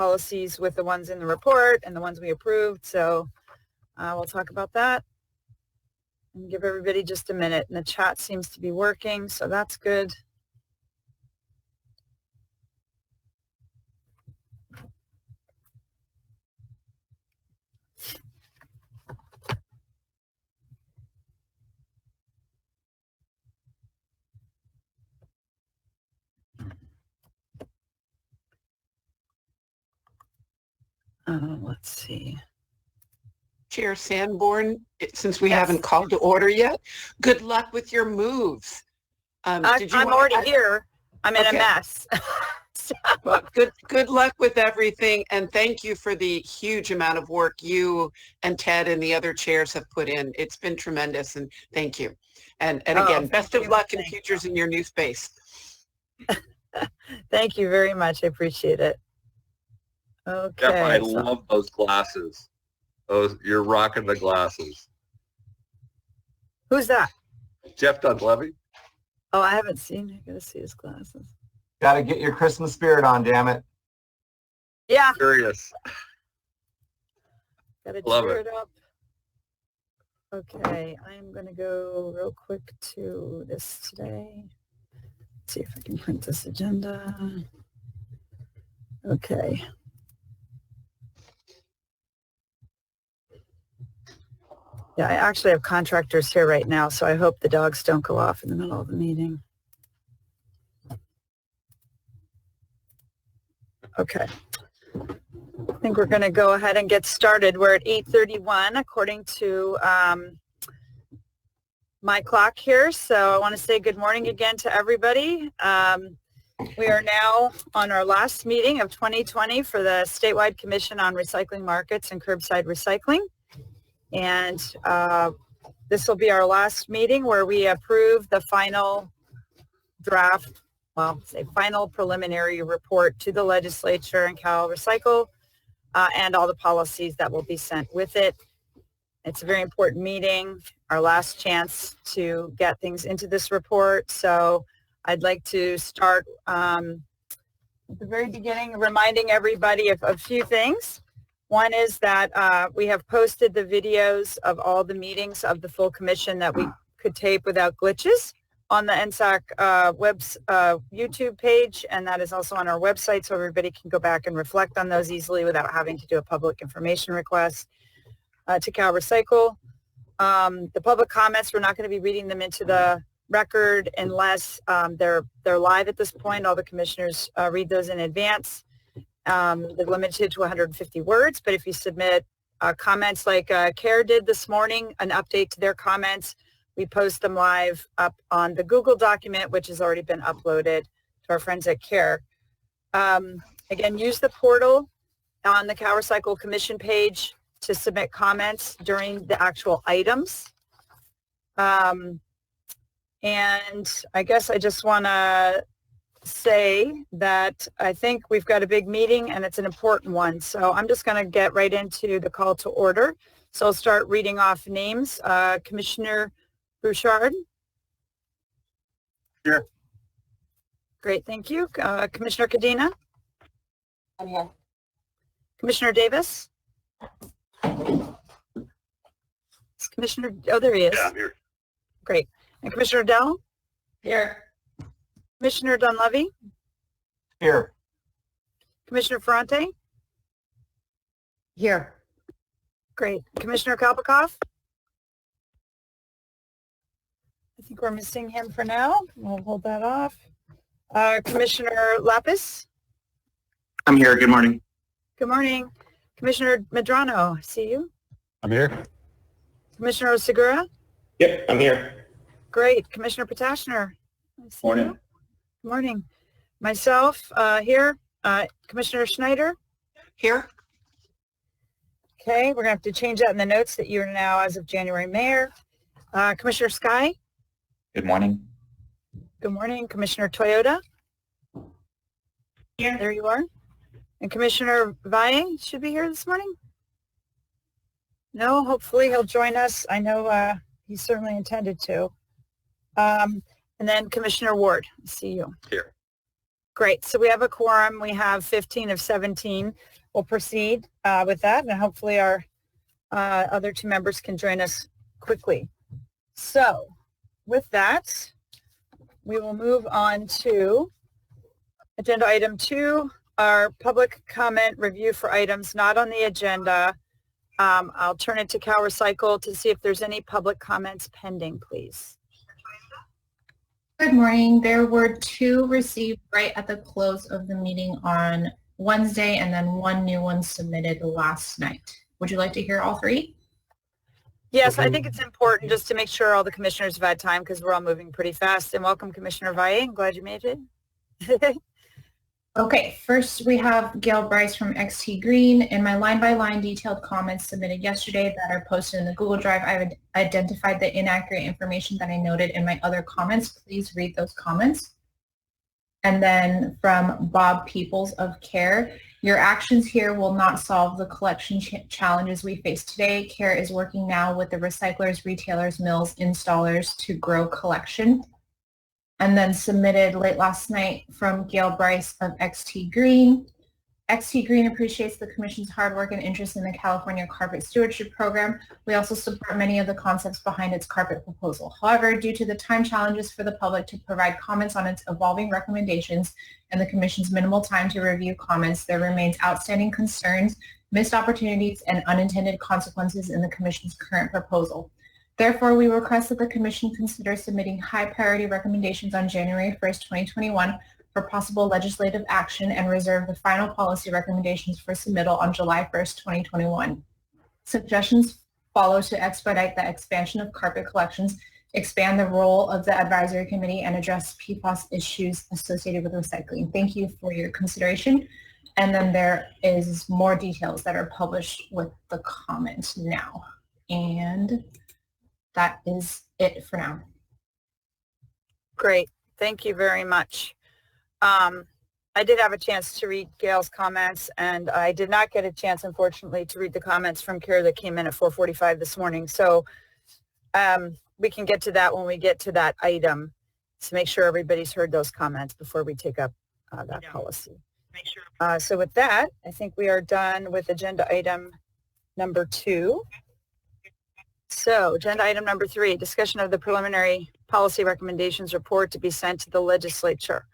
policies with the ones in the report and the ones we approved. So we'll talk about that and give everybody just a minute. And the chat seems to be working, so that's good. Let's see. Chair Sanborn, since we haven't called to order yet, good luck with your moves. I'm already here. I'm in a mess. Well, good luck with everything, and thank you for the huge amount of work you and Ted and the other chairs have put in. It's been tremendous, and thank you. And again, best of luck in futures in your new space. Thank you very much. I appreciate it. Okay. Jeff, I love those glasses. You're rocking the glasses. Who's that? Jeff Dunleavy. Oh, I haven't seen. I gotta see his glasses. Got to get your Christmas spirit on, damn it. Yeah. Curious. Gotta cheer it up. Okay, I'm gonna go real quick to this today. Let's see if I can print this agenda. Okay. Yeah, I actually have contractors here right now, so I hope the dogs don't go off in the middle of the meeting. Okay. I think we're going to go ahead and get started. We're at 8:31 according to my clock here. So I want to say good morning again to everybody. We are now on our last meeting of 2020 for the Statewide Commission on Recycling Markets and Curbside Recycling. And this will be our last meeting where we approve the final draft, well, say final preliminary report to the legislature and Cal Recycle and all the policies that will be sent with it. It's a very important meeting, our last chance to get things into this report. So I'd like to start at the very beginning, reminding everybody of a few things. One is that we have posted the videos of all the meetings of the full commission that we could tape without glitches on the NSAC YouTube page, and that is also on our website, so everybody can go back and reflect on those easily without having to do a public information request to Cal Recycle. The public comments, we're not going to be reading them into the record unless they're live at this point. All the commissioners read those in advance. They're limited to 150 words, but if you submit comments like CARE did this morning, an update to their comments, we post them live up on the Google document, which has already been uploaded to our friends at CARE. Again, use the portal on the Cal Recycle Commission page to submit comments during the actual items. And I guess I just want to say that I think we've got a big meeting and it's an important one. So I'm just going to get right into the call to order. So I'll start reading off names. Commissioner Bouchard. Here. Great, thank you. Commissioner Cadena. I'm here. Commissioner Davis. Commissioner, oh, there he is. Yeah, I'm here. Great. And Commissioner Dell. Here. Commissioner Dunleavy. Here. Commissioner Ferrante. Here. Great. Commissioner Kalpakoff. I think we're missing him for now. We'll hold that off. Commissioner Lapis. I'm here. Good morning. Good morning. Commissioner Medrano, I see you. I'm here. Commissioner Segura. Yep, I'm here. Great. Commissioner Potashner. Morning. You. Good morning. Myself here. Commissioner Schneider. Here. Okay, we're going to have to change that in the notes that you're now, as of January, mayor. Commissioner Sky. Good morning. Good morning. Commissioner Toyota. Here. There you are. And Commissioner Valle should be here this morning. No, hopefully he'll join us. I know he certainly intended to. And then Commissioner Ward, I see you. Here. Great. So we have a quorum. We have 15 of 17. We'll proceed with that, and hopefully our other two members can join us quickly. So with that, we will move on to agenda item 2, our public comment review for items not on the agenda. I'll turn it to Cal Recycle to see if there's any public comments pending, please. Good morning. There were 2 received right at the close of the meeting on Wednesday, and then 1 new one submitted last night. Would you like to hear all 3? Yes, I think it's important just to make sure all the commissioners have had time because we're all moving pretty fast. And welcome, Commissioner Valle. I'm glad you made it. Okay, first we have Gail Bryce from XT Green. In my line-by-line detailed comments submitted yesterday that are posted in the Google Drive, I've identified the inaccurate information that I noted in my other comments. Please read those comments. And then from Bob Peoples of CARE, your actions here will not solve the collection challenges we face today. CARE is working now with the recyclers, retailers, mills, installers to grow collection. And then submitted late last night from Gail Bryce of XT Green. XT Green appreciates the Commission's hard work and interest in the California Carpet Stewardship Program. We also support many of the concepts behind its carpet proposal. However, due to the time challenges for the public to provide comments on its evolving recommendations and the Commission's minimal time to review comments, there remains outstanding concerns, missed opportunities, and unintended consequences in the Commission's current proposal. Therefore, we request that the Commission consider submitting high priority recommendations on January 1st, 2021 for possible legislative action and reserve the final policy recommendations for submittal on July 1st, 2021. Suggestions follow to expedite the expansion of carpet collections, expand the role of the advisory committee, and address PFAS issues associated with recycling. Thank you for your consideration. And then there is more details that are published with the comment now. And that is it for now. Great. Thank you very much. I did have a chance to read Gail's comments, and I did not get a chance, unfortunately, to read the comments from CARE that came in at 4:45 this morning. So we can get to that when we get to that item to make sure everybody's heard those comments before we take up that policy. So with that, I think we are done with agenda item number 2. So agenda item number 3, discussion of the preliminary policy recommendations report to be sent to the legislature.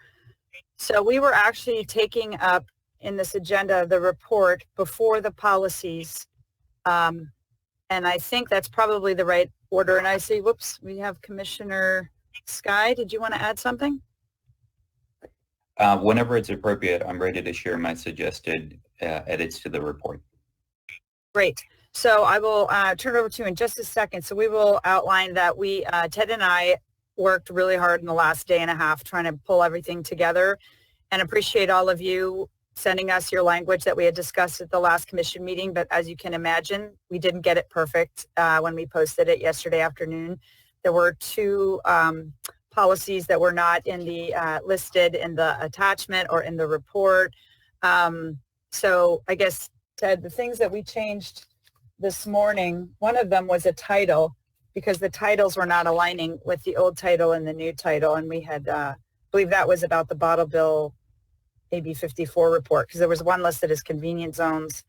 So we were actually taking up in this agenda the report before the policies, and I think that's probably the right order. And I see, whoops, we have Commissioner Sky. Did you want to add something? Whenever it's appropriate, I'm ready to share my suggested edits to the report. Great. So I will turn it over to you in just a second. So we will outline that we, Ted and I, worked really hard in the last day and a half trying to pull everything together, and appreciate all of you sending us your language that we had discussed at the last commission meeting. But as you can imagine, we didn't get it perfect when we posted it yesterday afternoon. There were 2 policies that were not in the listed in the attachment or in the report. So I guess, Ted, the things that we changed this morning, one of them was a title, because the titles were not aligning with the old title and the new title. And we had, I believe that was about the bottle bill AB 54 report, because there was one listed as convenience zones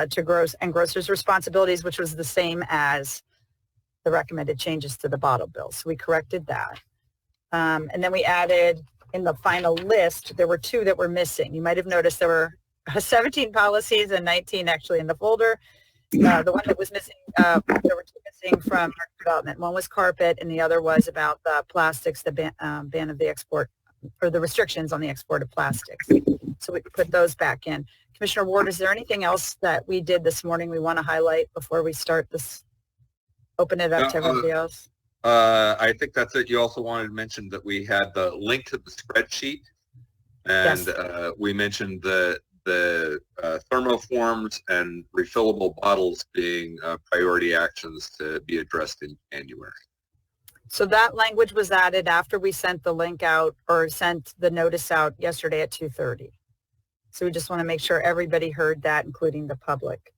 to grocers' responsibilities, which was the same as the recommended changes to the bottle bill. So we corrected that. And then we added in the final list, there were 2 that were missing. You might have noticed there were 17 policies and 19 actually in the folder. The one that was missing, there were 2 missing from market development. One was carpet, and the other was about the plastics, the ban of the export, or the restrictions on the export of plastics. So we put those back in. Commissioner Ward, is there anything else that we did this morning we want to highlight before we start this, open it up to everybody else? I think that's it. You also wanted to mention that we had the link to the spreadsheet, and Yes. we mentioned the thermoforms and refillable bottles being priority actions to be addressed in January. So that language was added after we sent the link out, or sent the notice out yesterday at 2:30. So we just want to make sure everybody heard that, including the public.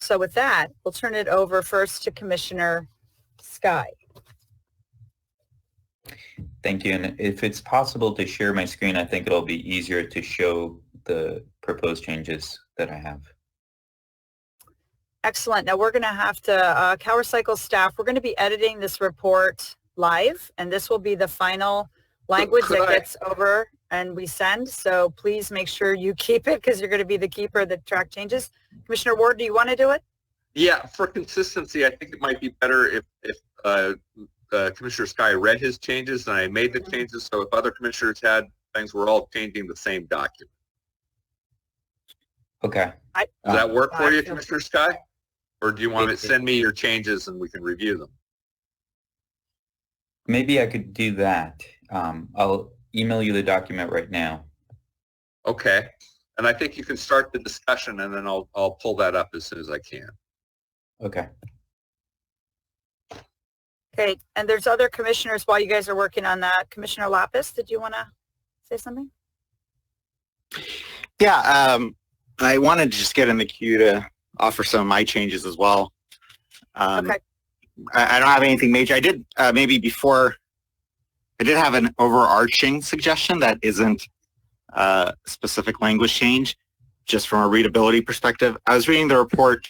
So with that, we'll turn it over first to Commissioner Sky. Thank you. And if it's possible to share my screen, I think it'll be easier to show the proposed changes that I have. Excellent. Now we're going to have to, CalRecycle staff, we're going to be editing this report live, and this will be the final language that gets over and we send. So please make sure you keep it because you're going to be the keeper of the track changes. Commissioner Ward, do you want to do it? Yeah, for consistency, I think it might be better if Commissioner Sky read his changes and I made the changes. So if other commissioners had things, we're all changing the same document. Okay. Does that work for you, Commissioner Sky? Or do you want to send me your changes and we can review them? Maybe I could do that. I'll email you the document right now. Okay. And I think you can start the discussion and then I'll pull that up as soon as I can. Okay. Okay. And there's other commissioners while you guys are working on that. Commissioner Lapis, did you want to say something? Yeah, I wanted to just get in the queue to offer some of my changes as well. Okay. I don't have anything major. I did maybe before, I did have an overarching suggestion that isn't a specific language change, just from a readability perspective. I was reading the report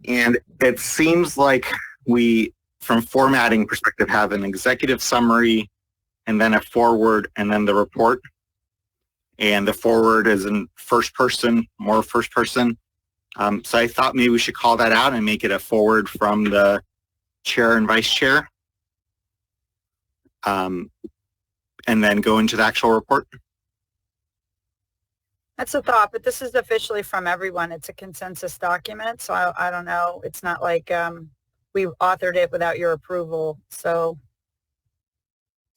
and it seems like we, from formatting perspective, have an executive summary and then a forward and then the report. And the forward is in first person, more first person. So I thought maybe we should call that out and make it a forward from the chair and vice chair. And then go into the actual report. That's a thought, but this is officially from everyone. It's a consensus document, so I don't know. It's not like we authored it without your approval. So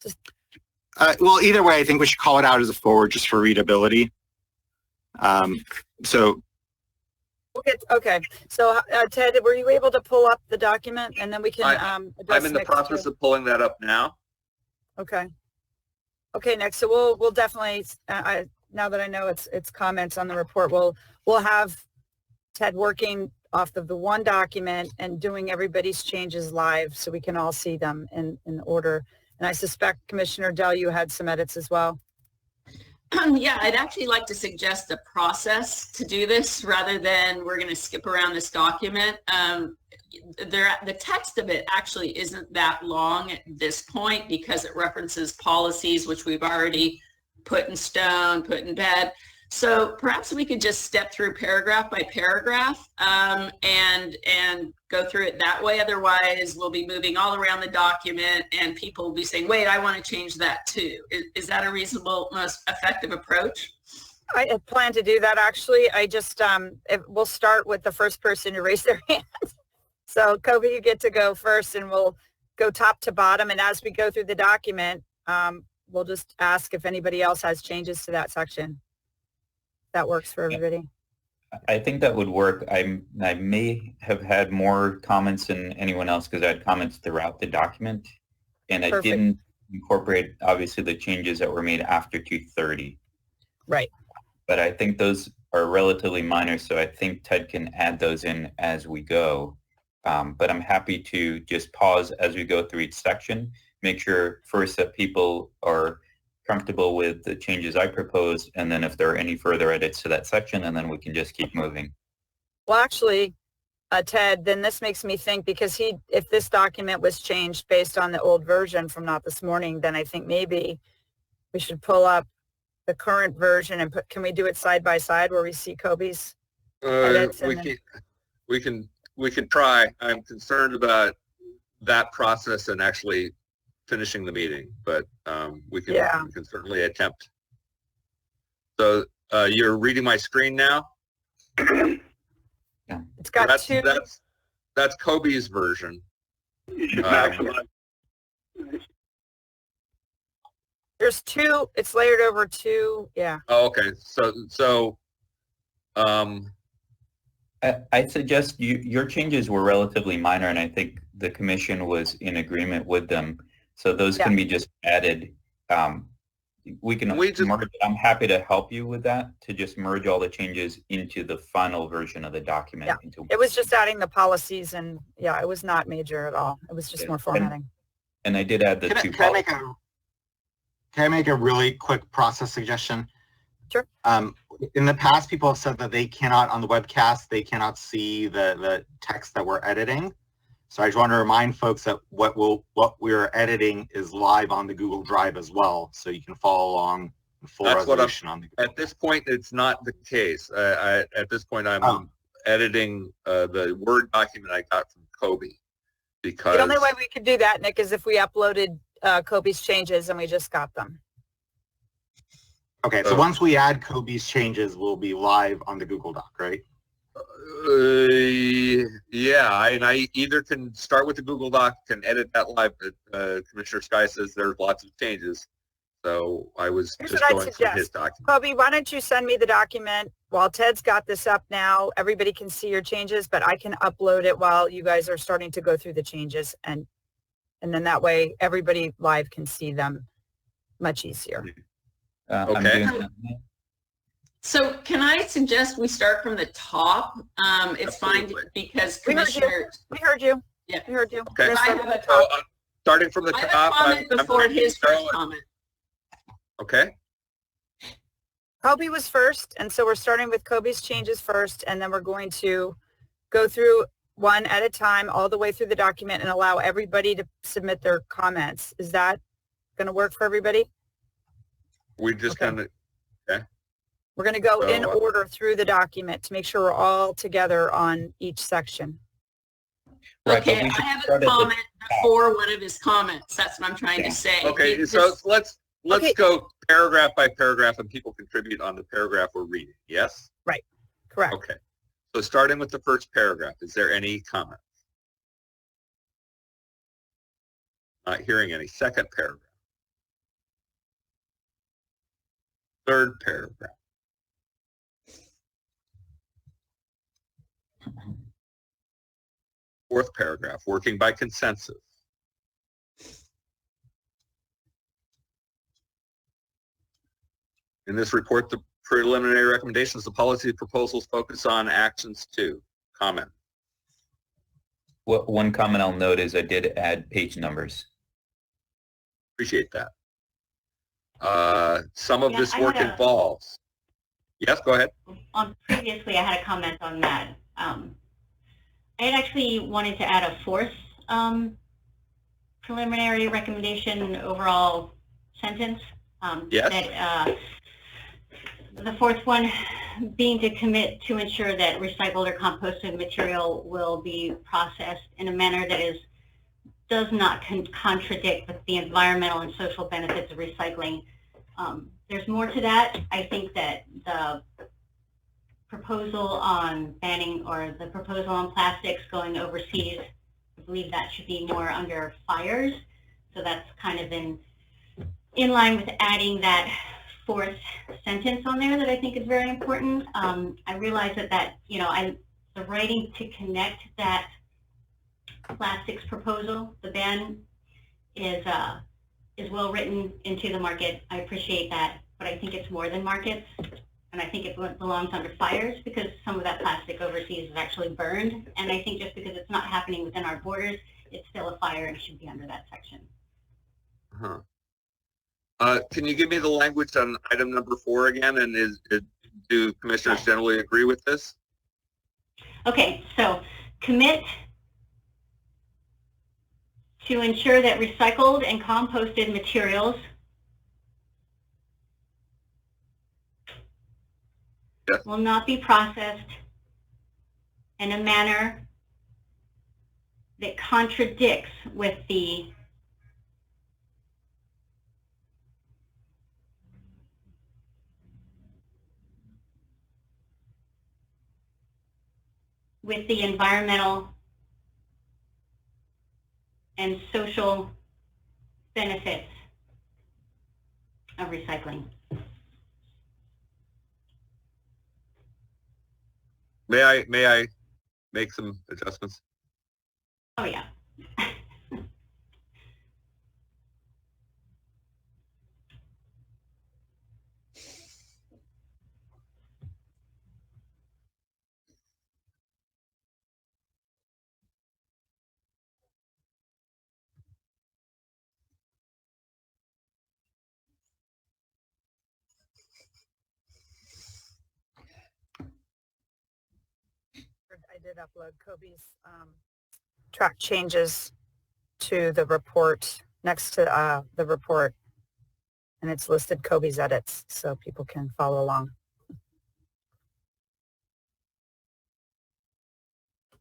just well, either way, I think we should call it out as a forward just for readability. So okay. So Ted, were you able to pull up the document and then we can I'm in the process of pulling that up now. Okay. Okay, next. So we'll definitely now that I know it's comments on the report, we'll have Ted working off of the one document and doing everybody's changes live so we can all see them in order. And I suspect Commissioner Dell, you had some edits as well. Yeah, I'd actually like to suggest a process to do this rather than we're going to skip around this document. The text of it actually isn't that long at this point because it references policies, which we've already put in stone, put in bed. So perhaps we could just step through paragraph by paragraph and go through it that way. Otherwise, we'll be moving all around the document and people will be saying, wait, I want to change that too. Is that a reasonable, most effective approach? I had planned to do that actually. I just, we'll start with the first person to raise their hand. So Kobe, you get to go first and we'll go top to bottom. And as we go through the document, we'll just ask if anybody else has changes to that section. That works for everybody. I think that would work. I may have had more comments than anyone else because I had comments throughout the document, and I didn't incorporate obviously the changes that were made after 2:30. Right. But I think those are relatively minor, so I think Ted can add those in as we go. But I'm happy to just pause as we go through each section, make sure first that people are comfortable with the changes I proposed, and then if there are any further edits to that section, and then we can just keep moving. Well, actually, Ted, then this makes me think because if this document was changed based on the old version from Not This Morning, then I think maybe we should pull up the current version and can we do it side by side where we see Kobe's edits? We can try. I'm concerned about that process and actually finishing the meeting, but we can certainly attempt. So you're reading my screen now? Yeah. It's got two. That's Kobe's version. There's two. It's layered over two. Yeah. Oh, okay. So I suggest your changes were relatively minor, and I think the commission was in agreement with them. So those can be just added. We can merge it. I'm happy to help you with that, to just merge all the changes into the final version of the document. Yeah. It was just adding the policies, and it was not major at all. It was just more formatting. And I did add the two Can policies. I make a really quick process suggestion? Sure. In the past, people have said that they cannot, on the webcast, they cannot see the text that we're editing. So I just want to remind folks that what we're editing is live on the Google Drive as well, so you can follow along in full That's what resolution on the Google. At this point, it's not the case. At this point, I'm Oh. editing the Word document I got from Kobe because The only way we could do that, Nick, is if we uploaded Kobe's changes and we just got them. Okay, so once we add Kobe's changes, we'll be live on the Google Doc, right? yeah, and I either can start with the Google Doc, can edit that live, but Commissioner Sky says there's lots of changes. So I was Here's just what I'd going through his suggest. document. Kobe, why don't you send me the document while Ted's got this up now? Everybody can see your changes, but I can upload it while you guys are starting to go through the changes, and then that way everybody live can see them much easier. I'm Okay. doing that. So can I suggest we start from the top? It's fine Absolutely. because We heard you. Commissioner, We heard you. Yeah. We heard you. Okay. We're gonna I start have from a the So top. starting from the I have a top, comment before going to his go first and- comment. Okay. Kobe was first, and so we're starting with Kobe's changes first, and then we're going to go through one at a time all the way through the document and allow everybody to submit their comments. Is that going to work for everybody? We're just Okay. gonna. We're going to go in So, order through the document to make sure we're all together on each section. Right, but Okay, we I should have start a at the comment before one of his comments. That's what I'm trying to say. Okay, It so just- let's Okay. go paragraph by paragraph, and people contribute on the paragraph we're reading. Yes. Correct. Okay. So starting with the first paragraph, is there any comments? Not hearing any. Second paragraph. Third paragraph. Fourth paragraph, working by consensus. In this report, the preliminary recommendations, the policy proposals focus on actions two. Comment. One comment I'll note is I did add page numbers. Appreciate that. Some of Yeah, this I work had a- involves. Yes, go ahead. Previously, I had a comment on that. I had actually wanted to add a fourth preliminary recommendation overall sentence. Yes. That, the fourth one being to commit to ensure that recycled or composted material will be processed in a manner that does not contradict with the environmental and social benefits of recycling. There's more to that. I think that the proposal on banning or the proposal on plastics going overseas, I believe that should be more under fires. So that's kind of in line with adding that fourth sentence on there that I think is very important. I realize that the writing to connect that plastics proposal, the ban, is well written into the market. I appreciate that, but I think it's more than markets, and I think it belongs under fires because some of that plastic overseas is actually burned, and I think just because it's not happening within our borders, it's still a fire and it should be under that section. Uh-huh. Can you give me the language on item number 4 again? And do commissioners generally agree with this? Okay, so commit to ensure that recycled and composted materials Yes. will not be processed in a manner that contradicts with the environmental and social benefits of recycling. May I make some adjustments? Oh, yeah. I did upload Kobe's track changes to the report next to the report, and it's listed Kobe's edits so people can follow along.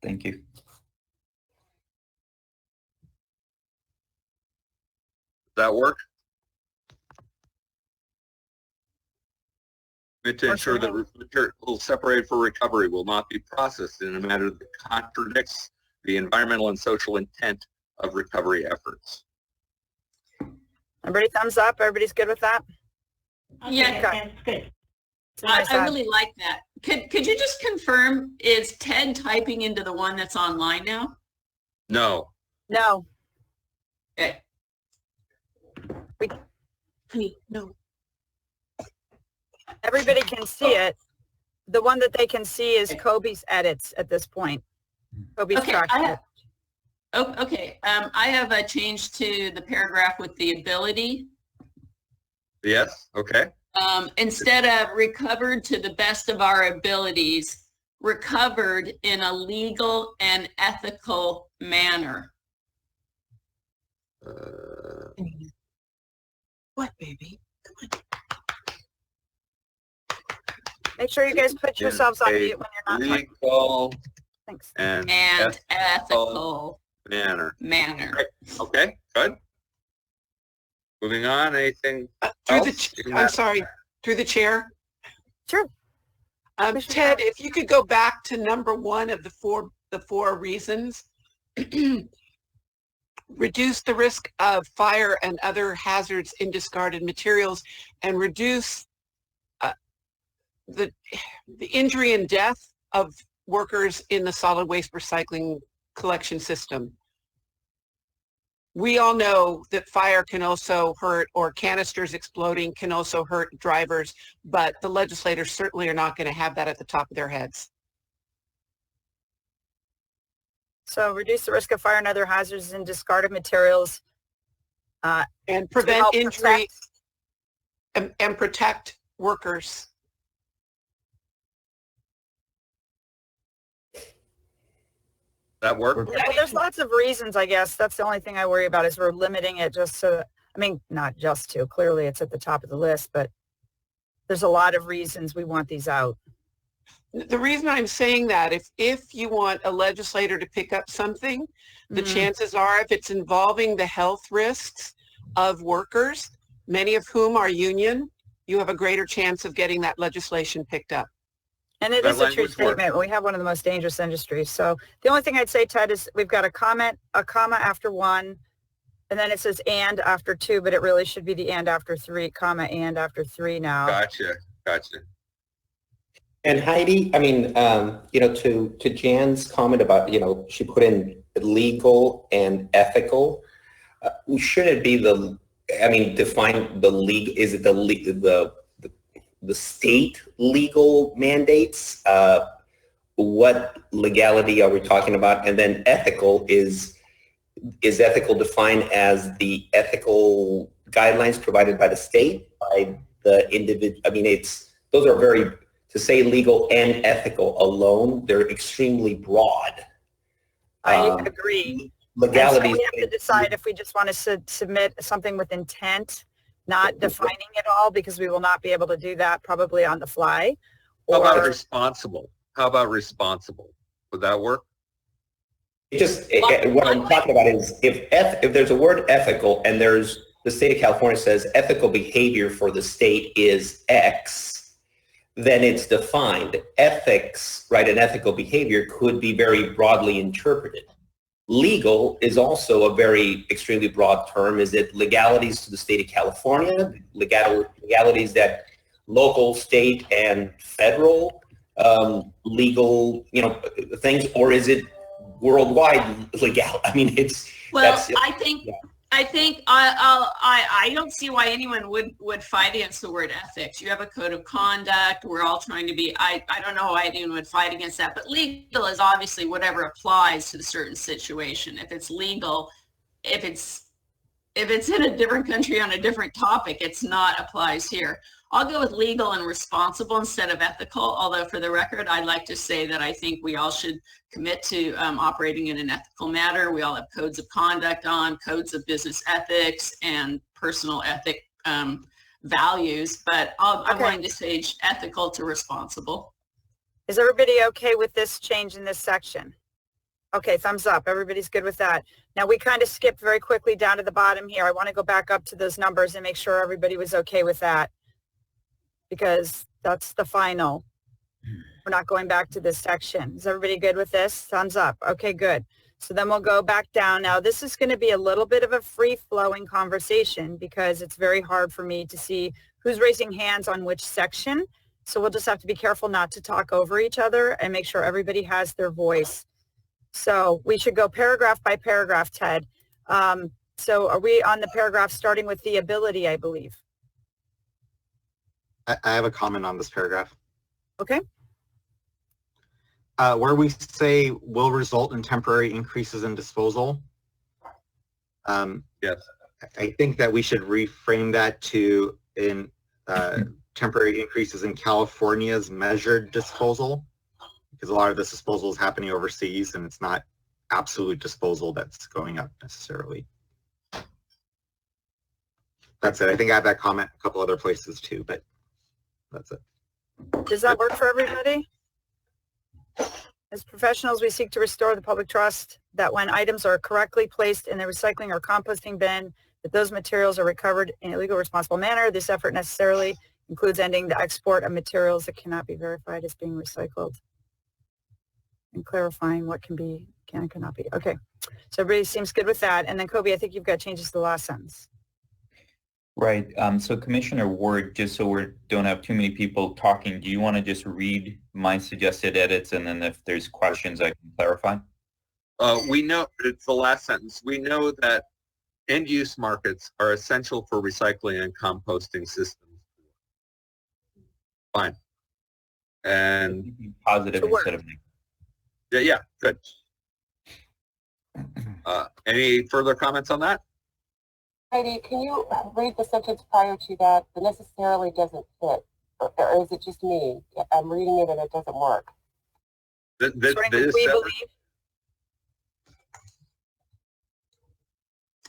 Thank you. Does that work? To ensure that material separated for recovery will not be processed in a manner that contradicts the environmental and social intent of recovery efforts. Everybody thumbs up? Everybody's good with that? Yeah. That's good. I really like that. Could you just confirm, is Ted typing into the one that's online now? No. No. Okay. Honey, no. Everybody can see it. The one that they can see is Kobe's edits at this point. Kobe's Okay, track. okay. I have a change to the paragraph with the ability. Yes. Okay. Instead of recovered to the best of our abilities, recovered in a legal and ethical manner. What, baby? Come on. Make sure you guys put yourselves on mute when you're not talking. Legal Thanks. and Ethical manner. manner. Okay, good. Moving on, anything Through else? I'm sorry, through the chair. Sure. Ted, if you could go back to number 1 of the four reasons. Reduce the risk of fire and other hazards in discarded materials, and reduce the injury and death of workers in the solid waste recycling collection system. We all know that fire can also hurt, or canisters exploding can also hurt drivers, but the legislators certainly are not going to have that at the top of their heads. So reduce the risk of fire and other hazards in discarded materials. And to prevent help injury and protect workers. That work? Yeah, there's lots of reasons, I guess. That's the only thing I worry about is we're limiting it just so, I mean, not just to, clearly it's at the top of the list, but there's a lot of reasons we want these out. The reason I'm saying that, if you want a legislator to pick up something, the chances are if it's involving the health risks of workers, many of whom are union, you have a greater chance of getting that legislation picked up. And it is a true statement. We have one of the most dangerous industries. So the only thing I'd say, Ted, is we've got a comma after 1, and then it says and after 2, but it really should be the and after 3, comma and after 3 now. Gotcha. And Heidi, I mean, to Jan's comment about, she put in legal and ethical. Should it be define the legal? Is it the state legal mandates? What legality are we talking about? And then ethical is ethical defined as the ethical guidelines provided by the state, by the individual? I mean, those are very, to say legal and ethical alone, they're extremely broad. I agree. Legality. So we have to decide if we just want to submit something with intent, not defining it all, because we will not be able to do that probably on the fly. How about responsible? Would that work? What I'm talking about is if there's a word ethical and the state of California says ethical behavior for the state is X, then it's defined. Ethics, right, and ethical behavior could be very broadly interpreted. Legal is also a very extremely broad term. Is it legalities to the state of California, legalities that local, state, and federal legal, things, or is it worldwide legal? I mean, I don't see why anyone would fight against the word ethics. You have a code of conduct. We're all trying to be, I don't know why anyone would fight against that, but legal is obviously whatever applies to the certain situation. If it's legal, if it's in a different country on a different topic, it's not applies here. I'll go with legal and responsible instead of ethical, although for the record, I'd like to say that I think we all should commit to operating in an ethical manner. We all have codes of conduct on, codes of business ethics and personal ethic values, but I'm going to change ethical to responsible. Is everybody okay with this change in this section? Okay, thumbs up. Everybody's good with that. Now we kind of skipped very quickly down to the bottom here. I want to go back up to those numbers and make sure everybody was okay with that, because that's the final. We're not going back to this section. Is everybody good with this? Thumbs up. Okay, good. So then we'll go back down. Now this is going to be a little bit of a free-flowing conversation because it's very hard for me to see who's raising hands on which section. So we'll just have to be careful not to talk over each other and make sure everybody has their voice. So we should go paragraph by paragraph, Ted. So are we on the paragraph starting with the ability, I believe? I have a comment on this paragraph. Okay. Where we say will result in temporary increases in disposal. Yes. I think that we should reframe that to in temporary increases in California's measured disposal, because a lot of this disposal is happening overseas and it's not absolute disposal that's going up necessarily. That's it. I think I have that comment a couple other places too, but that's it. Does that work for everybody? As professionals, we seek to restore the public trust that when items are correctly placed in the recycling or composting bin, that those materials are recovered in a legal responsible manner. This effort necessarily includes ending the export of materials that cannot be verified as being recycled and clarifying what can be, can and cannot be. Okay, so everybody seems good with that. And then Kobe, I think you've got changes to the last sentence. Right. So Commissioner Ward, just so we don't have too many people talking, do you want to just read my suggested edits, and then if there's questions, I can clarify? We know, it's the last sentence. We know that end-use markets are essential for recycling and composting systems. Fine. And positive instead of negative. Yeah, good. Any further comments on that? Heidi, can you read the sentence prior to that? The necessarily doesn't fit, or is it just me? I'm reading it and it doesn't work. We believe.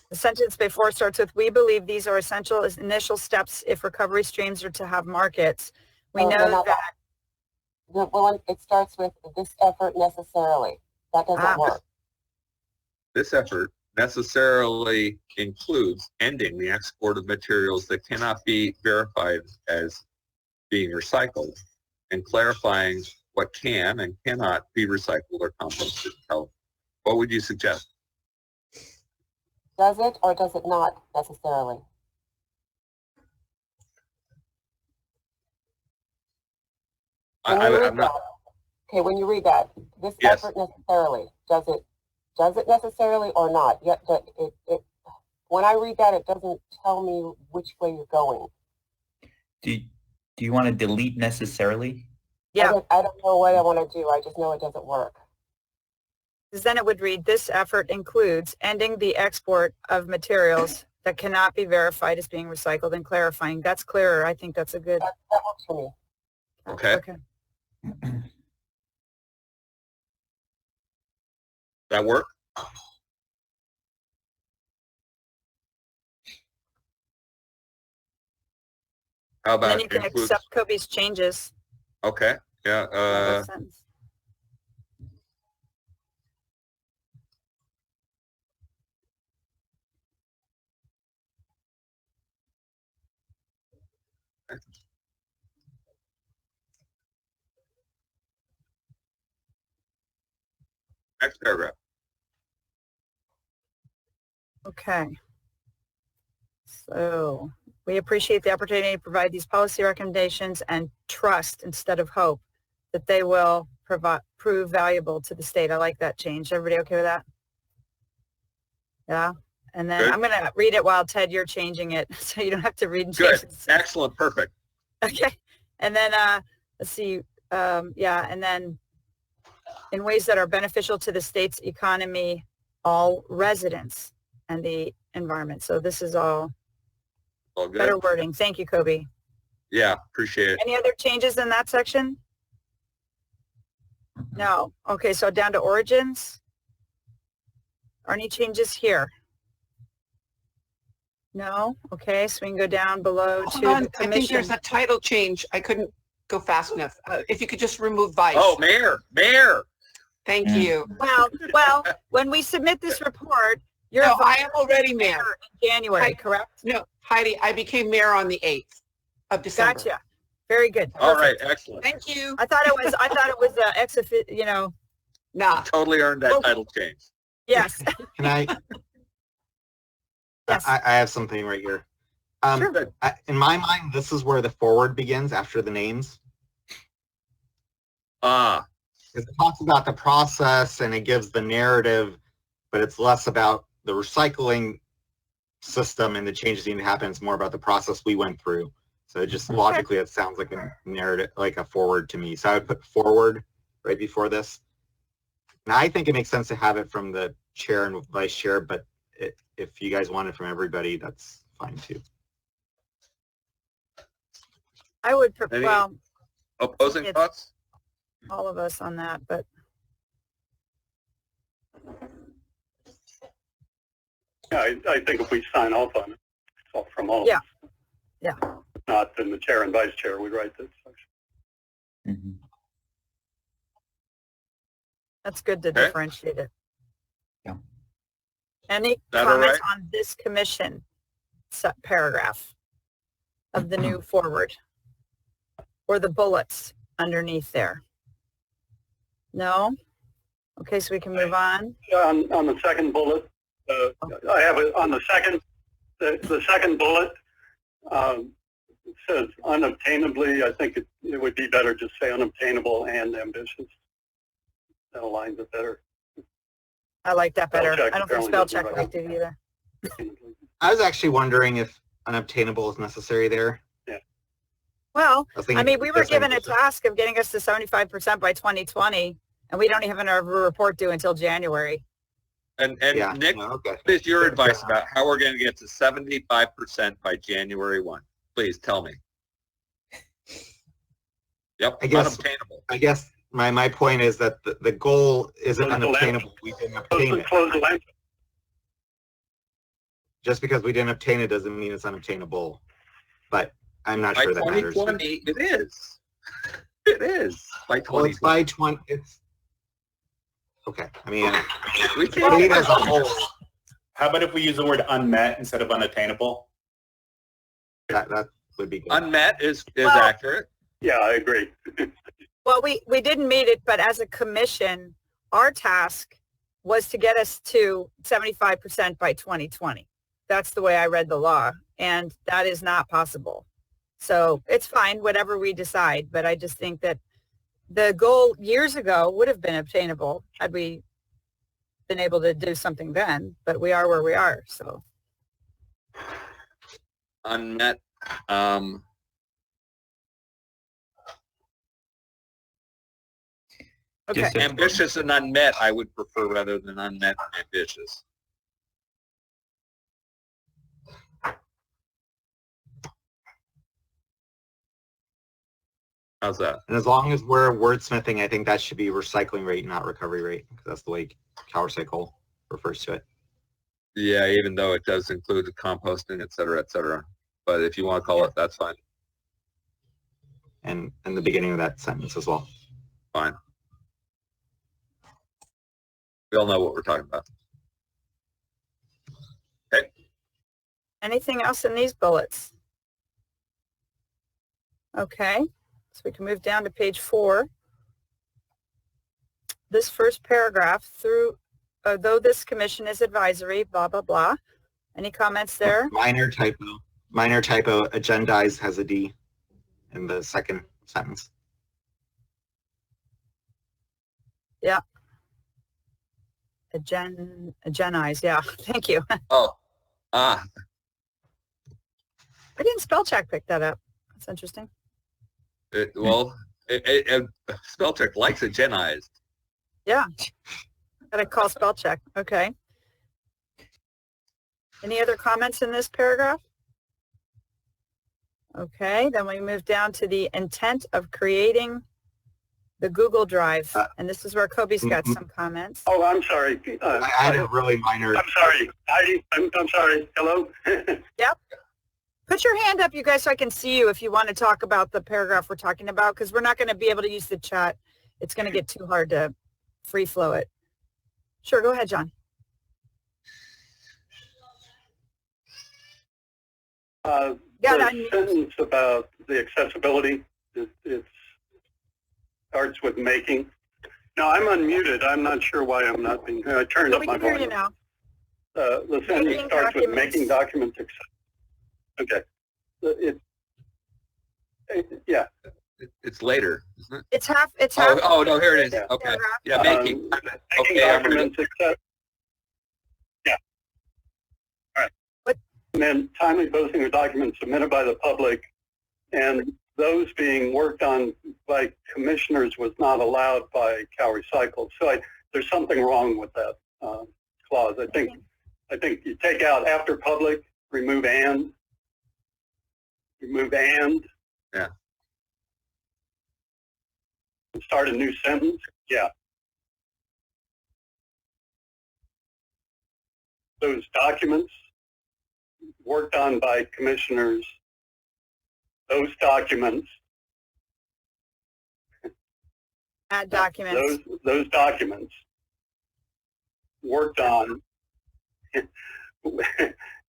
The sentence before starts with, we believe these are essential as initial steps if recovery streams are to have markets. We know that. Well, it starts with this effort necessarily. That doesn't work. This effort necessarily includes ending the export of materials that cannot be verified as being recycled and clarifying what can and cannot be recycled or composted. What would you suggest? Does it or does it not necessarily? I'm not. Okay, when you read that, this effort necessarily, does it necessarily or not? Yet when I read that, it doesn't tell me which way you're going. Do you want to delete necessarily? Yeah. I don't know what I want to do. I just know it doesn't work. Because then it would read, this effort includes ending the export of materials that cannot be verified as being recycled and clarifying. That's clearer. I think that's a good. That works for me. Okay. That work? How about then you can accept Kobe's changes. Okay. Yeah. Next paragraph. Okay. So we appreciate the opportunity to provide these policy recommendations and trust instead of hope that they will prove valuable to the state. I like that change. Everybody okay with that? Yeah. And then I'm going to read it while, Ted, you're changing it so you don't have to read and change it. Excellent. Perfect. Okay. And then let's see. Yeah. And then in ways that are beneficial to the state's economy, all residents and the environment. So this is all good. Better wording. Thank you, Kobe. Yeah, appreciate it. Any other changes in that section? No. Okay, so down to origins. Are any changes here? No. Okay, so we can go down below Hold to on, the I think commission. there's a title change. I couldn't go fast enough. If you could just remove vice. Oh, mayor. Thank Mm. you. Well, when we submit this report, you're No, I vice am already mayor. in January, I- correct? No, Heidi, I became mayor on the 8th of December. Gotcha. Very good. All right, Perfect. excellent. Thank you. I thought it was ex officio, Nah. Totally earned that title change. yes. Can I? Yes. I have something right here. Sure. In my mind, this is where the forward begins after the names. Ah, It talks about the process and it gives the narrative, but it's less about the recycling system and the changes need to happen. It's more about the process we went through. So it just logically, it sounds like a narrative, like a forward to me. So I would put forward right before this. Now I think it makes sense to have it from the chair and vice chair, but if you guys want it from everybody, that's fine too. I would, Any- well, opposing It's- thoughts? all of us on that, but Yeah, I think if we sign off on it, so from all of Yeah. us. Yeah. If not, then the chair and vice chair would write this section. Mhm. that's good to Okay. differentiate it. Yeah. Any That all comments right? on this commission paragraph of the new forward? Or the bullets underneath there? No? Okay, so we can move on. On the second bullet, I have it on the second bullet. It says unobtainably. I think it would be better just say unobtainable and ambitious. That aligns it better. I like that better. Spell check I don't think apparently spell doesn't check write liked it either. I was actually wondering if unobtainable is necessary there. Well, I was I thinking mean, we were just given a ambitious. task of getting us to 75% by 2020, and we don't even have a report due until January. And Yeah, Nick, no, okay. what is your Fair advice enough. about how we're going to get to 75% by January 1? Please tell me. Yep, I guess- unobtainable. I guess my point is that the goal isn't Close the unobtainable. We didn't obtain it. Close the line. Just because we didn't obtain it doesn't mean it's unobtainable. But I'm not By sure that matters. 2020, it is. It is. By Well, it's 2020. by 20. It's okay. I mean, We read can't as a whole. How about if we use the word unmet instead of unattainable? That would be good. unmet is Well- accurate. Yeah, I agree. Well, we didn't meet it, but as a commission, our task was to get us to 75% by 2020. That's the way I read the law, and that is not possible. So it's fine, whatever we decide, but I just think that the goal years ago would have been obtainable had we been able to do something then, but we are where we are, so. Unmet. Okay, Just a- Ambitious and unmet, I would prefer rather than unmet and ambitious. How's that? And as long as we're wordsmithing, I think that should be recycling rate, not recovery rate, because that's the way CalRecycle refers to it. Yeah, even though it does include the composting, et cetera, et cetera. But if you want to call it, that's fine. And in the beginning of that sentence as well. Fine. We all know what we're talking about. anything else in these bullets? Okay, so we can move down to page 4. This first paragraph, though this commission is advisory, blah, blah, blah. Any comments there? Minor typo, agendize has a D in the second sentence. Yeah. Agenize, yeah, thank you. Oh, I didn't spell check pick that up. That's interesting. spell check likes agenized. Yeah. Gotta call spell check. Okay. Any other comments in this paragraph? Okay, then we move down to the intent of creating the Google Drive. And this is where Kobe's got some comments. Oh, I'm sorry. I had a really minor. I'm sorry. Heidi, I'm sorry. Hello? Yep. Put your hand up, you guys, so I can see you if you want to talk about the paragraph we're talking about, because we're not going to be able to use the chat. It's going to get too hard to free flow it. Sure, go ahead, John. The sentence about the accessibility, it starts with making. No, I'm unmuted. I'm not sure why I'm not being. I turned up my volume. We can hear you now. The sentence starts with making documents accessible. Okay. Yeah. It's later, isn't it? It's half. It's half. Oh, no, here it is. Yeah. Okay. Yeah, making. Making documents accessible. Yeah. All right. What? And then timely posting of documents submitted by the public, and those being worked on by commissioners was not allowed by Cal Recycle. So there's something wrong with that clause. I think you take out after public, remove and. Yeah. Start a new sentence. Yeah. Those documents worked on by commissioners, those documents. Add documents. Those documents worked on,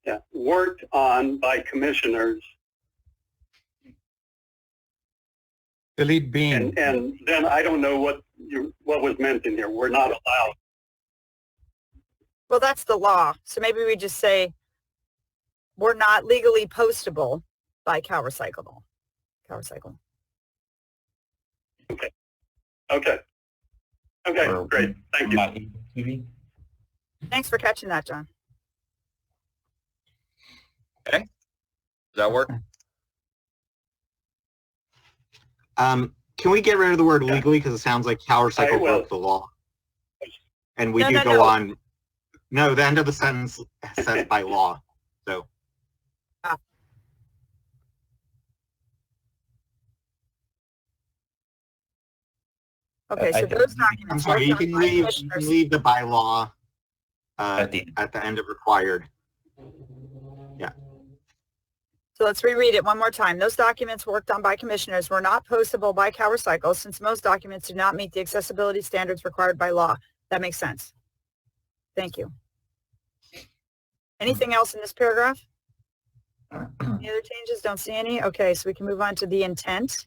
yeah, worked on by commissioners. Delete being. And then I don't know what was meant in here. We're not allowed. Well, that's the law. So maybe we just say we're not legally postable by Cal Recycle. Okay. Okay. Okay, great. Thank you. Thanks for catching that, John. Okay. Does that work? Can we get rid of the word legally, because it sounds like Cal Recycle broke the law? And we go on. No, the end of the sentence says by law. So. Okay, so those documents. I'm sorry, you can leave the by law at the end of required. Yeah. So let's reread it one more time. Those documents worked on by commissioners were not postable by Cal Recycle since most documents do not meet the accessibility standards required by law. That makes sense. Thank you. Anything else in this paragraph? Any other changes? Don't see any. Okay, so we can move on to the intent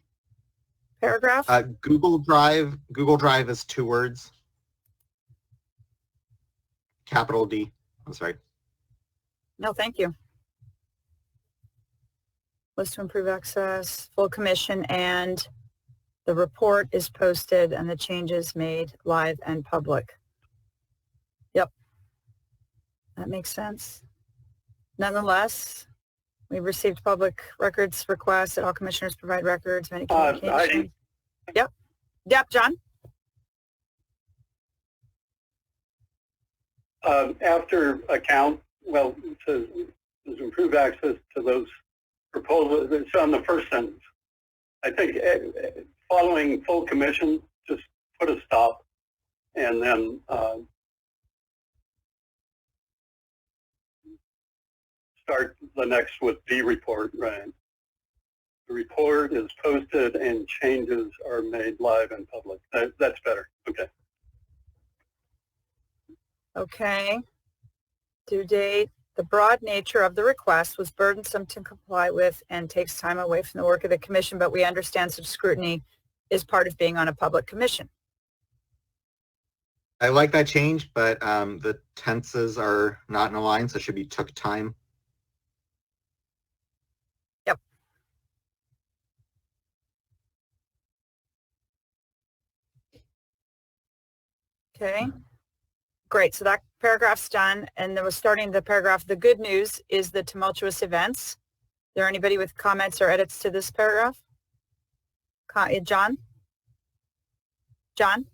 paragraph. Google Drive is 2 words. Capital D. I'm sorry. No, thank you. Was to improve access, full commission, and the report is posted and the changes made live and public. Yep. That makes sense. Nonetheless, we've received public records requests that all commissioners provide records of any communication. Yep. Yep, John? After account, well, it says there's improved access to those proposals. It's on the first sentence. I think following full commission, just put a stop and then start the next with the report, right? The report is posted and changes are made live and public. That's better. Okay. Okay. Due date. The broad nature of the request was burdensome to comply with and takes time away from the work of the commission, but we understand such scrutiny is part of being on a public commission. I like that change, but the tenses are not in a line, so it should be took time. Yep. Okay. Great. So that paragraph's done. And then we're starting the paragraph. The good news is the tumultuous events. Is there anybody with comments or edits to this paragraph? John? John?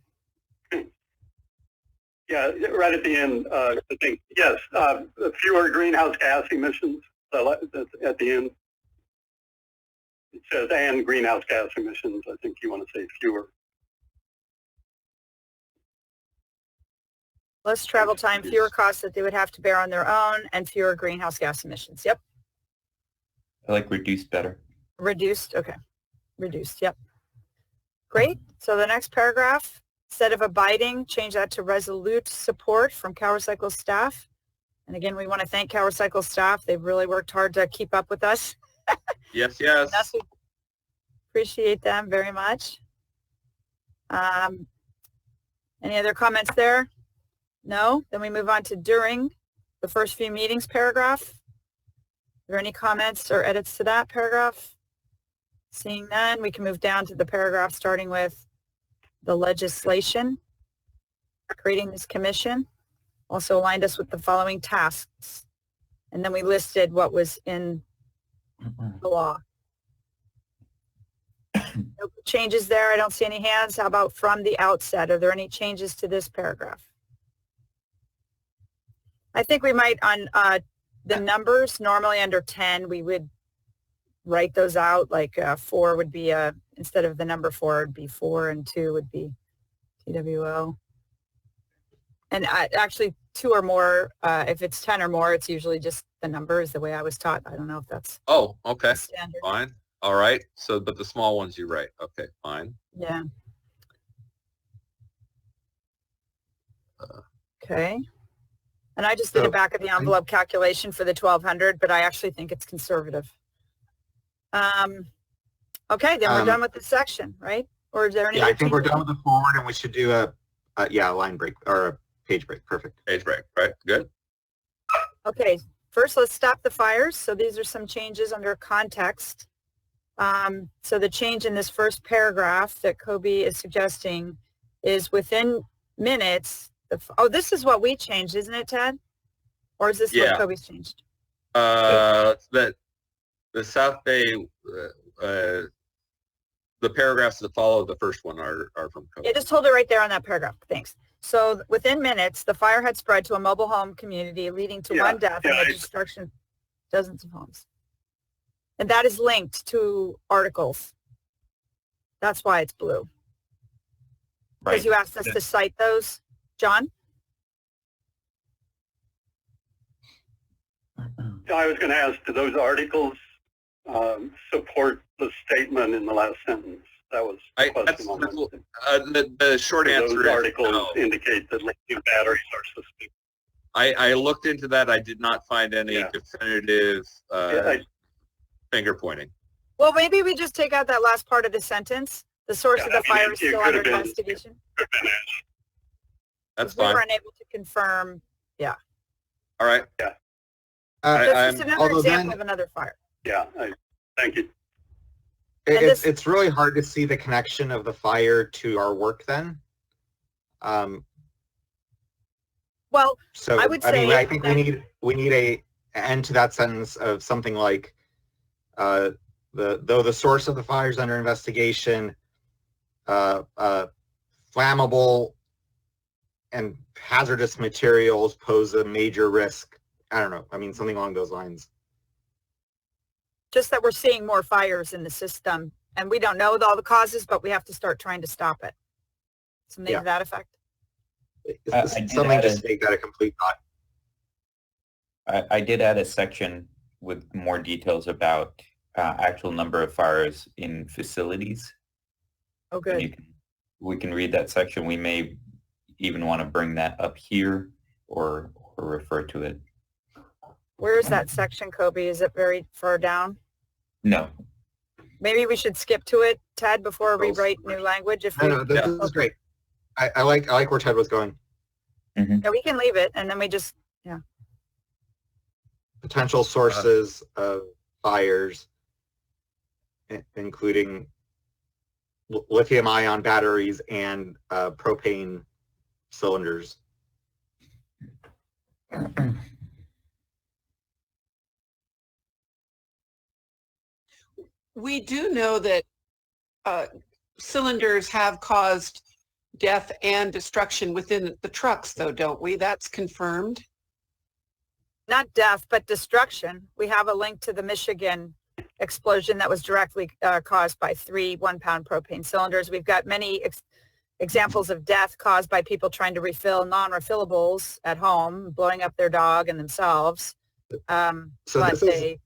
Yeah, right at the end, I think, yes, fewer greenhouse gas emissions at the end. it says and greenhouse gas emissions. I think you want to say fewer. Less travel time, fewer costs that they would have to bear on their own, and fewer greenhouse gas emissions. Yep. I like reduced better. Reduced, okay. Reduced, yep. Great. So the next paragraph, instead of abiding, change that to resolute support from CalRecycle staff. And again, we want to thank CalRecycle staff. They've really worked hard to keep up with us. Yes, yes. We appreciate them very much. Any other comments there? No? Then we move on to during the first few meetings paragraph. Are there any comments or edits to that paragraph? Seeing none, we can move down to the paragraph starting with the legislation, creating this commission, also aligned us with the following tasks. And then we listed what was in the law. No changes there. I don't see any hands. How about from the outset? Are there any changes to this paragraph? I think we might on the numbers, normally under 10, we would write those out, like 4 would be instead of the number 4, it would be 4, and 2 would be TWO. And actually 2 or more, if it's 10 or more, it's usually just the number is the way I was taught. I don't know if that's Oh, okay, standard. fine. All right. So, but the small ones you write. Okay, fine. Yeah. Okay. And I just did a back of the envelope calculation for the 1,200, but I actually think it's conservative. Okay, then we're done with this section, right? Or is there any? Yeah, I think we're done with the forward, and we should do a line break or a page break. Perfect. Page break, right? Good. Okay, first let's stop the fires. So these are some changes under context. So the change in this first paragraph that Kobe is suggesting is within minutes. Oh, this is what we changed, isn't it, Ted? Or is this what Kobe's changed? The South Bay, the paragraphs that follow the first one are from Kobe. Yeah, just hold it right there on that paragraph. Thanks. So within minutes, the fire had spread to a mobile home community, leading to one death and the destruction of dozens of homes. And that is linked to articles. That's why it's blue. Because you asked us to cite those. John? I was going to ask, do those articles support the statement in the last sentence? That was the question on the short answer those is articles no. indicate that lithium batteries are suspicious. I looked into that. I did not find any definitive finger pointing. Well, maybe we just take out that last part of the sentence. The source of the fire is still under investigation. That's We fine. were unable to confirm. Yeah. All right. Yeah. That's just another example of another fire. Yeah. Thank you. It's really hard to see the connection of the fire to our work then. Well, so I would say I think we need a end to that sentence of something like though the source of the fire is under investigation, flammable and hazardous materials pose a major risk. I don't know. I mean, something along those lines. Just that we're seeing more fires in the system, and we don't know all the causes, but we have to start trying to stop it. Something to that effect. Something just to make that a complete thought. I did add a section with more details about actual number of fires in facilities. Oh, good. We can read that section. We may even want to bring that up here or refer to it. Where is that section, Kobe? Is it very far down? No. Maybe we should skip to it, Ted, before we write new language. If No, this is great. I like where Ted was going. Mm-hmm. Yeah, we can leave it, and then we just Potential sources of fires, including lithium-ion batteries and propane cylinders. We do know that cylinders have caused death and destruction within the trucks, though, don't we? That's confirmed. not death, but destruction. We have a link to the Michigan explosion that was directly caused by 3 one-pound propane cylinders. We've got many examples of death caused by people trying to refill non-refillables at home, blowing up their dog and themselves. So But this they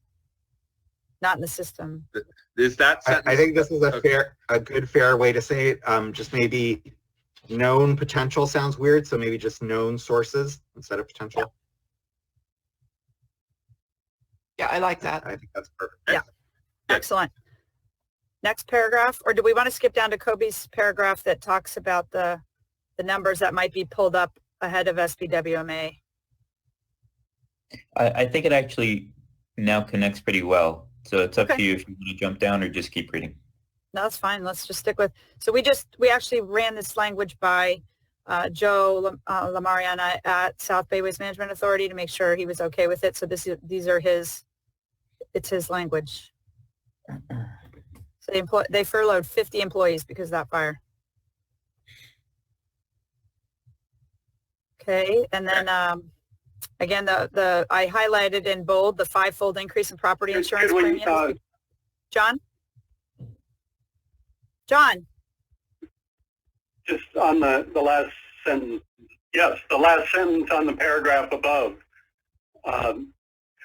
not in the system. Is that I sentence? think this is a good fair way to say it. Just maybe known potential sounds weird, so maybe just known sources instead of potential. Yeah, I like that. I think that's perfect. Yeah. Excellent. Next paragraph, or do we want to skip down to Kobe's paragraph that talks about the numbers that might be pulled up ahead of SBWMA? I think it actually now connects pretty well. So it's up Okay. to you if you want to jump down or just keep reading. No, that's fine. Let's just stick with, so we actually ran this language by Joe LaMariana at South Bay Waste Management Authority to make sure he was okay with it. So these are it's his language. So they furloughed 50 employees because of that fire. Okay, and then again, I highlighted in bold the 5-fold increase in property insurance premiums. John? John? Just on the last sentence. Yes, the last sentence on the paragraph above.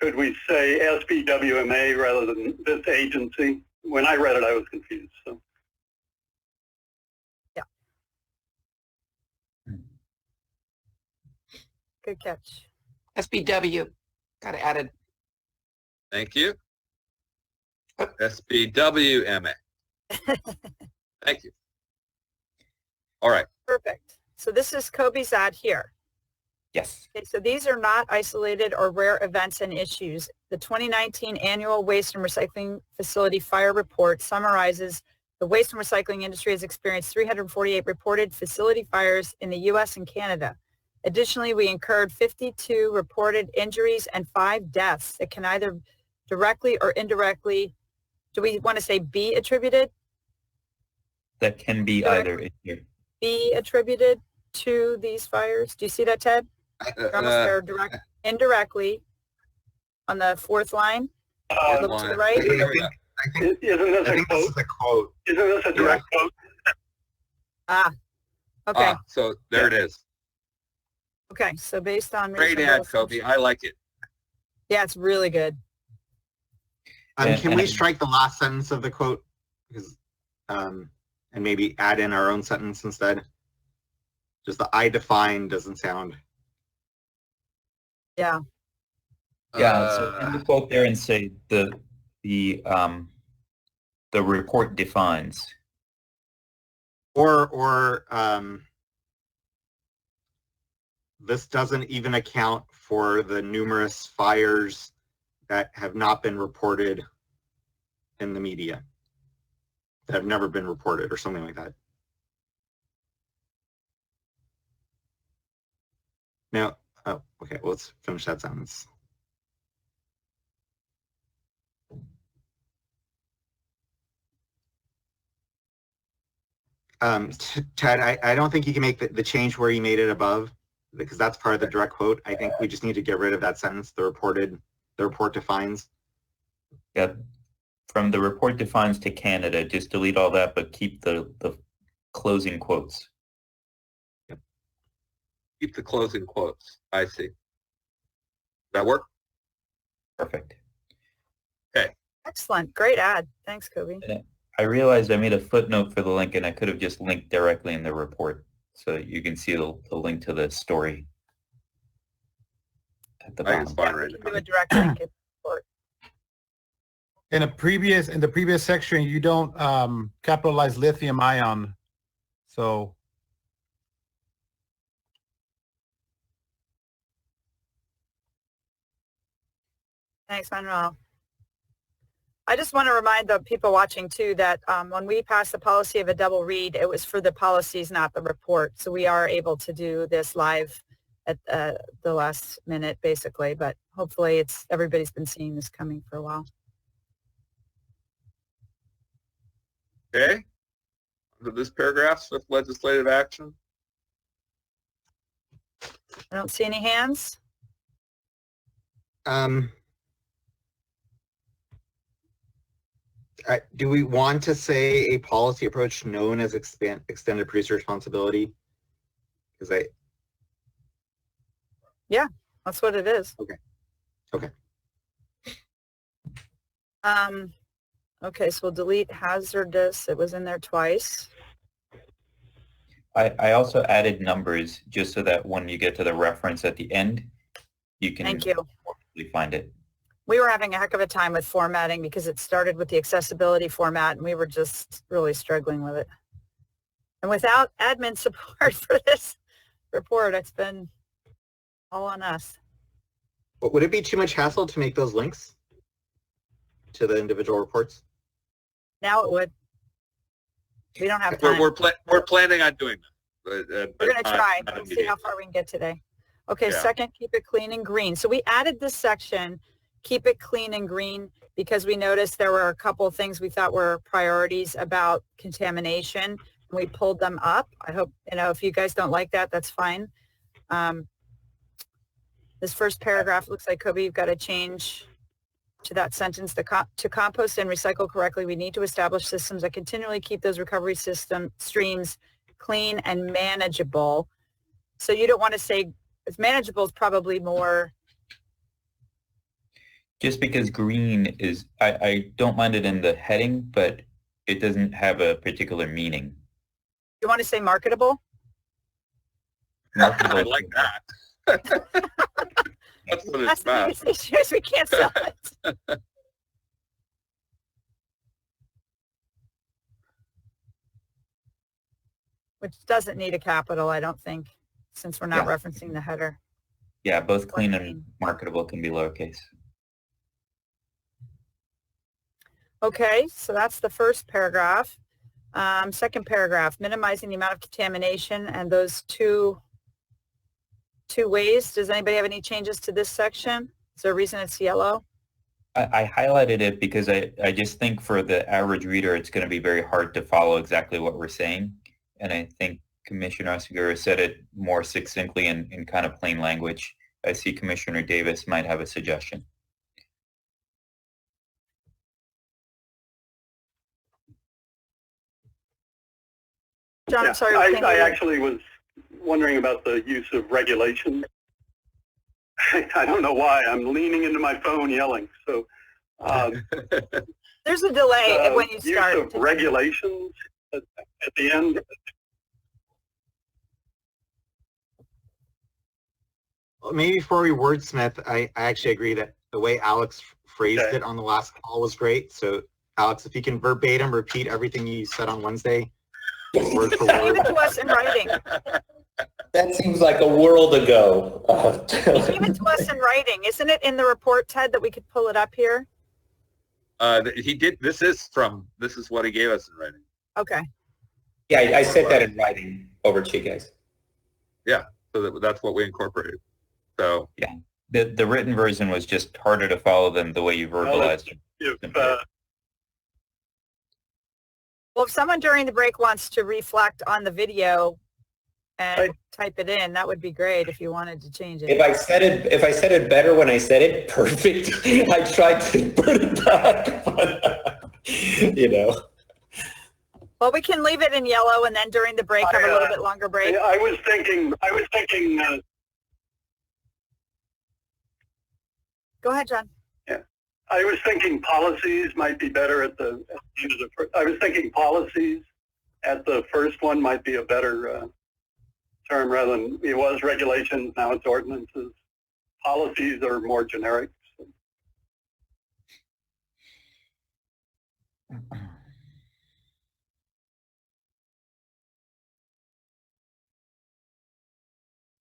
Could we say SBWMA rather than this agency? When I read it, I was confused. So. Yeah. Good catch. SBW. Got it added. Thank you. SBWMA. Thank you. All right. Perfect. So this is Kobe's ad here. Yes. Okay, so these are not isolated or rare events and issues. The 2019 Annual Waste and Recycling Facility Fire Report summarizes the waste and recycling industry has experienced 348 reported facility fires in the U.S. and Canada. Additionally, we incurred 52 reported injuries and 5 deaths that can either directly or indirectly, do we want to say be attributed? That can be either in here. Be attributed to these fires. Do you see that, Ted? You're almost there. Indirectly on the 4th line. Look to the right. Isn't this a quote? This is a quote. Isn't this a direct quote? Okay. So there it is. Okay. So based on Great reasonable ad, Kobe. I like it. Yeah, it's really good. Can we strike the last sentence of the quote? Because, and maybe add in our own sentence instead? Just the I define doesn't sound. Yeah. Yeah. So in the quote there and say the report defines. Or this doesn't even account for the numerous fires that have not been reported in the media, that have never been reported or something like that. Now, oh, okay, well, let's finish that sentence. Ted, I don't think you can make the change where you made it above, because that's part of the direct quote. I think we just need to get rid of that sentence, the report defines. Yeah. From the report defines to Canada, just delete all that, but keep the closing quotes. Yep. Keep the closing quotes. I see. That work? Perfect. Okay. Excellent. Great ad. Thanks, Kobe. I realized I made a footnote for the link and I could have just linked directly in the report. So you can see the link to the story at the I can bottom. find right Do a direct link in the report. In the previous section, you don't capitalize lithium ion. So Thanks, Manuel. I just want to remind the people watching too that when we passed the policy of a double read, it was for the policies, not the report. So we are able to do this live at the last minute, basically. But hopefully, everybody's been seeing this coming for a while. Okay. Under this paragraph, swift legislative action. I don't see any hands. Do we want to say a policy approach known as extended producer responsibility? Because Yeah, that's what it is. Okay. Okay. Okay, so we'll delete hazardous. It was in there twice. I also added numbers just so that when you get to the reference at the end, you can Thank you. find it. We were having a heck of a time with formatting because it started with the accessibility format and we were just really struggling with it. And without admin support for this report, it's been all on us. would it be too much hassle to make those links to the individual reports? Now it would. We don't have time. We're planning on doing that. We're going to try. We'll see how far we can get today. Okay, Yeah. Second, keep it clean and green. So we added this section, keep it clean and green, because we noticed there were a couple of things we thought were priorities about contamination. And we pulled them up. I hope, if you guys don't like that, that's fine. This first paragraph looks like, Kobe, you've got to change to that sentence, to compost and recycle correctly, we need to establish systems that continually keep those recovery streams clean and manageable. So you don't want to say, it's manageable is probably more. Just because green is, I don't mind it in the heading, but it doesn't have a particular meaning. You want to say marketable? Marketable. I like that. That's what it's about. That's the biggest issue is we can't sell it. Which doesn't need a capital, I don't think, since we're not referencing the header. Yeah, both clean and marketable can be lowercase. Okay, so that's the first paragraph. Second paragraph, minimizing the amount of contamination, and those two ways. Does anybody have any changes to this section? Is there a reason it's yellow? I highlighted it because I just think for the average reader, it's going to be very hard to follow exactly what we're saying. And I think Commissioner Oseguera said it more succinctly in kind of plain language. I see Commissioner Davis might have a suggestion. John, I'm sorry. I actually was wondering about the use of regulation. I don't know why. I'm leaning into my phone yelling. So there's a delay when you start. Use of regulations at the end. Maybe before we wordsmith, I actually agree that the way Alex phrased it on the last call was great. So Alex, if you can verbatim repeat everything you said on Wednesday, word for word. Give it to us in writing. That seems like a world ago. Give it to us in writing. Isn't it in the report, Ted, that we could pull it up here? He did. This is what he gave us in writing. Okay. Yeah, I said that in writing over to you guys. Yeah, so that's what we incorporated. So yeah, the written version was just harder to follow than the way you verbalized it. Well, if someone during the break wants to reflect on the video and type it in, that would be great if you wanted to change it. If I said it better when I said it, perfect. I tried to put it back, but Well, we can leave it in yellow and then during the break have a little bit longer break. I was thinking. Go ahead, John. Yeah, I was thinking policies might be better at the end of the. I was thinking policies at the first one might be a better term rather than it was regulations. Now it's ordinances. Policies are more generic. So.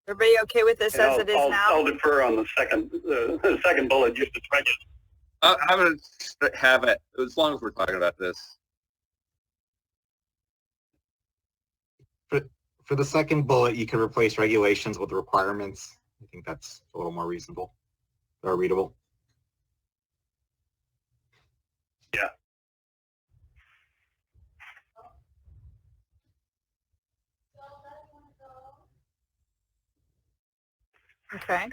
Everybody okay with this as it is now? I'll defer on the second bullet. Use the regular. I'm going to have it as long as we're talking about this. For the second bullet, you could replace regulations with requirements. I think that's a little more reasonable or readable. Yeah. Okay.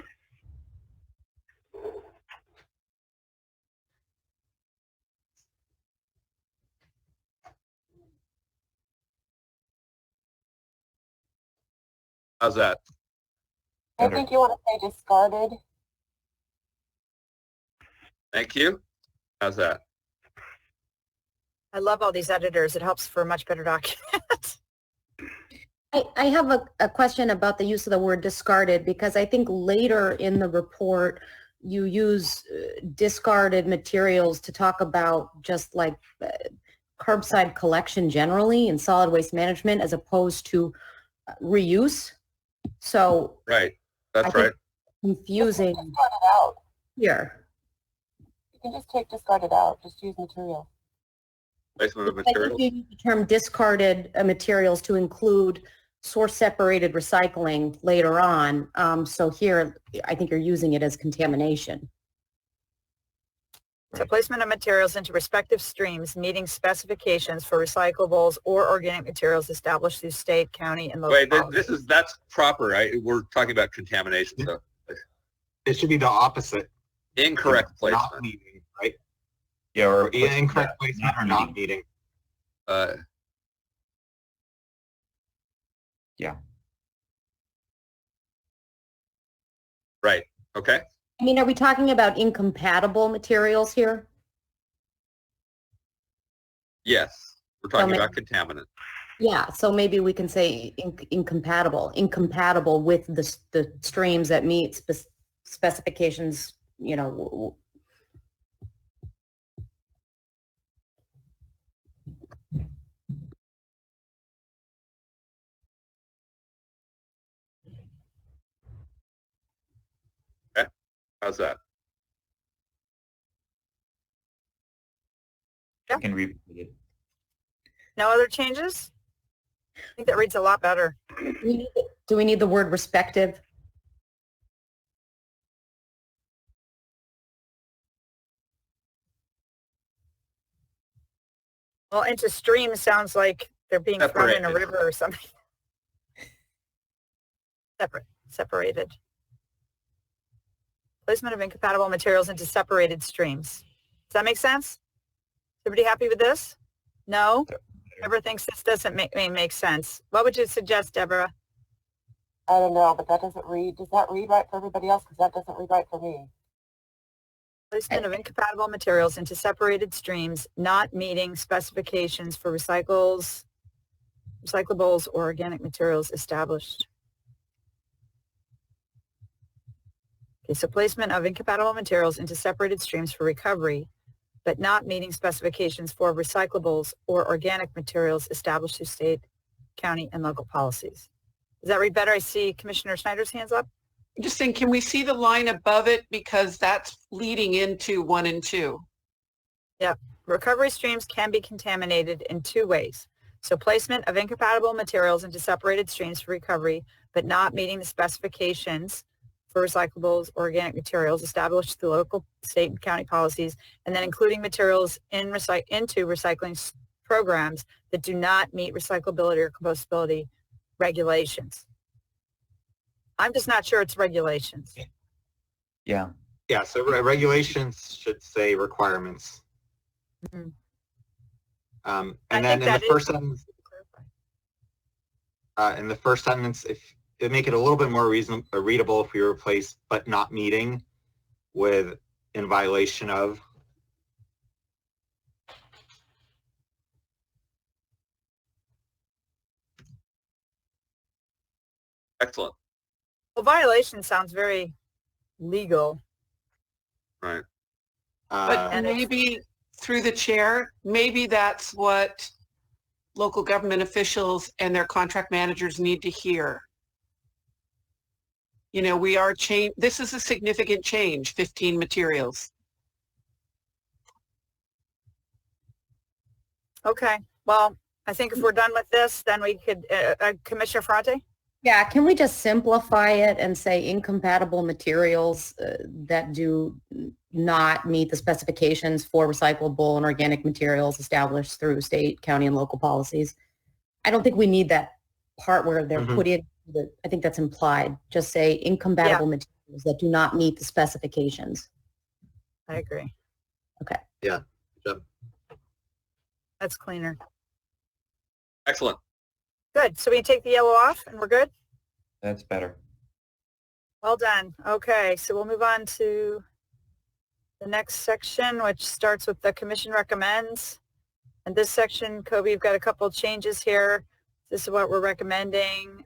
How's that? I think you want to say discarded. Thank you. How's that? I love all these editors. It helps for a much better document. I have a question about the use of the word discarded, because I think later in the report you use discarded materials to talk about just like curbside collection generally and solid waste management as opposed to reuse. So right, that's right. Confusing discarded out. Here. You can just take discarded out. Just use material. Placement of I materials. think you use the term discarded materials to include source separated recycling later on. So here, I think you're using it as contamination. So placement of materials into respective streams meeting specifications for recyclables or organic materials established through state, county, and local Wait, policies. that's proper, right? We're talking about contamination, so It should be the opposite. incorrect Not placement. meeting, right? Yeah, or Incorrect placement or not meeting. Yeah. Right. Okay. I mean, are we talking about incompatible materials here? Yes, we're talking So about contaminant. Yeah, so maybe we can say incompatible with the streams that meet specifications, you know. Okay. How's that? Yeah. You can repeat it. No other changes? I think that reads a lot better. Do we need the word respective? Well, into stream sounds like they're being thrown in a river or something. Separated. Placement of incompatible materials into separated streams. Does that make sense? Everybody happy with this? No? Deborah thinks this doesn't make sense. What would you suggest, Deborah? I don't know, but that doesn't read. Does that read right for everybody else? Because that doesn't read right for me. Placement of incompatible materials into separated streams not meeting specifications for recyclables or organic materials established. Okay, so placement of incompatible materials into separated streams for recovery, but not meeting specifications for recyclables or organic materials established through state, county, and local policies. Does that read better? I see Commissioner Schneider's hands up. I'm just saying, can we see the line above it? Because that's leading into 1 and 2. Yep. Recovery streams can be contaminated in 2 ways. So placement of incompatible materials into separated streams for recovery, but not meeting the specifications for recyclables or organic materials established through local, state, and county policies, and then including materials into recycling programs that do not meet recyclability or compostability regulations. I'm just not sure it's regulations. Yeah. Yeah, so regulations should say requirements. Mm-hmm. And then in the first sentence, if it make it a little bit more readable if we replace "but not meeting" with "in violation of." Excellent. Well, violation sounds very legal. Right. But maybe through the chair, maybe that's what local government officials and their contract managers need to hear. You know, this is a significant change, 15 materials. Okay. Well, I think if we're done with this, then we could, Commissioner Ferrante? Yeah, can we just simplify it and say incompatible materials that do not meet the specifications for recyclable and organic materials established through state, county, and local policies? I don't think we need that part where they're put in. I think that's implied. Just say incompatible materials that do not meet the specifications. I agree. Okay. Yeah. That's cleaner. Excellent. Good. So we take the yellow off and we're good? That's better. Well done. Okay, so we'll move on to the next section, which starts with the commission recommends. And this section, Kobe, you've got a couple of changes here. This is what we're recommending.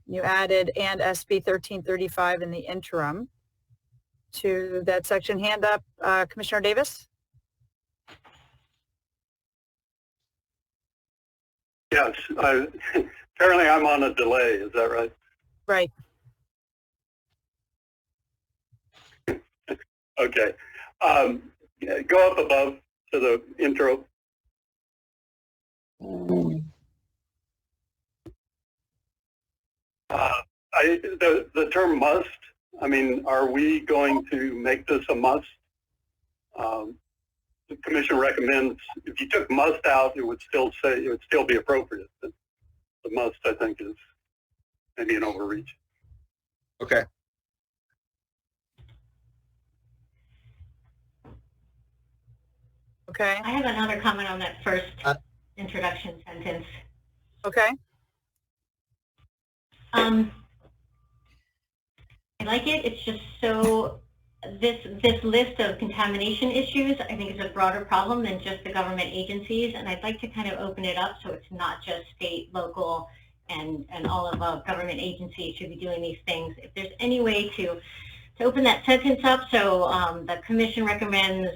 You added and SB 1335 in the interim to that section. Hand up, Commissioner Davis. Yes, apparently I'm on a delay. Is that right? Right. Okay. Go up above to the intro. The term must, I mean, are we going to make this a must? The commission recommends, if you took must out, it would still be appropriate. But the must, I think, is maybe an overreach. Okay. Okay. I have another comment on that first introduction sentence. Okay. I like it. It's just so, this list of contamination issues, I think, is a broader problem than just the government agencies, and I'd like to kind of open it up so it's not just state, local, and all of our government agencies should be doing these things. If there's any way to open that sentence up, so the commission recommends,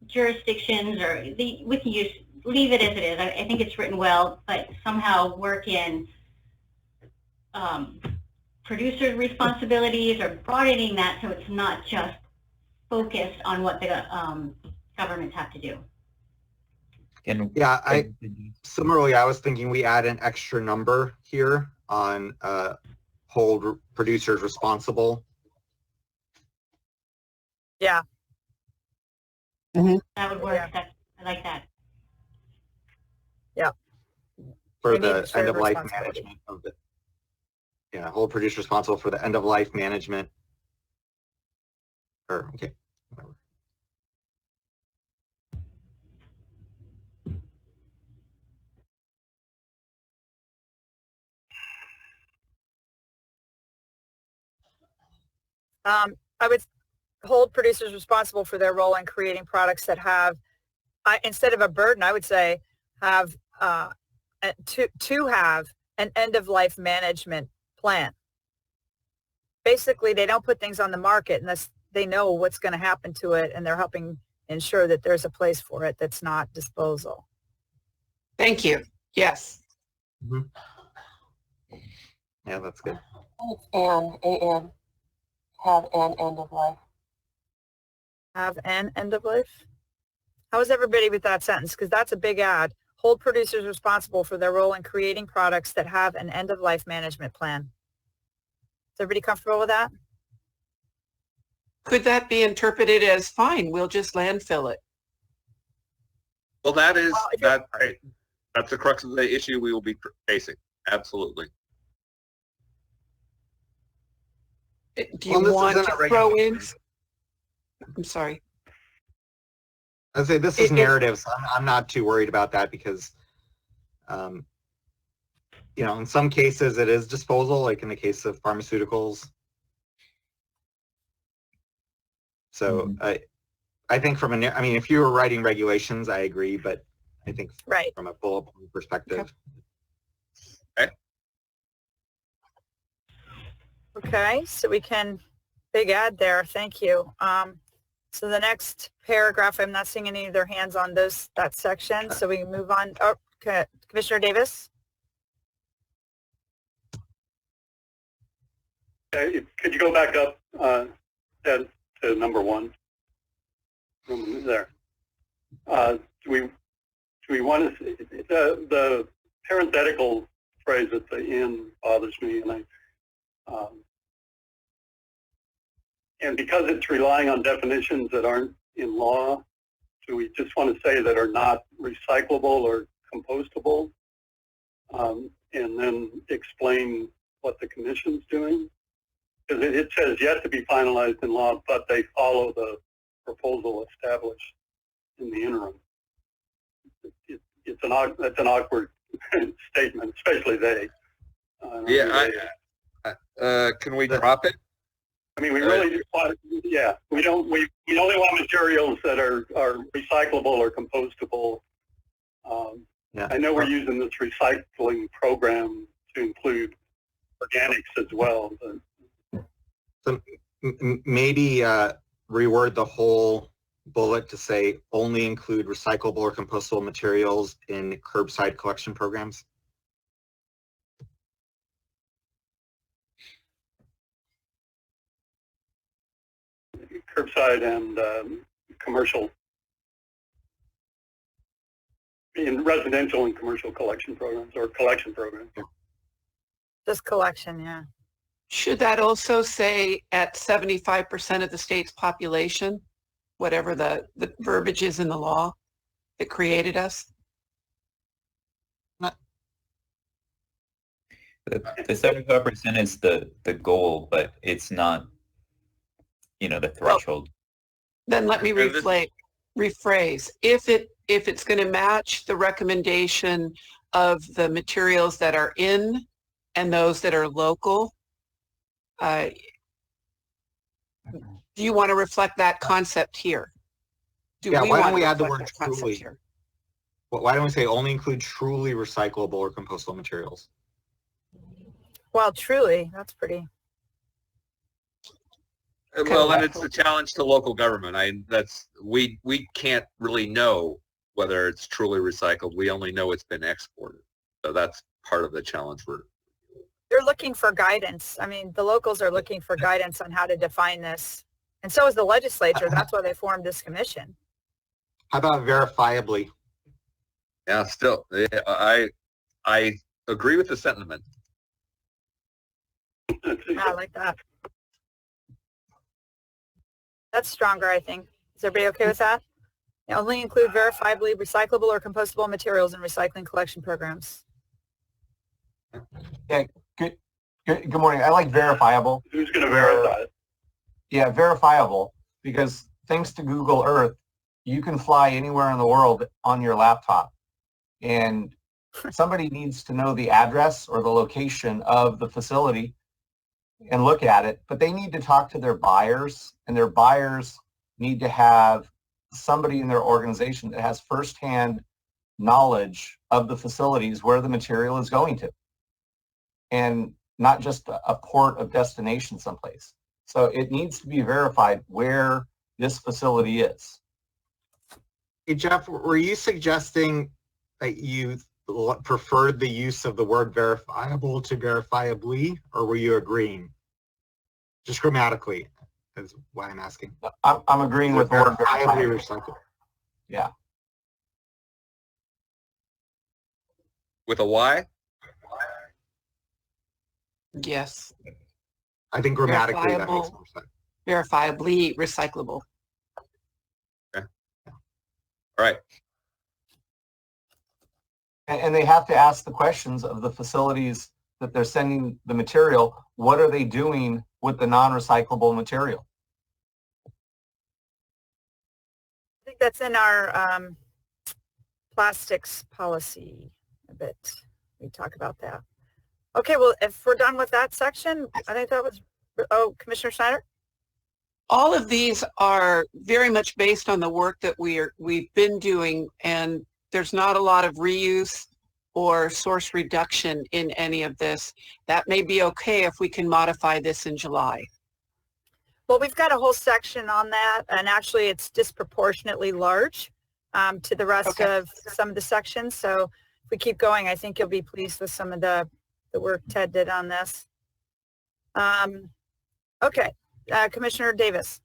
jurisdictions, or we can leave it as it is. I think it's written well, but somehow work in producers' responsibilities, or broadening that so it's not just focused on what the governments have to do. Yeah, similarly, I was thinking we add an extra number here on hold producers responsible. Yeah. That would work. I like that. Yeah. For the end of life management of it. Yeah, hold producer responsible for the end of life management. Or okay, whatever. I would hold producers responsible for their role in creating products that have, instead of a burden, I would say have to have an end of life management plan. Basically, they don't put things on the market unless they know what's going to happen to it, and they're helping ensure that there's a place for it that's not disposal. Thank you. Yes. Mm-hmm. Yeah, that's good. It's AN, have an end of life. Have an end of life? How is everybody with that sentence? Because that's a big add. Hold producers responsible for their role in creating products that have an end of life management plan. Is everybody comfortable with that? Could that be interpreted as fine, we'll just landfill it? Well, that is, that's the crux of the issue we will be facing. Absolutely. Do you want to throw in? I'm sorry. I'd say this is narrative, so I'm not too worried about that because, in some cases it is disposal, like in the case of pharmaceuticals. So I think if you were writing regulations, I agree, but I think from a bullet point perspective. Okay, so we can, big add there, thank you. So the next paragraph, I'm not seeing any of their hands on that section, so we can move on. Oh, okay. Commissioner Davis? Okay, could you go back up, Ed, to number 1? There. Do we want to, the parenthetical phrase at the end bothers me, and because it's relying on definitions that aren't in law, do we just want to say that are not recyclable or compostable, and then explain what the commission's doing? Because it says yet to be finalized in law, but they follow the proposal established in the interim. That's an awkward statement, especially they. Yeah, can we drop it? I mean, we really want, yeah, we only want materials that are recyclable or compostable. Yeah. I know we're using this recycling program to include organics as well. But. So maybe reword the whole bullet to say only include recyclable or compostable materials in curbside collection programs. Curbside and commercial, in residential and commercial collection programs or collection programs. Just collection, yeah. Should that also say at 75% of the state's population, whatever the verbiage is in the law that created us? The 75% is the goal, but it's not, the threshold. Then let me rephrase. If it's going to match the recommendation of the materials that are in and those that are local, do you want to reflect that concept here? Why don't we add the word truly? Why don't we say only include truly recyclable or compostable materials? Well, truly, that's pretty. Well, and it's a challenge to local government. We can't really know whether it's truly recycled. We only know it's been exported. So that's part of the challenge. They're looking for guidance. I mean, the locals are looking for guidance on how to define this. And so is the legislature. That's why they formed this commission. How about verifiably? Yeah, still, I agree with the sentiment. I like that. That's stronger, I think. Is everybody okay with that? Only include verifiably recyclable or compostable materials in recycling collection programs. Yeah, good morning. I like verifiable. Who's going to verify it? Yeah, verifiable, because thanks to Google Earth, you can fly anywhere in the world on your laptop. And somebody needs to know the address or the location of the facility and look at it, but they need to talk to their buyers, and their buyers need to have somebody in their organization that has firsthand knowledge of the facilities where the material is going to, and not just a port of destination someplace. So it needs to be verified where this facility is. Hey, Jeff, were you suggesting that you preferred the use of the word verifiable to verifiably, or were you agreeing? Just grammatically is why I'm asking. I'm agreeing with the word verifiably recyclable. Yeah. With a Y? Yes. I think grammatically that makes more sense. Verifiably recyclable. Okay. All right. And they have to ask the questions of the facilities that they're sending the material. What are they doing with the non-recyclable material? I think that's in our plastics policy a bit. We talk about that. Okay, well, if we're done with that section, I think that was, Commissioner Schneider? All of these are very much based on the work that we've been doing, and there's not a lot of reuse or source reduction in any of this. That may be okay if we can modify this in July. Well, we've got a whole section on that, and actually it's disproportionately large to the rest of some of the sections. So if we keep going, I think you'll be pleased with some of the work Ted did on this. Okay, Commissioner Davis,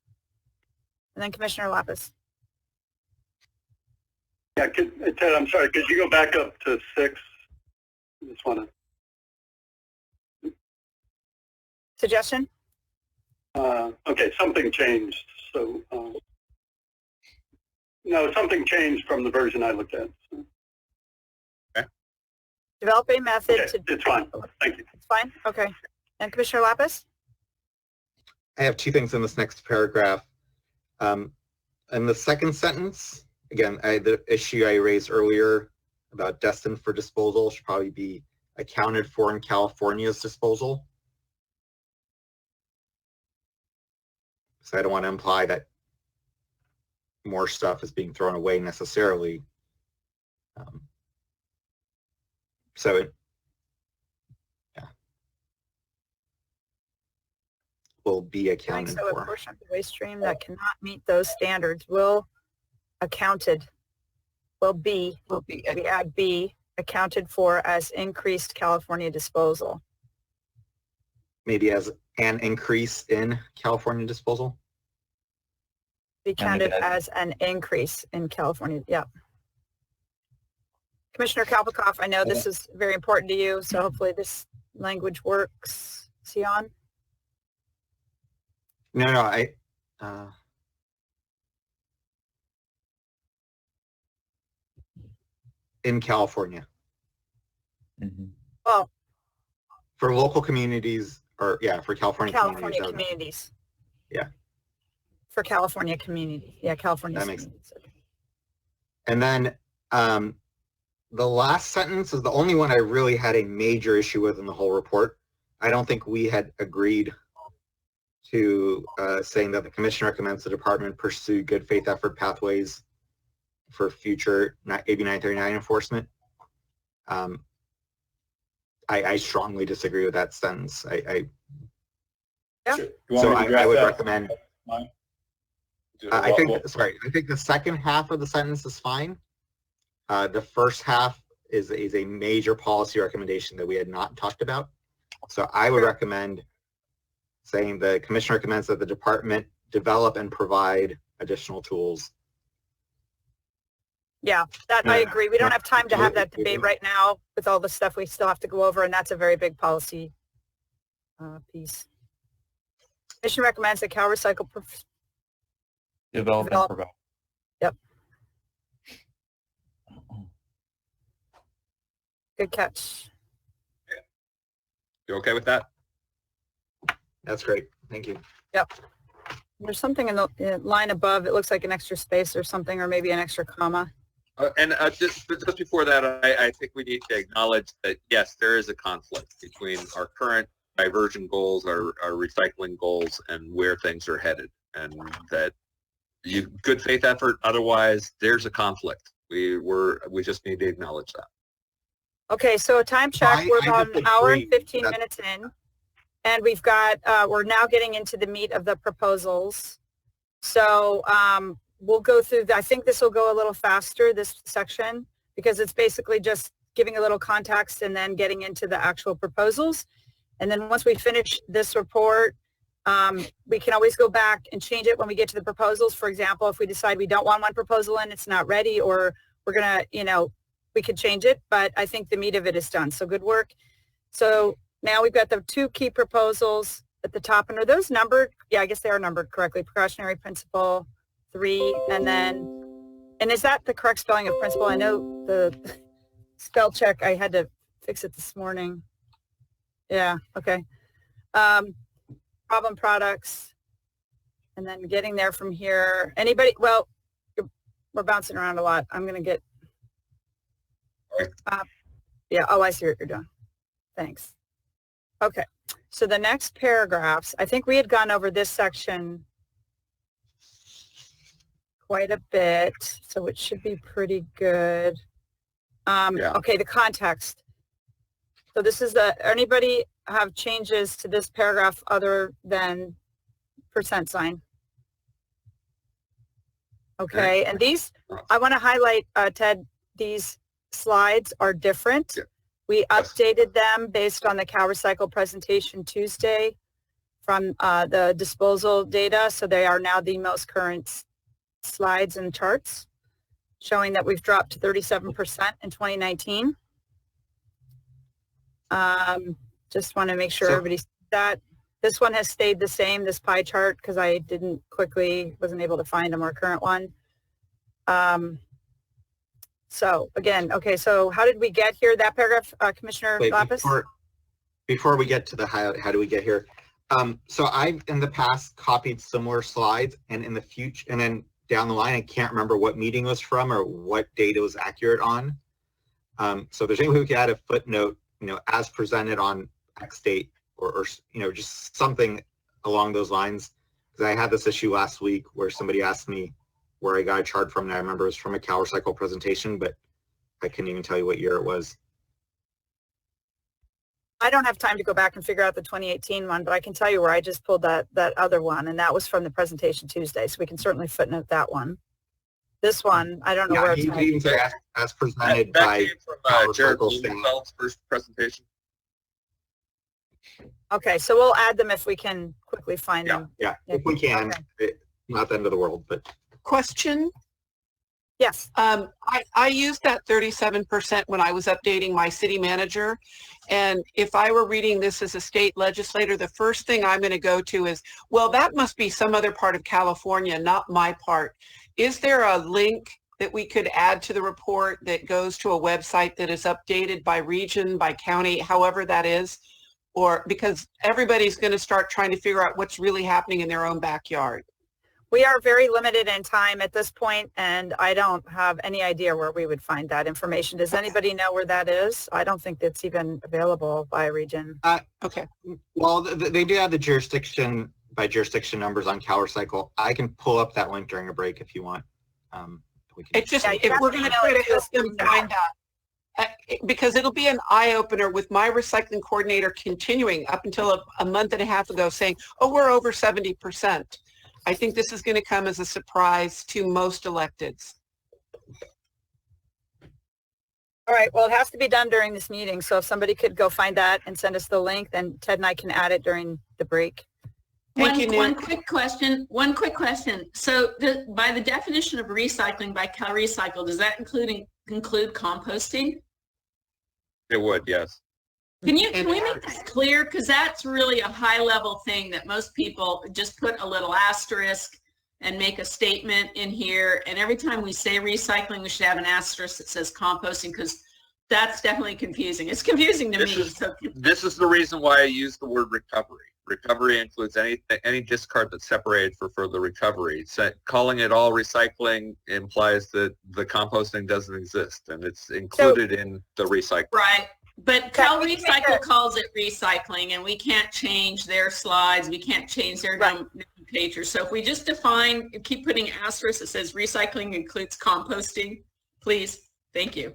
and then Commissioner Lapis. Yeah, Ted, I'm sorry, could you go back up to 6? I just want to. Suggestion? Okay, something changed. So, no, something changed from the version I looked at. So. Okay. Develop a method to... It's fine. Thank you. It's fine? Okay. And Commissioner Lapis? I have 2 things in this next paragraph. In the second sentence, again, the issue I raised earlier about destined for disposal should probably be accounted for in California's disposal. So I don't want to imply that more stuff is being thrown away necessarily. So it, yeah, will be accounted So a for. portion of the waste stream that cannot meet those standards will be, we add B, accounted for as increased California disposal. Maybe as an increase in California disposal? Be counted as an increase in California, yeah. Commissioner Kalpakoff, I know this is very important to you, so hopefully this language works. Is he on? No, in California. Well, for local communities, or yeah, for California communities. Yeah. For California community. Yeah, California That makes communities. Okay. And then the last sentence is the only one I really had a major issue with in the whole report. I don't think we had agreed to saying that the commission recommends the department pursue good faith effort pathways for future AB 939 enforcement. I strongly disagree with that sentence. I would recommend. I think the second half of the sentence is fine. The first half is a major policy recommendation that we had not talked about. So I would recommend saying the commission recommends that the department develop and provide additional tools. Yeah, that I agree. We don't have time to have that debate right now with all the stuff we still have to go over, and that's a very big policy piece. Commission recommends that Cal Recycle develop and provide. Yep. Good catch. You okay with that? That's great. Thank you. Yep. There's something in the line above. It looks like an extra space or something, or maybe an extra comma. Just before that, I think we need to acknowledge that, yes, there is a conflict between our current diversion goals, our recycling goals, and where things are headed. And that good faith effort, otherwise, there's a conflict. We just need to acknowledge that. Okay, so a time check. We're about an hour and 15 minutes in. And we've got, we're now getting into the meat of the proposals. So we'll go through, I think this will go a little faster, this section, because it's basically just giving a little context and then getting into the actual proposals. And then once we finish this report, we can always go back and change it when we get to the proposals. For example, if we decide we don't want one proposal in, it's not ready, or we're going to, we could change it, but I think the meat of it is done. So good work. So now we've got the two key proposals at the top, and are those numbered? Yeah, I guess they are numbered correctly. Precautionary principle 3, and is that the correct spelling of principle? I know the spell check, I had to fix it this morning. Yeah, okay. Problem products, and then getting there from here. Anybody, well, we're bouncing around a lot. I'm going to get, yeah, oh, I see what you're doing. Thanks. Okay, so the next paragraphs, I think we had gone over this section quite a bit, so it should be pretty good. Yeah. Okay, the context. So this is anybody have changes to this paragraph other than %? Okay, and these, I want to highlight, Ted, these slides are different. Yeah. We updated them based on the Cal Recycle presentation Tuesday from the disposal data. So they are now the most current slides and charts showing that we've dropped to 37% in 2019. Just want to make sure everybody sees that. This one has stayed the same, this pie chart, because I wasn't able to find a more current one. So again, okay, so how did we get here, that paragraph, Commissioner Lapis? Before we get to the how do we get here, so I've in the past copied similar slides, and in the future, and then down the line, I can't remember what meeting it was from or what date it was accurate on. So if there's any way we could add a footnote as presented on X date or just something along those lines. Because I had this issue last week where somebody asked me where I got a chart from, and I remember it was from a CalRecycle presentation, but I couldn't even tell you what year it was. I don't have time to go back and figure out the 2018 one, but I can tell you where I just pulled that other one, and that was from the presentation Tuesday, so we can certainly footnote that one. This one, I don't know where it's you from. can even say as presented That by came from Jared CalRecycle staff. Blumenfeld's first presentation. Okay, so we'll add them if we can quickly find them. Yeah, if we can. Okay. Not the end of the world, but. Question? Yes. I used that 37% when I was updating my city manager. And if I were reading this as a state legislator, the first thing I'm going to go to is, well, that must be some other part of California, not my part. Is there a link that we could add to the report that goes to a website that is updated by region, by county, however that is? Or because everybody's going to start trying to figure out what's really happening in their own backyard. We are very limited in time at this point, and I don't have any idea where we would find that information. Does anybody know where that is? I don't think that's even available by region. Okay. Well, they do have the jurisdiction by jurisdiction numbers on CalRecycle. I can pull up that link during a break if you want. It's just, if we're going to try to help them find out, because it'll be an eye-opener with my recycling coordinator continuing up until a month and a half ago saying, oh, we're over 70%. I think this is going to come as a surprise to most electeds. All right, well, it has to be done during this meeting, so if somebody could go find that and send us the link, then Ted and I can add it during the break. One quick question. So by the definition of recycling by CalRecycle, does that include composting? It would, yes. Can we make that clear? Because that's really a high level thing that most people just put a little asterisk and make a statement in here. And every time we say recycling, we should have an asterisk that says composting, because that's definitely confusing. It's confusing to me. This is the reason why I use the word recovery. Recovery includes any discard that's separated for further recovery. So calling it all recycling implies that the composting doesn't exist, and it's included in the recycling. Right. But CalRecycle calls it recycling, and we can't change their slides. We can't change their nomenclature. So if we just keep putting asterisks that says recycling includes composting, please. Thank you.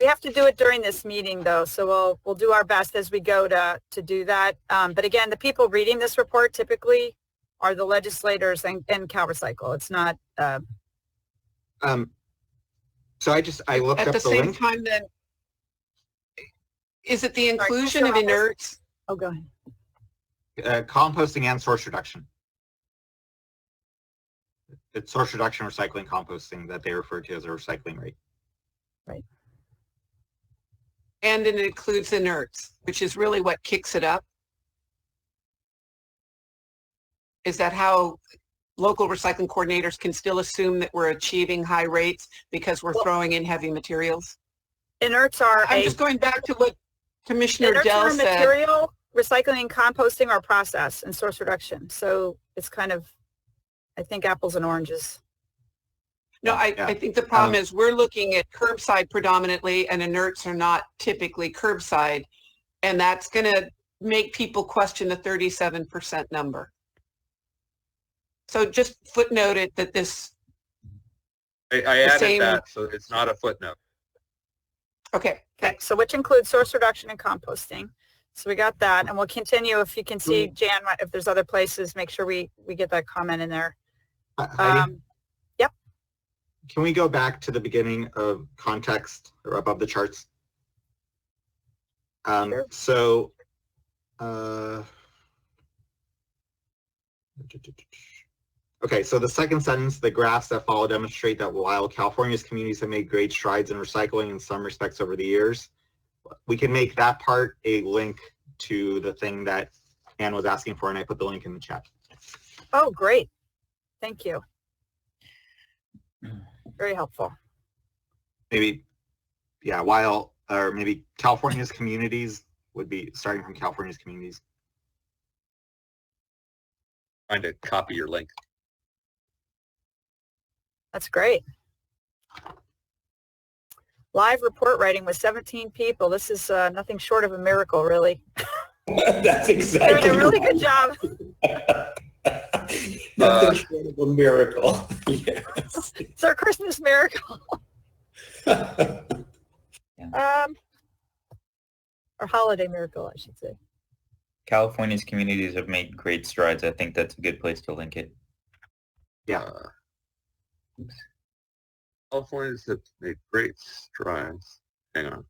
We have to do it during this meeting, though, so we'll do our best as we go to do that. But again, the people reading this report typically are the legislators and CalRecycle. It's not. So I looked at up the same link. time. Then is it the inclusion of inerts? Oh, go ahead. Composting and source reduction. It's source reduction, recycling, composting that they refer to as a recycling rate. Right. And it includes inerts, which is really what kicks it up. Is that how local recycling coordinators can still assume that we're achieving high rates because we're throwing in heavy materials? Inerts are I'm just going back to what Commissioner Dell said. Material, recycling and composting are process and source reduction. So it's kind of, I think, apples and oranges. No, I think the problem is we're looking at curbside predominantly, and inerts are not typically curbside. And that's going to make people question the 37% number. So just footnote it that this. I added that, so it's not a footnote. Okay. Okay, so which includes source reduction and composting. So we got that, and we'll continue. If you can see, Jan, if there's other places, make sure we get that comment in there. Yep. Can we go back to the beginning of context or above the charts? Sure. So, okay, so the second sentence, the graphs that follow demonstrate that while California's communities have made great strides in recycling in some respects over the years, we can make that part a link to the thing that Ann was asking for, and I put the link in the chat. Oh, great. Thank you. Very helpful. Maybe, yeah, or maybe California's communities would be starting from California's communities. Trying to copy your link. That's great. Live report writing with 17 people. This is nothing short of a miracle, really. That's exactly. Doing a really good job. Nothing short of a miracle. Yes. It's our Christmas miracle. Or holiday miracle, I should say. California's communities have made great strides. I think that's a good place to link it. Yeah. California's have made great strides. Hang on.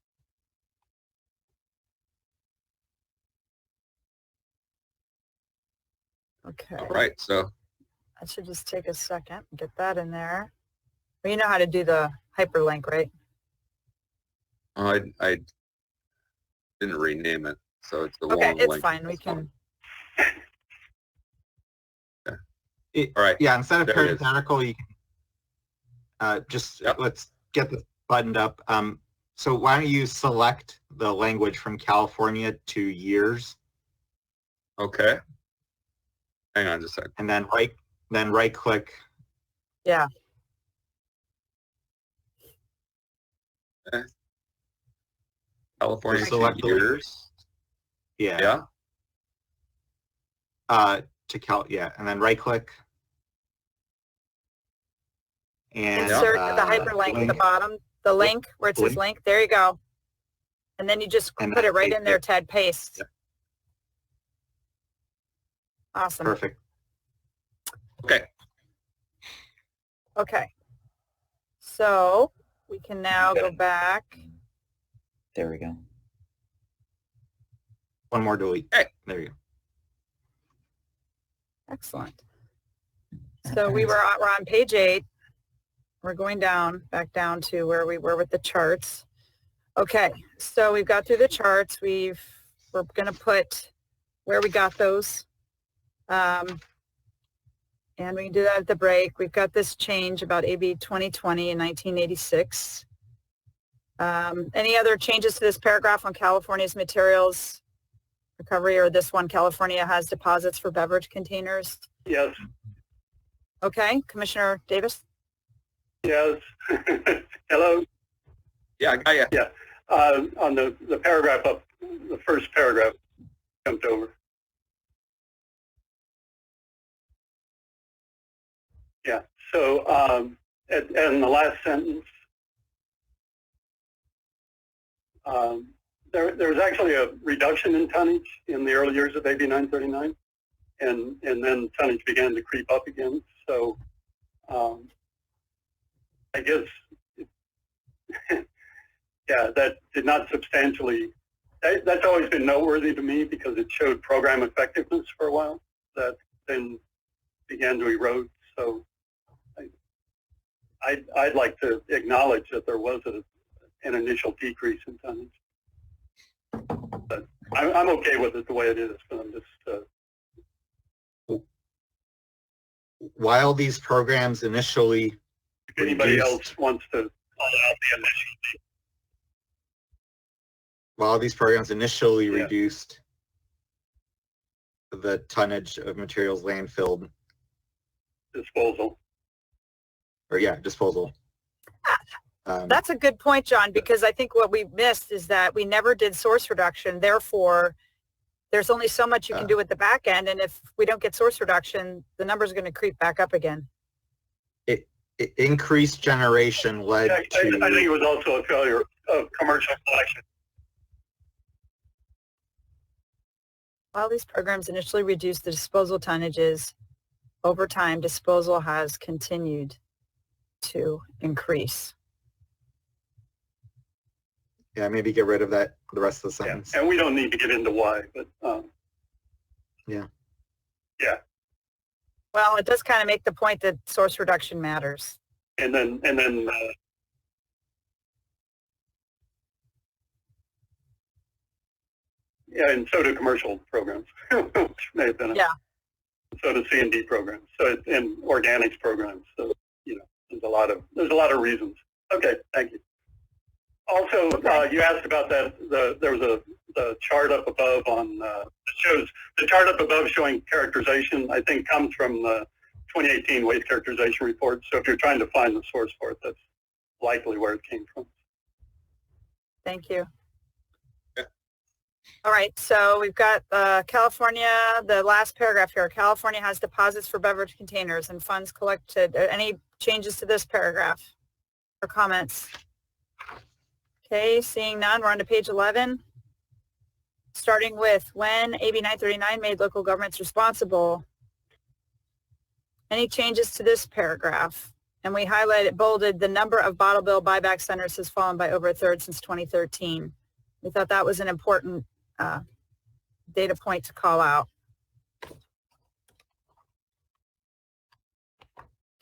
Okay. All right, so I should just take a second and get that in there. Well, you know how to do the hyperlink, right? I didn't rename it, so it's the Okay, long it's link. fine. We can. All right. Yeah, instead of There it is. parenthetical, you can let's get this buttoned up. So why don't you select the language from California to years? Okay. Hang on just a second. And then right click. Yeah. Okay. California Select the years. Yeah. Yeah. And then right click. And Insert the hyperlink at the bottom, the link where it says link. There you go. And then you just put it right in there, Ted, paste. Yeah. Awesome. Perfect. Okay. Okay. So we can now go back. There we go. One more delete. Hey. There you go. Excellent. So we're on page 8. We're going back down to where we were with the charts. Okay, so we've got through the charts. We're going to put where we got those. And we can do that at the break. We've got this change about AB 2020 in 1986. Any other changes to this paragraph on California's materials recovery, or this one, California has deposits for beverage containers? Yes. Okay, Commissioner Davis? Yes. Hello? Yeah, I got you. Yeah. On the paragraph up, the first paragraph jumped over. Yeah. So, and the last sentence, there was actually a reduction in tonnage in the early years of AB 939, and then tonnage began to creep up again. So, I guess, yeah, that did not substantially, that's always been noteworthy to me because it showed program effectiveness for a while that then began to erode. So I'd like to acknowledge that there was an initial decrease in tonnage. But I'm okay with it the way it is, but I'm just... While these programs initially... If anybody else wants to call out the initial... While these programs initially reduced the tonnage of materials landfilled. Disposal. Disposal. That's a good point, John, because I think what we missed is that we never did source reduction. Therefore, there's only so much you can do at the back end. And if we don't get source reduction, the number's going to creep back up again. Increased generation led to... I think it was also a failure of commercial collection. While these programs initially reduced the disposal tonnages, over time, disposal has continued to increase. Yeah, maybe get rid of that, the rest of the sentence. Yeah. And we don't need to get into why, but yeah. Yeah. Well, it does kind of make the point that source reduction matters. And then yeah, and so do commercial programs, which may have been so do C&D programs, and organics programs. So there's a lot of reasons. Okay, thank you. Also, you asked about that. There was the chart up above shows the chart up above showing characterization. I think comes from the 2018 waste characterization report. So if you're trying to find the source for it, that's likely where it came from. Thank you. All right, so we've got California, the last paragraph here. California has deposits for beverage containers and funds collected. Any changes to this paragraph or comments? Okay, seeing none, we're on to page 11. Starting with when AB 939 made local governments responsible. Any changes to this paragraph? And we highlighted, bolded, the number of bottle bill buyback centers has fallen by over a third since 2013. We thought that was an important data point to call out.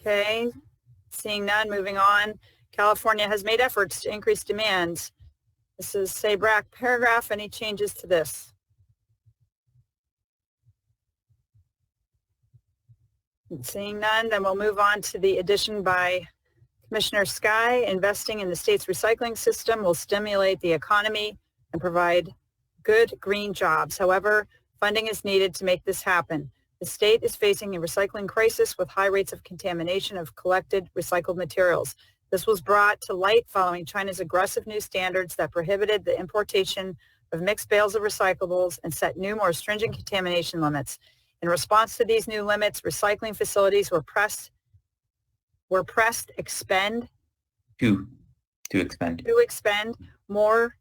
Okay, seeing none, moving on. California has made efforts to increase demand. This is SABRAC paragraph. Any changes to this? Seeing none, then we'll move on to the addition by Commissioner Sky. Investing in the state's recycling system will stimulate the economy and provide good green jobs. However, funding is needed to make this happen. The state is facing a recycling crisis with high rates of contamination of collected recycled materials. This was brought to light following China's aggressive new standards that prohibited the importation of mixed bales of recyclables and set new, more stringent contamination limits. In response to these new limits, recycling facilities were pressed expend more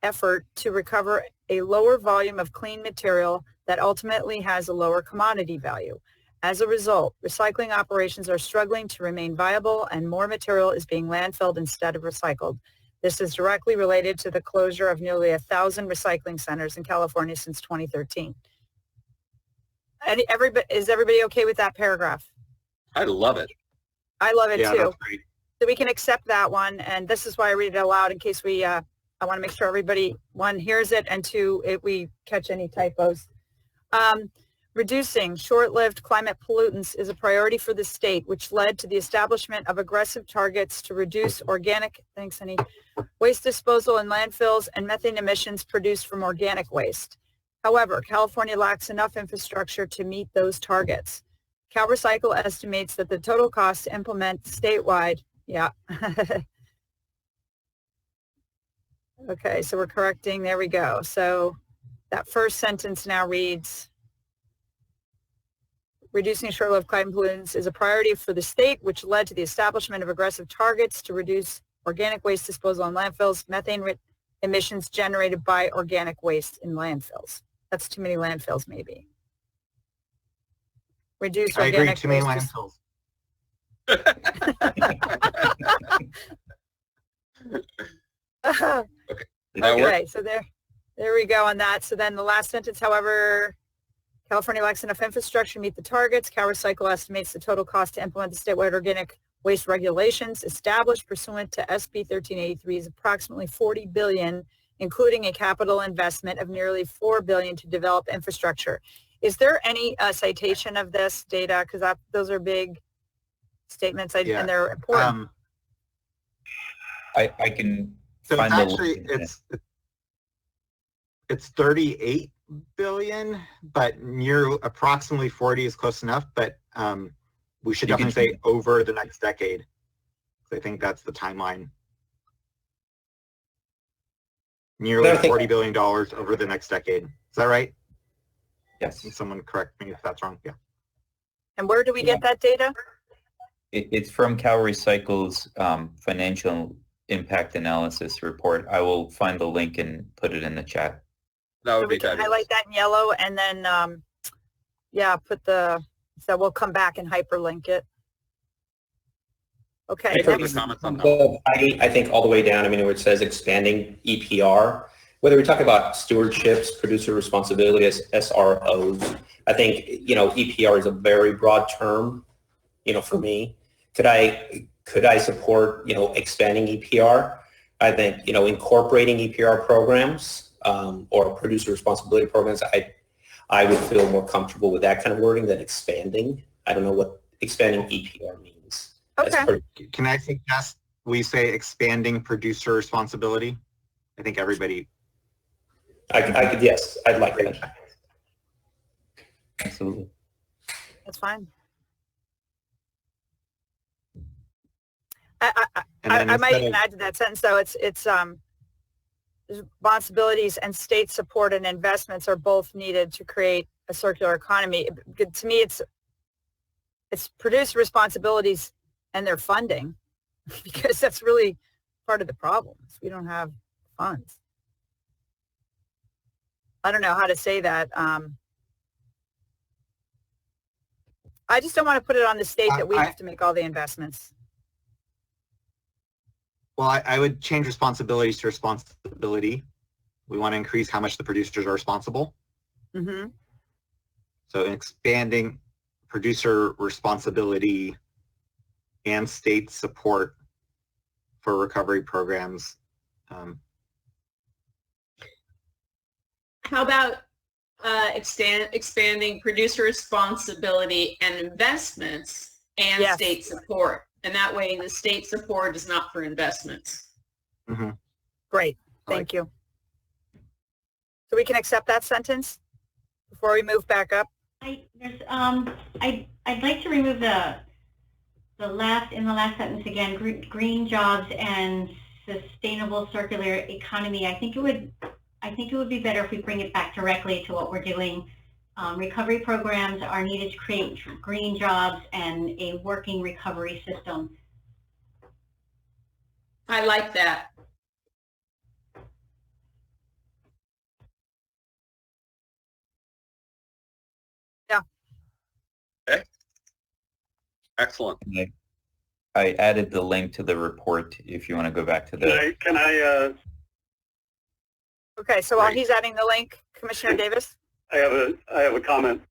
effort to recover a lower volume of clean material that ultimately has a lower commodity value. As a result, recycling operations are struggling to remain viable and more material is being landfilled instead of recycled. This is directly related to the closure of nearly 1,000 recycling centers in California since 2013. Is everybody okay with that paragraph? I love it. I love it Yeah, too. that's great. So we can accept that one, and this is why I read it aloud in case we I want to make sure everybody, one, hears it, and two, we catch any typos. Reducing short-lived climate pollutants is a priority for the state, which led to the establishment of aggressive targets to reduce organic, waste disposal in landfills and methane emissions produced from organic waste. However, California lacks enough infrastructure to meet those targets. CalRecycle estimates that the total cost to implement statewide, Okay, so we're correcting, there we go. So that first sentence now reads, reducing short-lived climate pollutants is a priority for the state, which led to the establishment of aggressive targets to reduce organic waste disposal in landfills, methane emissions generated by organic waste in landfills. That's too many landfills, maybe. Reduce organic waste. I agree, too many landfills. Okay, so there we go on that. So then the last sentence, however, California lacks enough infrastructure to meet the targets. CalRecycle estimates the total cost to implement the statewide organic waste regulations established pursuant to SB 1383 is approximately $40 billion, including a capital investment of nearly $4 billion to develop infrastructure. Is there any citation of this data? Because those are big statements and they're important. I can so find it's actually it's 38 billion, but near approximately 40 is close enough. But we should definitely say over the next decade. I think that's the timeline. Nearly $40 billion over the next decade. Is that right? Yes. Can someone correct me if that's wrong? Yeah. And where do we get that data? It's from CalRecycle's financial impact analysis report. I will find the link and put it in the chat. That would So be we can fabulous. highlight that in yellow and then, so we'll come back and hyperlink it. Okay. Any further comments on that? So I think all the way down, I mean, where it says expanding EPR, whether we talk about stewardships, producer responsibility as SROs, I think, EPR is a very broad term, for me. Could I support, expanding EPR? I think, incorporating EPR programs or producer responsibility programs, I would feel more comfortable with that kind of wording than expanding. I don't know what expanding EPR means. Okay. Can I suggest we say expanding producer responsibility? I think everybody. I could, yes, I'd like that. Absolutely. That's fine. I might even add to that sentence though. It's responsibilities and state support and investments are both needed to create a circular economy. To me, it's producer responsibilities and their funding, because that's really part of the problem. We don't have funds. I don't know how to say that. I just don't want to put it on the state that we have to make all the investments. Well, I would change responsibilities to responsibility. We want to increase how much the producers are responsible. Mm-hmm. So expanding producer responsibility and state support for recovery programs. How about expanding producer responsibility and investments and state support? And that way the state support is not for investments. Mm-hmm. Great. Thank you. So we can accept that sentence before we move back up? I'd like to remove the last sentence again, green jobs and sustainable circular economy. I think it would be better if we bring it back directly to what we're doing. Recovery programs are needed to create green jobs and a working recovery system. I like that. Yeah. Okay. Excellent. I added the link to the report if you want to go back to the... Can I Okay, so while he's adding the link, Commissioner Davis? I have a comment.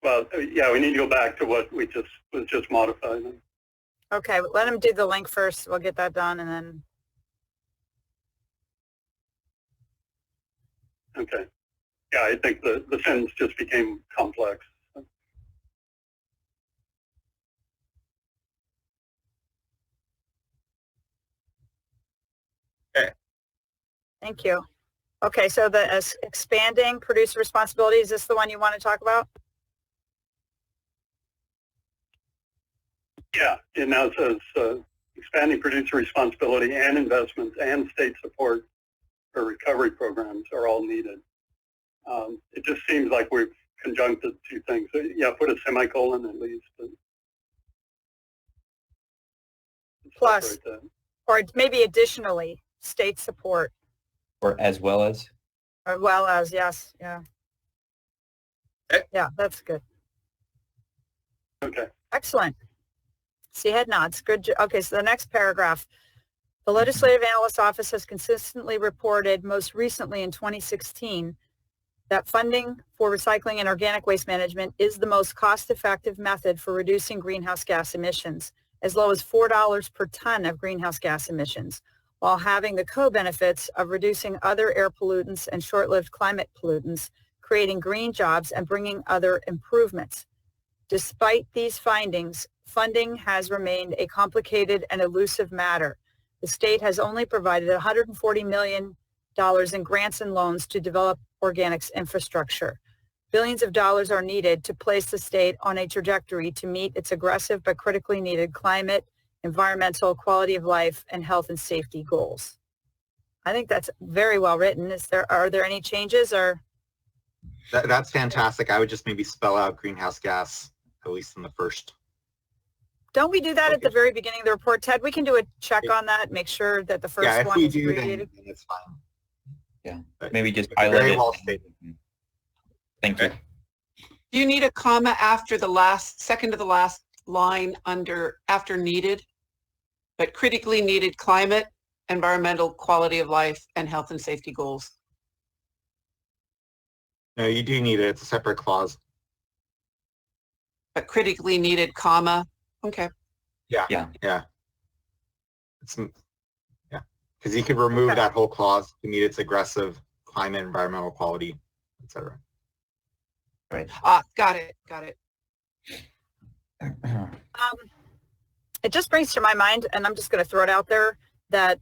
Well, yeah, we need to go back to what was just modified. Okay, let him do the link first. We'll get that done and then. Okay. Yeah, I think the sentence just became complex. Okay. Thank you. Okay, so the expanding producer responsibility, is this the one you want to talk about? Yeah, it now says expanding producer responsibility and investments and state support for recovery programs are all needed. It just seems like we've conjuncted two things. So, yeah, put a semicolon at least. Plus, or maybe additionally, state support. Or as well as? As well as, yes, yeah. Yeah, that's good. Okay. Excellent. See head nods. Good. Okay, so the next paragraph. The Legislative Analyst's Office has consistently reported, most recently in 2016, that funding for recycling and organic waste management is the most cost-effective method for reducing greenhouse gas emissions, as low as $4 per ton of greenhouse gas emissions, while having the co-benefits of reducing other air pollutants and short-lived climate pollutants, creating green jobs, and bringing other improvements. Despite these findings, funding has remained a complicated and elusive matter. The state has only provided $140 million in grants and loans to develop organics infrastructure. Billions of dollars are needed to place the state on a trajectory to meet its aggressive but critically needed climate, environmental, quality of life, and health and safety goals. I think that's very well written. Are there any changes or? That's fantastic. I would just maybe spell out greenhouse gas, at least in the first. Don't we do that at the very beginning of the report, Ted? We can do a check on that, make sure that the first one is abbreviated. Then it's fine. Yeah, maybe just Very highlight it. well stated. Thank you. Do you need a comma after the second to the last line after needed? But critically needed climate, environmental, quality of life, and health and safety goals. No, you do need it. It's a separate clause. But critically needed, comma. Okay. Yeah. It's, yeah, because you could remove that whole clause to meet its aggressive climate, environmental quality, etc. Right. Got it. It just brings to my mind, and I'm just going to throw it out there, that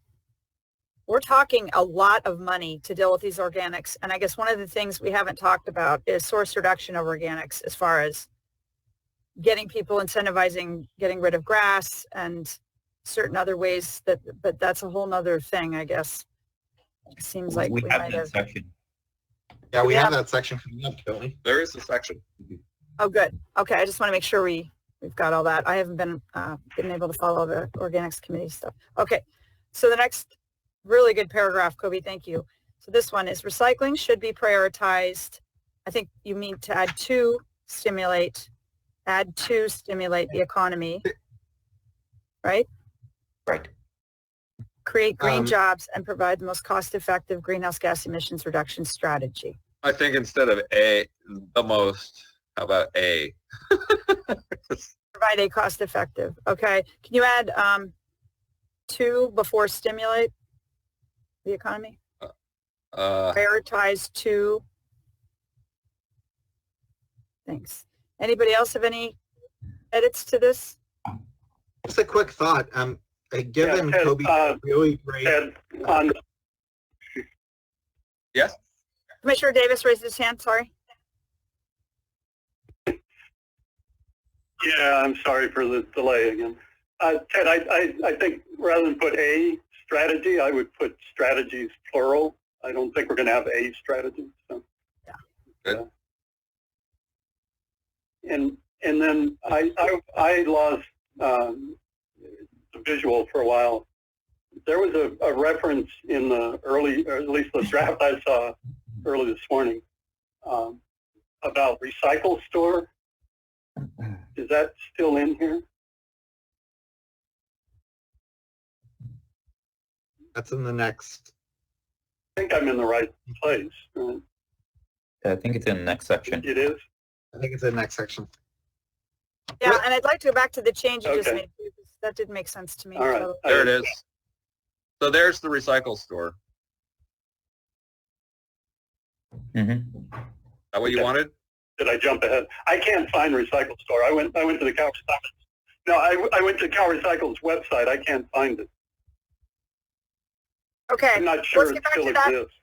we're talking a lot of money to deal with these organics. And I guess one of the things we haven't talked about is source reduction of organics, as far as getting people incentivizing getting rid of grass and certain other ways that, but that's a whole nother thing, I guess. It seems like we we have might that have. section. Yeah, we Yeah. have that section coming up, don't we? There is a section. Oh, good. Okay, I just want to make sure we've got all that. I haven't been able to follow the organics committee stuff. Okay, so the next really good paragraph, Kobe, thank you. So this one is recycling should be prioritized. I think you mean to add to stimulate the economy, right? Right. Create green jobs and provide the most cost-effective greenhouse gas emissions reduction strategy. I think instead of the most, how about A? Provide a cost-effective. Okay. Can you add to before stimulate the economy? Prioritize to. Thanks. Anybody else have any edits to this? Just a quick thought. Given Ted, Kobe really great. Ted, Yes? Commissioner Davis raised his hand, sorry. Yeah, I'm sorry for the delay again. Ted, I think rather than put a strategy, I would put strategies plural. I don't think we're going to have a strategy. So. Yeah. Good. And then I lost the visual for a while. There was a reference in the early, or at least the draft I saw early this morning, about recycle store. Is that still in here? That's in the next. I think I'm in the right place. I think it's in the next section. It is? I think it's in the next section. Yeah, and I'd like to go back to the change you just Okay. made. That did make sense to me. All right. So- There it is. So there's the recycle store. Mm-hmm. That what you Okay. wanted? Did I jump ahead? I can't find recycle store. I went to the Cal Recycles. No, I went to Cal Recycle's website. I can't find it. Okay, I'm not sure let's it get back still to that. exists.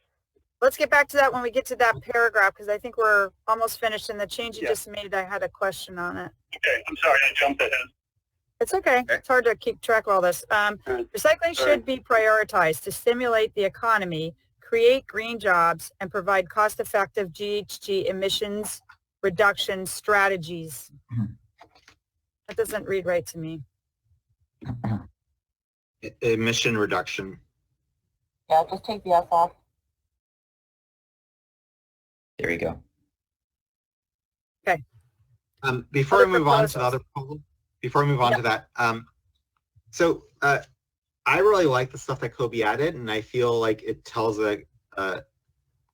Let's get back to that when we get to that paragraph, because I think we're almost finished, and the change you Yeah. just made, I had a question on it. Okay, I'm sorry I jumped ahead. It's okay. It's hard to keep track of all this. right. Recycling All should right. be prioritized to stimulate the economy, create green jobs, and provide cost-effective GHG emissions reduction strategies. That doesn't read right to me. Emission reduction. Yeah, just take the S off. There you go. Before Other we move on to the proposals. other proposal, before we move on to that, so I really like the stuff that Kobe added, and I feel like it tells a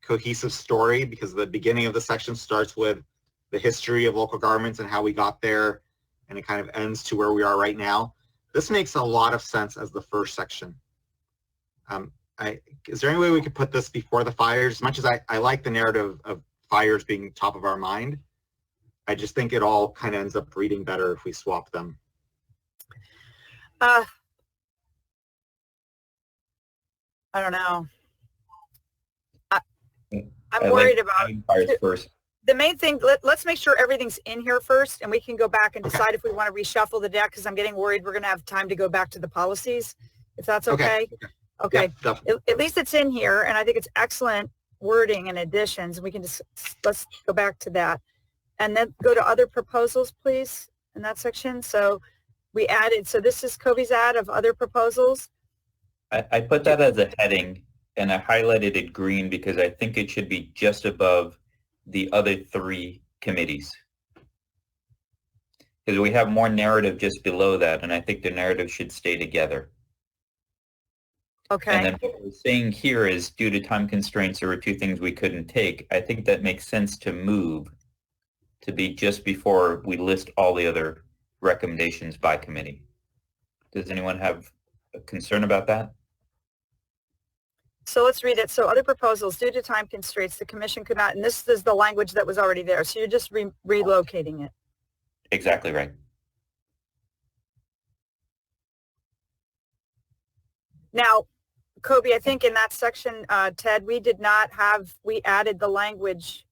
cohesive story because the beginning of the section starts with the history of local governments and how we got there, and it kind of ends to where we are right now. This makes a lot of sense as the first section. Is there any way we could put this before the fires? As much as I like the narrative of fires being top of our mind, I just think it all kind of ends up reading better if we swap them. I don't know. I'm worried about fires first. the main thing. Let's make sure everything's in here first, and we can go back and decide if we want to reshuffle the deck, because I'm getting worried we're going to have time to go back to the policies, if that's okay. Okay. Yeah, definitely. At least it's in here, and I think it's excellent wording and additions. We can just, let's go back to that. And then go to other proposals, please, in that section. So we added, so this is Kobe's add of other proposals. I put that as a heading, and I highlighted it green because I think it should be just above the other three committees. Because we have more narrative just below that, and I think the narrative should stay together. Okay. And then what we're saying here is due to time constraints, there were two things we couldn't take. I think that makes sense to move to be just before we list all the other recommendations by committee. Does anyone have a concern about that? So let's read it. So other proposals, due to time constraints, the commission could not, and this is the language that was already there. So you're just relocating it. Exactly right. Now, Kobe, I think in that section, Ted, we added the language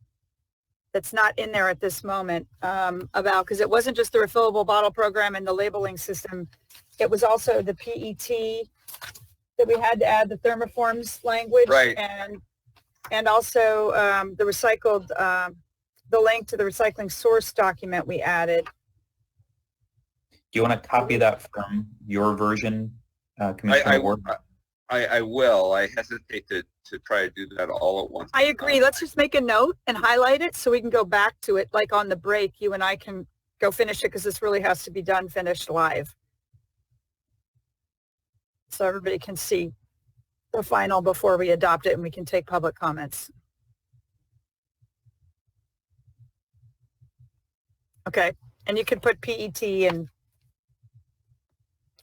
that's not in there at this moment about, because it wasn't just the refillable bottle program and the labeling system. it was also the PET that we had to add the thermoforms language. Right. And also the recycled, the link to the recycling source document we added. Do you want to copy that from your version, Commissioner Ward? I will. I hesitate to try to do that all at once. I agree. Let's just make a note and highlight it so we can go back to it, like on the break. You and I can go finish it because this really has to be done, finished live. So everybody can see the final before we adopt it and we can take public comments. Okay. And you could put PET and,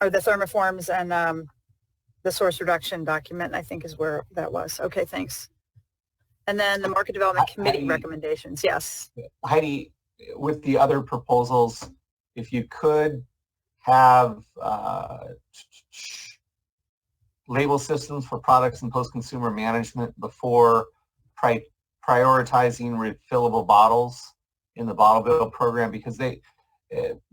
or the thermoforms and the source reduction document, I think is where that was. Okay, thanks. And then the Market Development Committee recommendations, yes. Heidi, with the other proposals, if you could have label systems for products and post-consumer management before prioritizing refillable bottles in the bottle bill program, because they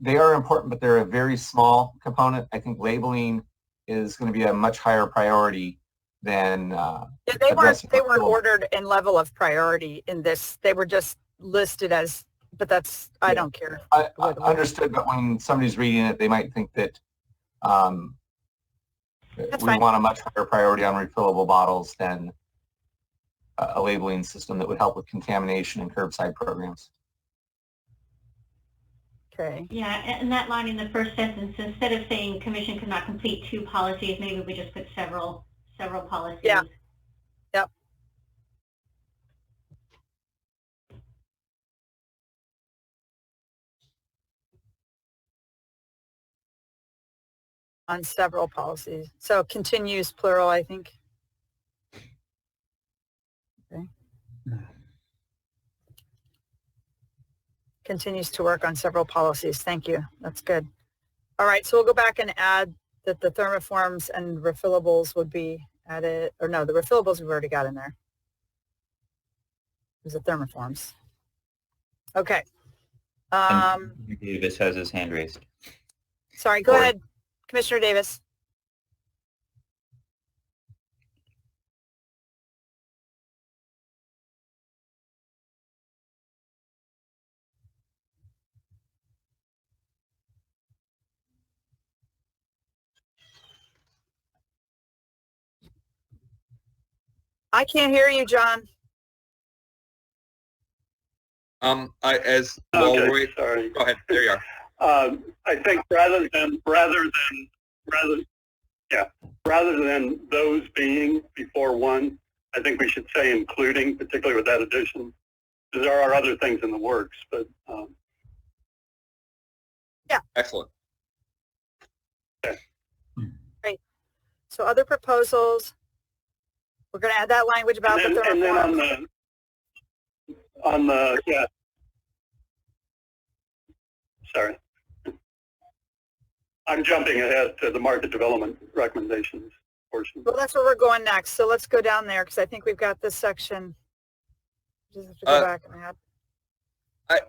are important, but they're a very small component. I think labeling is going to be a much higher priority than yeah, they weren't ordered in level of priority in this. They were just listed as, but that's, I don't care. I understood, but when somebody's reading it, they might think that we want a much higher priority on refillable bottles than a labeling system that would help with contamination and curbside programs. Okay. Yeah, and that line in the first sentence, instead of saying commission could not complete 2 policies, maybe we just put several policies. Yeah. Yep. On several policies. So continues plural, I think. Okay. Continues to work on several policies. Thank you. That's good. All right, so we'll go back and add that the thermoforms and refillables would be added, or no, the refillables we've already got in there. There's the thermoforms. Okay. Davis has his hand raised. Sorry, go ahead, Commissioner Davis. I can't hear you, John. Okay, sorry. Go ahead. There you are. I think rather than those being before one, I think we should say including, particularly with that addition. There are other things in the works, but yeah. Excellent. Okay. Great. So other proposals. We're going to add that language about the thermoforms. And then on the yeah. Sorry. I'm jumping ahead to the market development recommendations portion. Well, that's where we're going next. So let's go down there because I think we've got this section. Just have to go back and add.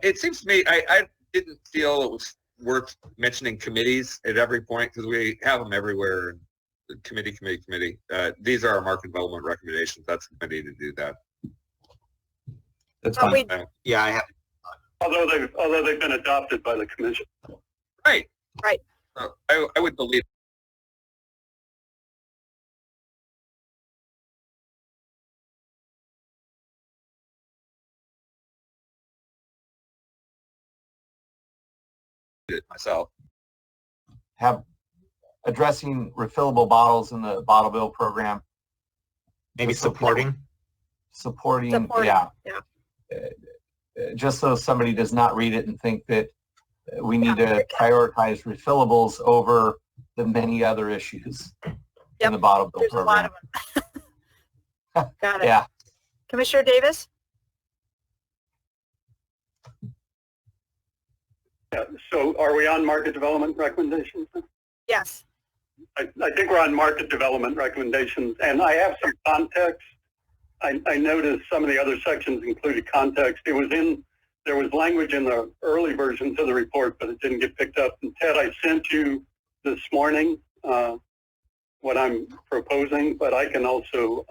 It seems to me, I didn't feel it was worth mentioning committees at every point because we have them everywhere. Committee. These are our market development recommendations. That's the committee to do that. That's fine. Yeah, I have. Although they've been adopted by the commission. Right. Right. I would believe. It myself. Have addressing refillable bottles in the bottle bill program. Maybe supporting, yeah. Just so somebody does not read it and think that we need to prioritize refillables over the many other issues in the bottle bill program. A lot of them. Got it. Yeah. Commissioner Davis? Yeah, so are we on market development recommendations? Yes. I think we're on market development recommendations, and I have some context. I noticed some of the other sections included context. There was language in the early versions of the report, but it didn't get picked up. And Ted, I sent you this morning, what I'm proposing, but I can also,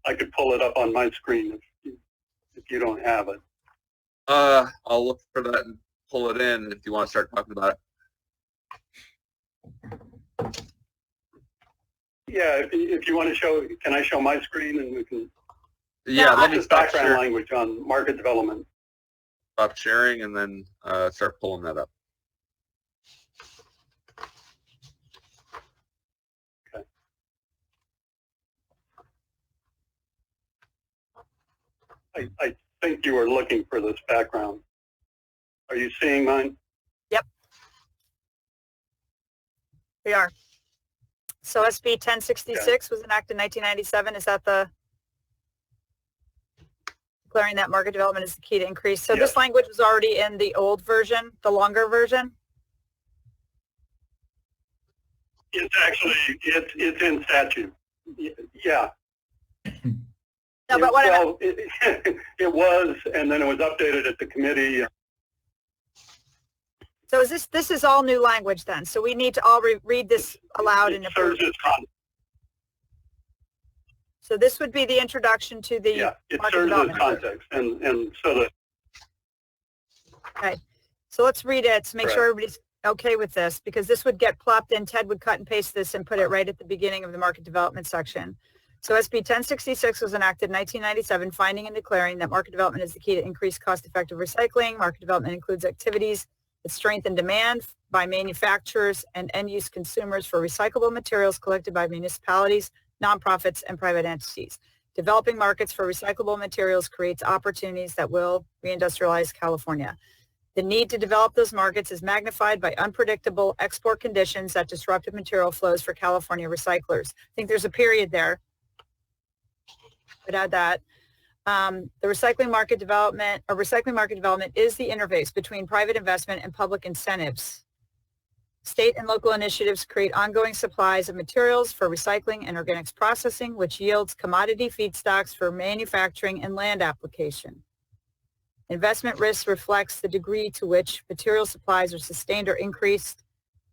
I could pull it up on my screen if you don't have it. I'll look for that and pull it in if you want to start talking about it. Yeah, if you want to show, can I show my screen and we can? Yeah, let me just stop background sharing. language on market development. Stop sharing and then start pulling that up. Okay. I think you were looking for this background. Are you seeing mine? Yep. We are. So SB 1066 was enacted in 1997. Is that the declaring that market development is the key to increase? So this language was already in the old version, the longer version? It's actually, it's in statute. Yeah. No, but what well, it was, and then it was updated at the committee. So is this is all new language then? So we need to all read this aloud and approve. So this would be the introduction to the yeah, it serves as context, and so that. Okay, so let's read it to make sure everybody's okay with this, because this would get plopped in. Ted would cut and paste this and put it right at the beginning of the market development section. So SB 1066 was enacted in 1997, finding and declaring that market development is the key to increased cost-effective recycling. Market development includes activities that strengthen demand by manufacturers and end-use consumers for recyclable materials collected by municipalities, nonprofits, and private entities. Developing markets for recyclable materials creates opportunities that will reindustrialize California. The need to develop those markets is magnified by unpredictable export conditions that disrupted material flows for California recyclers. I think there's a period there. I'd add that. The recycling market development is the interface between private investment and public incentives. State and local initiatives create ongoing supplies of materials for recycling and organics processing, which yields commodity feedstocks for manufacturing and land application. Investment risk reflects the degree to which material supplies are sustained or increased,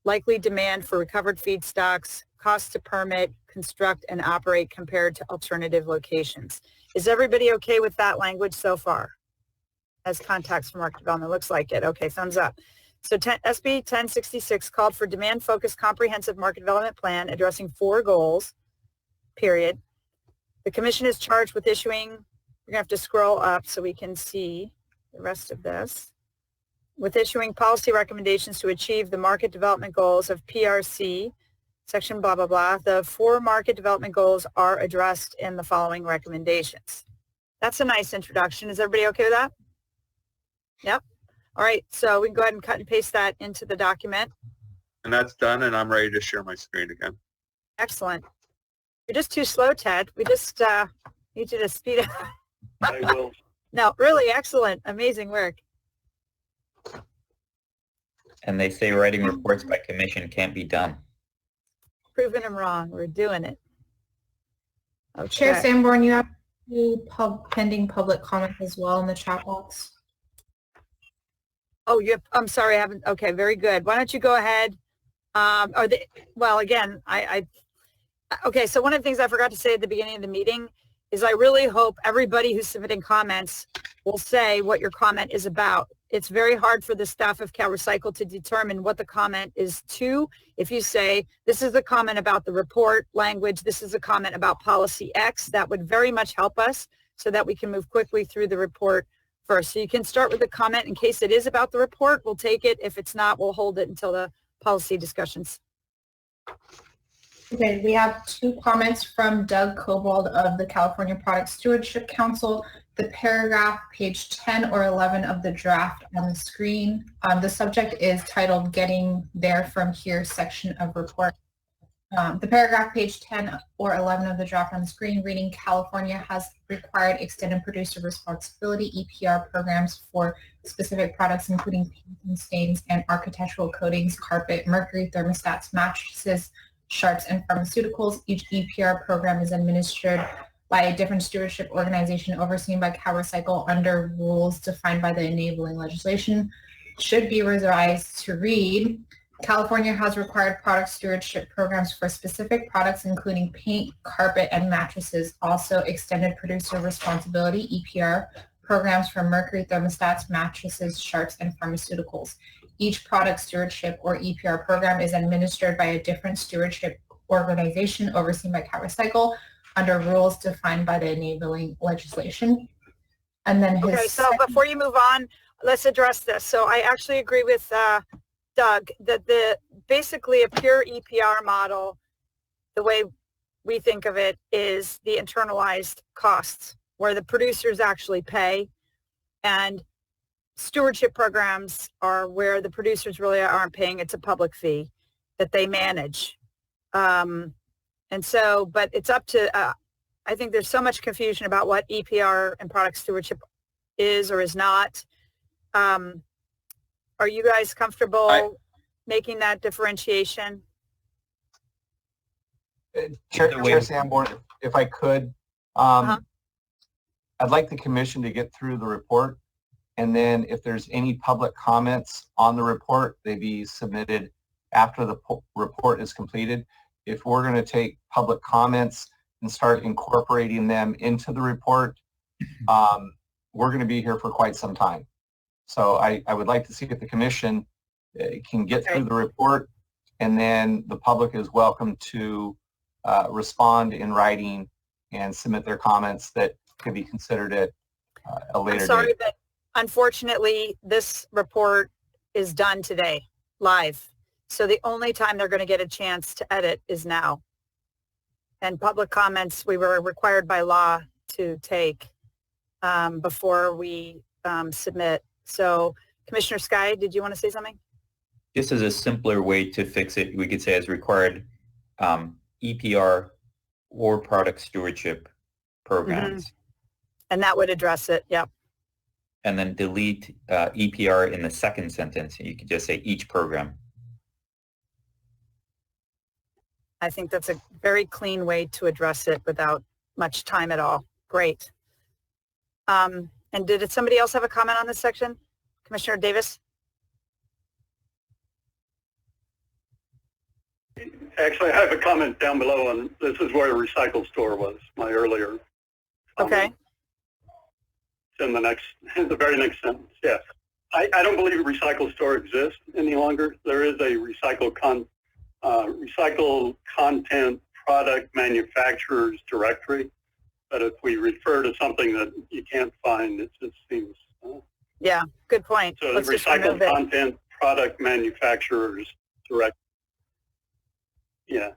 likely demand for recovered feedstocks, cost to permit, construct, and operate compared to alternative locations. Is everybody okay with that language so far? As context for market development, looks like it. Okay, thumbs up. So SB 1066 called for demand-focused comprehensive market development plan addressing 4 goals, period. The commission is charged with issuing, we're going to have to scroll up so we can see the rest of this, with issuing policy recommendations to achieve the market development goals of PRC, section blah, blah, blah. The 4 market development goals are addressed in the following recommendations. That's a nice introduction. Is everybody okay with that? Yep. All right, so we can go ahead and cut and paste that into the document. And that's done, and I'm ready to share my screen again. Excellent. You're just too slow, Ted. We just need you to speed up. I will. No, really excellent. Amazing work. And they say writing reports by commission can't be done. Proving them wrong. We're doing it. Okay. Chair Sanborn, you have 2 pending public comments as well in the chat box. Oh, I'm sorry, I haven't. Okay, very good. Why don't you go ahead? Well, again, okay, so one of the things I forgot to say at the beginning of the meeting is I really hope everybody who's submitting comments will say what your comment is about. It's very hard for the staff of CalRecycle to determine what the comment is to. If you say, this is a comment about the report language, this is a comment about policy X, that would very much help us so that we can move quickly through the report first. So you can start with the comment in case it is about the report. We'll take it. If it's not, we'll hold it until the policy discussions. Okay, we have 2 comments from Doug Kobold of the California Product Stewardship Council. The paragraph, page 10 or 11 of the draft on the screen. The subject is titled Getting There From Here section of report. The paragraph, page 10 or 11 of the draft on the screen, reading California has required extended producer responsibility EPR programs for specific products including paints and stains and architectural coatings, carpet, mercury thermostats, mattresses, sharps, and pharmaceuticals. Each EPR program is administered by a different stewardship organization overseen by CalRecycle under rules defined by the enabling legislation. Should be revised to read, California has required product stewardship programs for specific products, including paint, carpet, and mattresses. Also, extended producer responsibility, EPR, programs for mercury thermostats, mattresses, sharps, and pharmaceuticals. Each product stewardship or EPR program is administered by a different stewardship organization overseen by CalRecycle under rules defined by the enabling legislation. And then okay, so before you move on, let's address this. So I actually agree with Doug that basically a pure EPR model, the way we think of it, is the internalized costs where the producers actually pay, and stewardship programs are where the producers really aren't paying. It's a public fee that they manage. And so, but it's up to, I think there's so much confusion about what EPR and product stewardship is or is not. Are you guys comfortable making that differentiation? Chair Sanborn, if I could, I'd like the commission to get through the report, and then if there's any public comments on the report, they be submitted after the report is completed. If we're going to take public comments and start incorporating them into the report, we're going to be here for quite some time. So I would like to see if the commission can get through the report, and then the public is welcome to respond in writing and submit their comments that could be considered at a later date. I'm sorry, but unfortunately, this report is done today, live. So the only time they're going to get a chance to edit is now. And public comments, we were required by law to take before we submit. So Commissioner Sky, did you want to say something? Just as a simpler way to fix it, we could say as required EPR or product stewardship programs. And that would address it, yep. And then delete EPR in the second sentence. You could just say each program. I think that's a very clean way to address it without much time at all. Great. And did somebody else have a comment on this section? Commissioner Davis? Actually, I have a comment down below, and this is where the recycle store was, my earlier comment. Okay. It's in the very next sentence, yes. I don't believe a recycle store exists any longer. There is a recycled content product manufacturers directory, but if we refer to something that you can't find, it just seems... yeah, good point. So the recycled content product manufacturers directory. Yeah.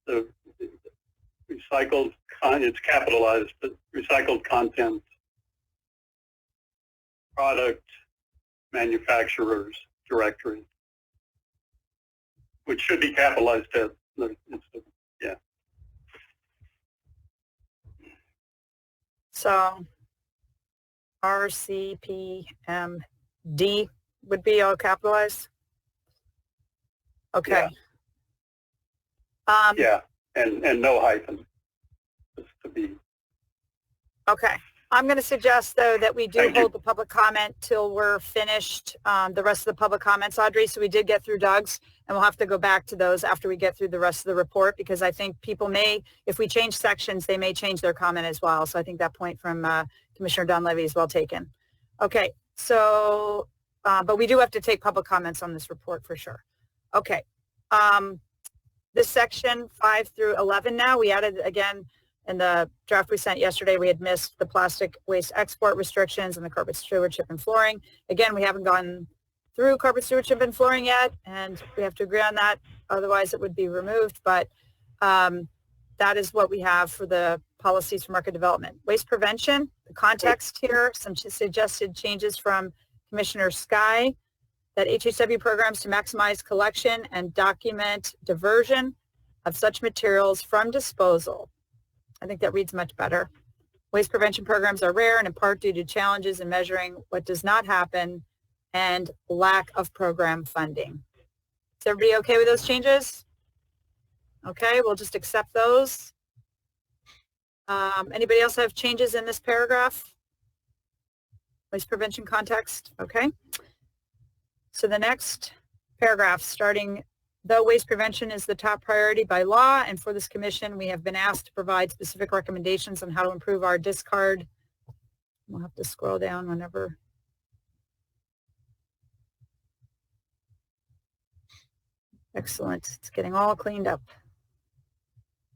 The recycled, it's capitalized, but recycled content product manufacturers directory, which should be capitalized as, yeah. So RCPMD would be all capitalized? Okay. Yeah, and no hyphen, just to be. Okay. I'm going to suggest, though, that we do hold the public comment till we're finished the rest of the public comments, Audrey. So we did get through Doug's, and we'll have to go back to those after we get through the rest of the report, because I think people may, if we change sections, they may change their comment as well. So I think that point from Commissioner Donlevy is well taken. Okay. So, but we do have to take public comments on this report for sure. Okay. This section 5 through 11 now, we added again, in the draft we sent yesterday, we had missed the plastic waste export restrictions and the carpet stewardship and flooring. Again, we haven't gone through carpet stewardship and flooring yet, and we have to agree on that. Otherwise, it would be removed. But that is what we have for the policies for market development. Waste prevention, the context here, some suggested changes from Commissioner Sky, that HHW programs to maximize collection and document diversion of such materials from disposal. I think that reads much better. Waste prevention programs are rare and in part due to challenges in measuring what does not happen and lack of program funding. Is everybody okay with those changes? Okay, we'll just accept those. Anybody else have changes in this paragraph? Waste prevention context, okay. So the next paragraph starting, though waste prevention is the top priority by law, and for this commission, we have been asked to provide specific recommendations on how to improve our discard. We'll have to scroll down whenever. Excellent. It's getting all cleaned up.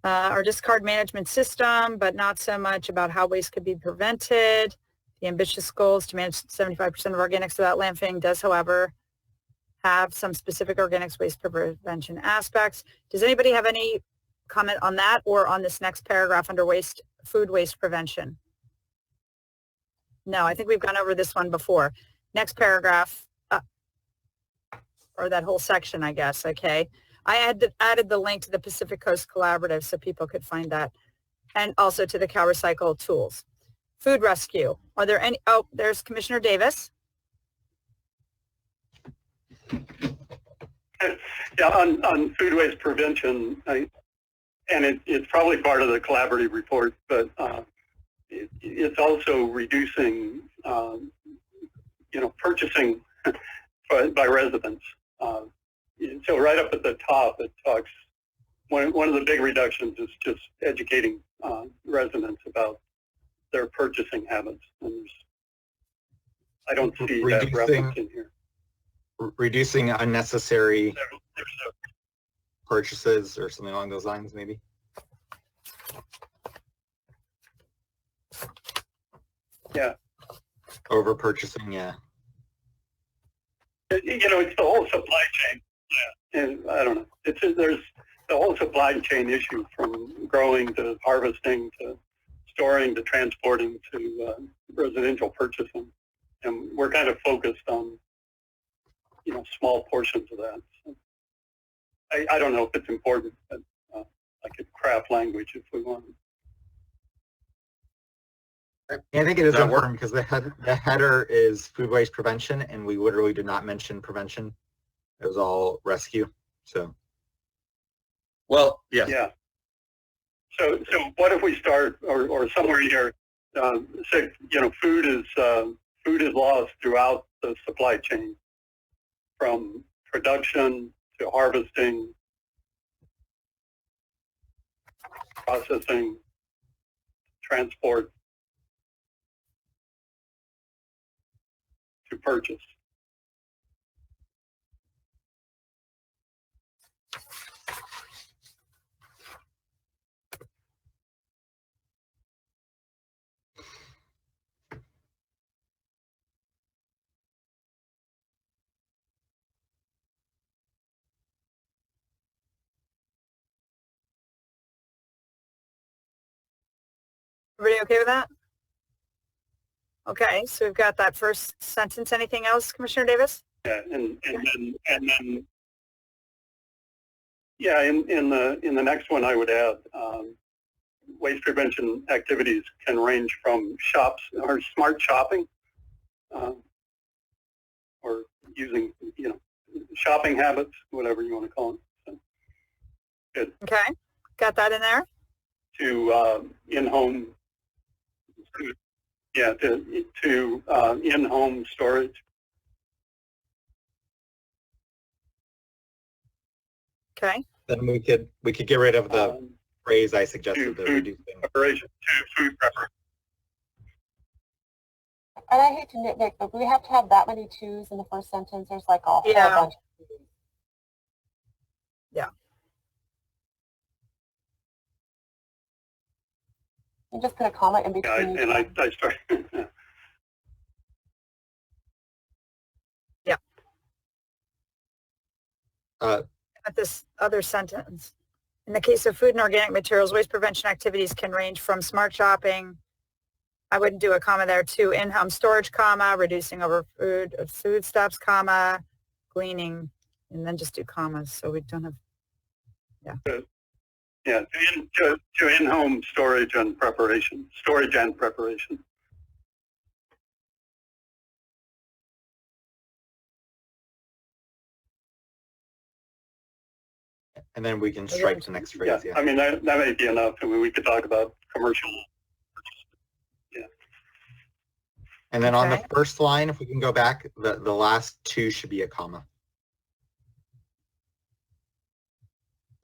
Our discard management system, but not so much about how waste could be prevented. The ambitious goals to manage 75% of organics without landfilling does, however, have some specific organics waste prevention aspects. Does anybody have any comment on that or on this next paragraph under food waste prevention? No, I think we've gone over this one before. Next paragraph, or that whole section, I guess. Okay. I added the link to the Pacific Coast Collaborative so people could find that, and also to the CalRecycle tools. Food rescue. Are there any? Oh, there's Commissioner Davis. Yeah, on food waste prevention, and it's probably part of the collaborative report, but it's also reducing, purchasing by residents. So right up at the top, it talks, one of the big reductions is just educating residents about their purchasing habits. And I don't see that reference in here. Reducing unnecessary purchases or something along those lines, maybe. Yeah. Over purchasing, yeah. It's the whole supply chain. Yeah. And I don't know. There's the whole supply chain issue, from growing to harvesting to storing to transporting to residential purchasing. And we're kind of focused on small portions of that. So I don't know if it's important, but I could craft language if we want. I think it is important because the header is food waste prevention, and we literally did not mention prevention. It was all rescue. So. Well, yeah. Yeah. So what if we start, or somewhere here, say, food is lost throughout the supply chain, from production to harvesting, processing, transport, to purchase. Everybody okay with that? Okay, so we've got that first sentence. Anything else, Commissioner Davis? Yeah, and then yeah, in the next one I would add, waste prevention activities can range from shops or smart shopping, or using shopping habits, whatever you want to call them. So, good. Okay, got that in there. To in-home. Yeah, to in-home storage. Okay. Then we could get rid of the phrase I suggested. To food preparation. To food preparation. And I hate to nitpick, but we have to have that many twos in the first sentence. There's like a whole bunch of twos. Yeah. You just put a comma in between. Yeah, and I started. Yeah. At this other sentence, in the case of food and organic materials, waste prevention activities can range from smart shopping. I wouldn't do a comma there, to in-home storage, comma, reducing over foodstuffs, comma, gleaning, and then just do commas so we don't have. Yeah. Good. Yeah, to in-home storage and preparation. And then we can stripe the next phrase. Yeah, I mean, that may be enough. I mean, we could talk about commercial. Yeah. And then on the first line, if we can go back, the last two should be a comma.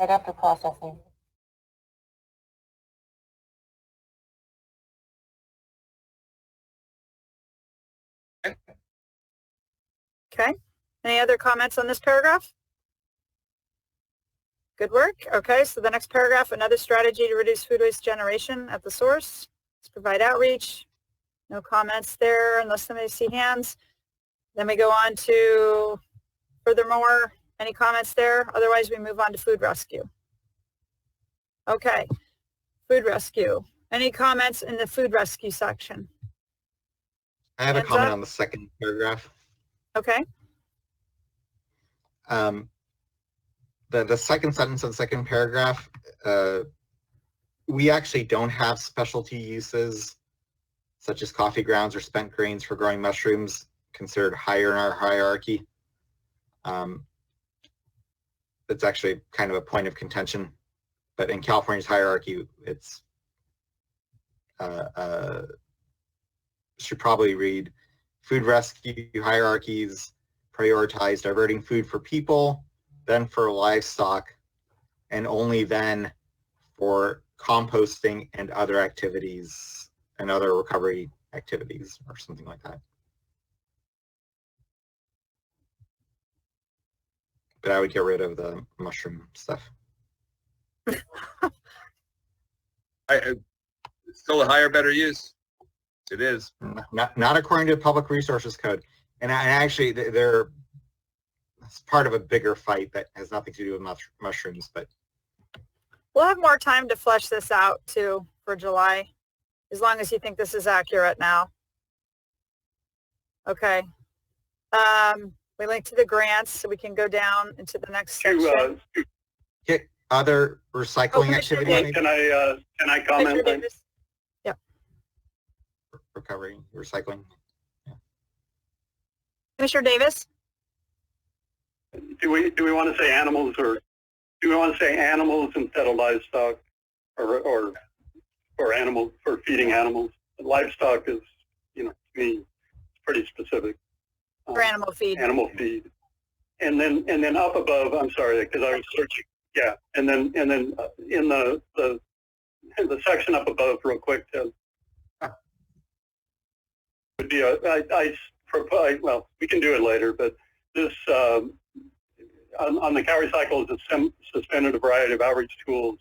Right after processing. Okay. Any other comments on this paragraph? Good work. Okay, so the next paragraph, another strategy to reduce food waste generation at the source. Let's provide outreach. No comments there unless somebody see hands. Then we go on to furthermore. Any comments there? Otherwise, we move on to food rescue. Okay, food rescue. Any comments in the food rescue section? I have a Hands comment up. on the second paragraph. Okay. The second sentence of the second paragraph, we actually don't have specialty uses such as coffee grounds or spent grains for growing mushrooms considered higher in our hierarchy. It's actually kind of a point of contention, but in California's hierarchy, it's should probably read food rescue hierarchies prioritize diverting food for people, then for livestock, and only then for composting and other activities and other recovery activities or something like that. But I would get rid of the mushroom stuff. Still a higher, better use. It is. Not according to the Public Resources Code. And actually, they're it's part of a bigger fight that has nothing to do with mushrooms. But we'll have more time to flesh this out too for July, as long as you think this is accurate now. Okay. We link to the grants, so we can go down into the next section. Other recycling activities. Can I comment? Yeah. Recovery, recycling. Yeah. Commissioner Davis. Do we want to say animals, or do we want to say animals instead of livestock, or animals for feeding animals? Livestock is, to me, it's pretty specific. For animal feed. Animal feed, and then up above. I'm sorry, because I was searching. Yeah, and then in the section up above, real quick, would be I propose. Well, we can do it later, but this on the CalRecycle is suspended a variety of outreach tools.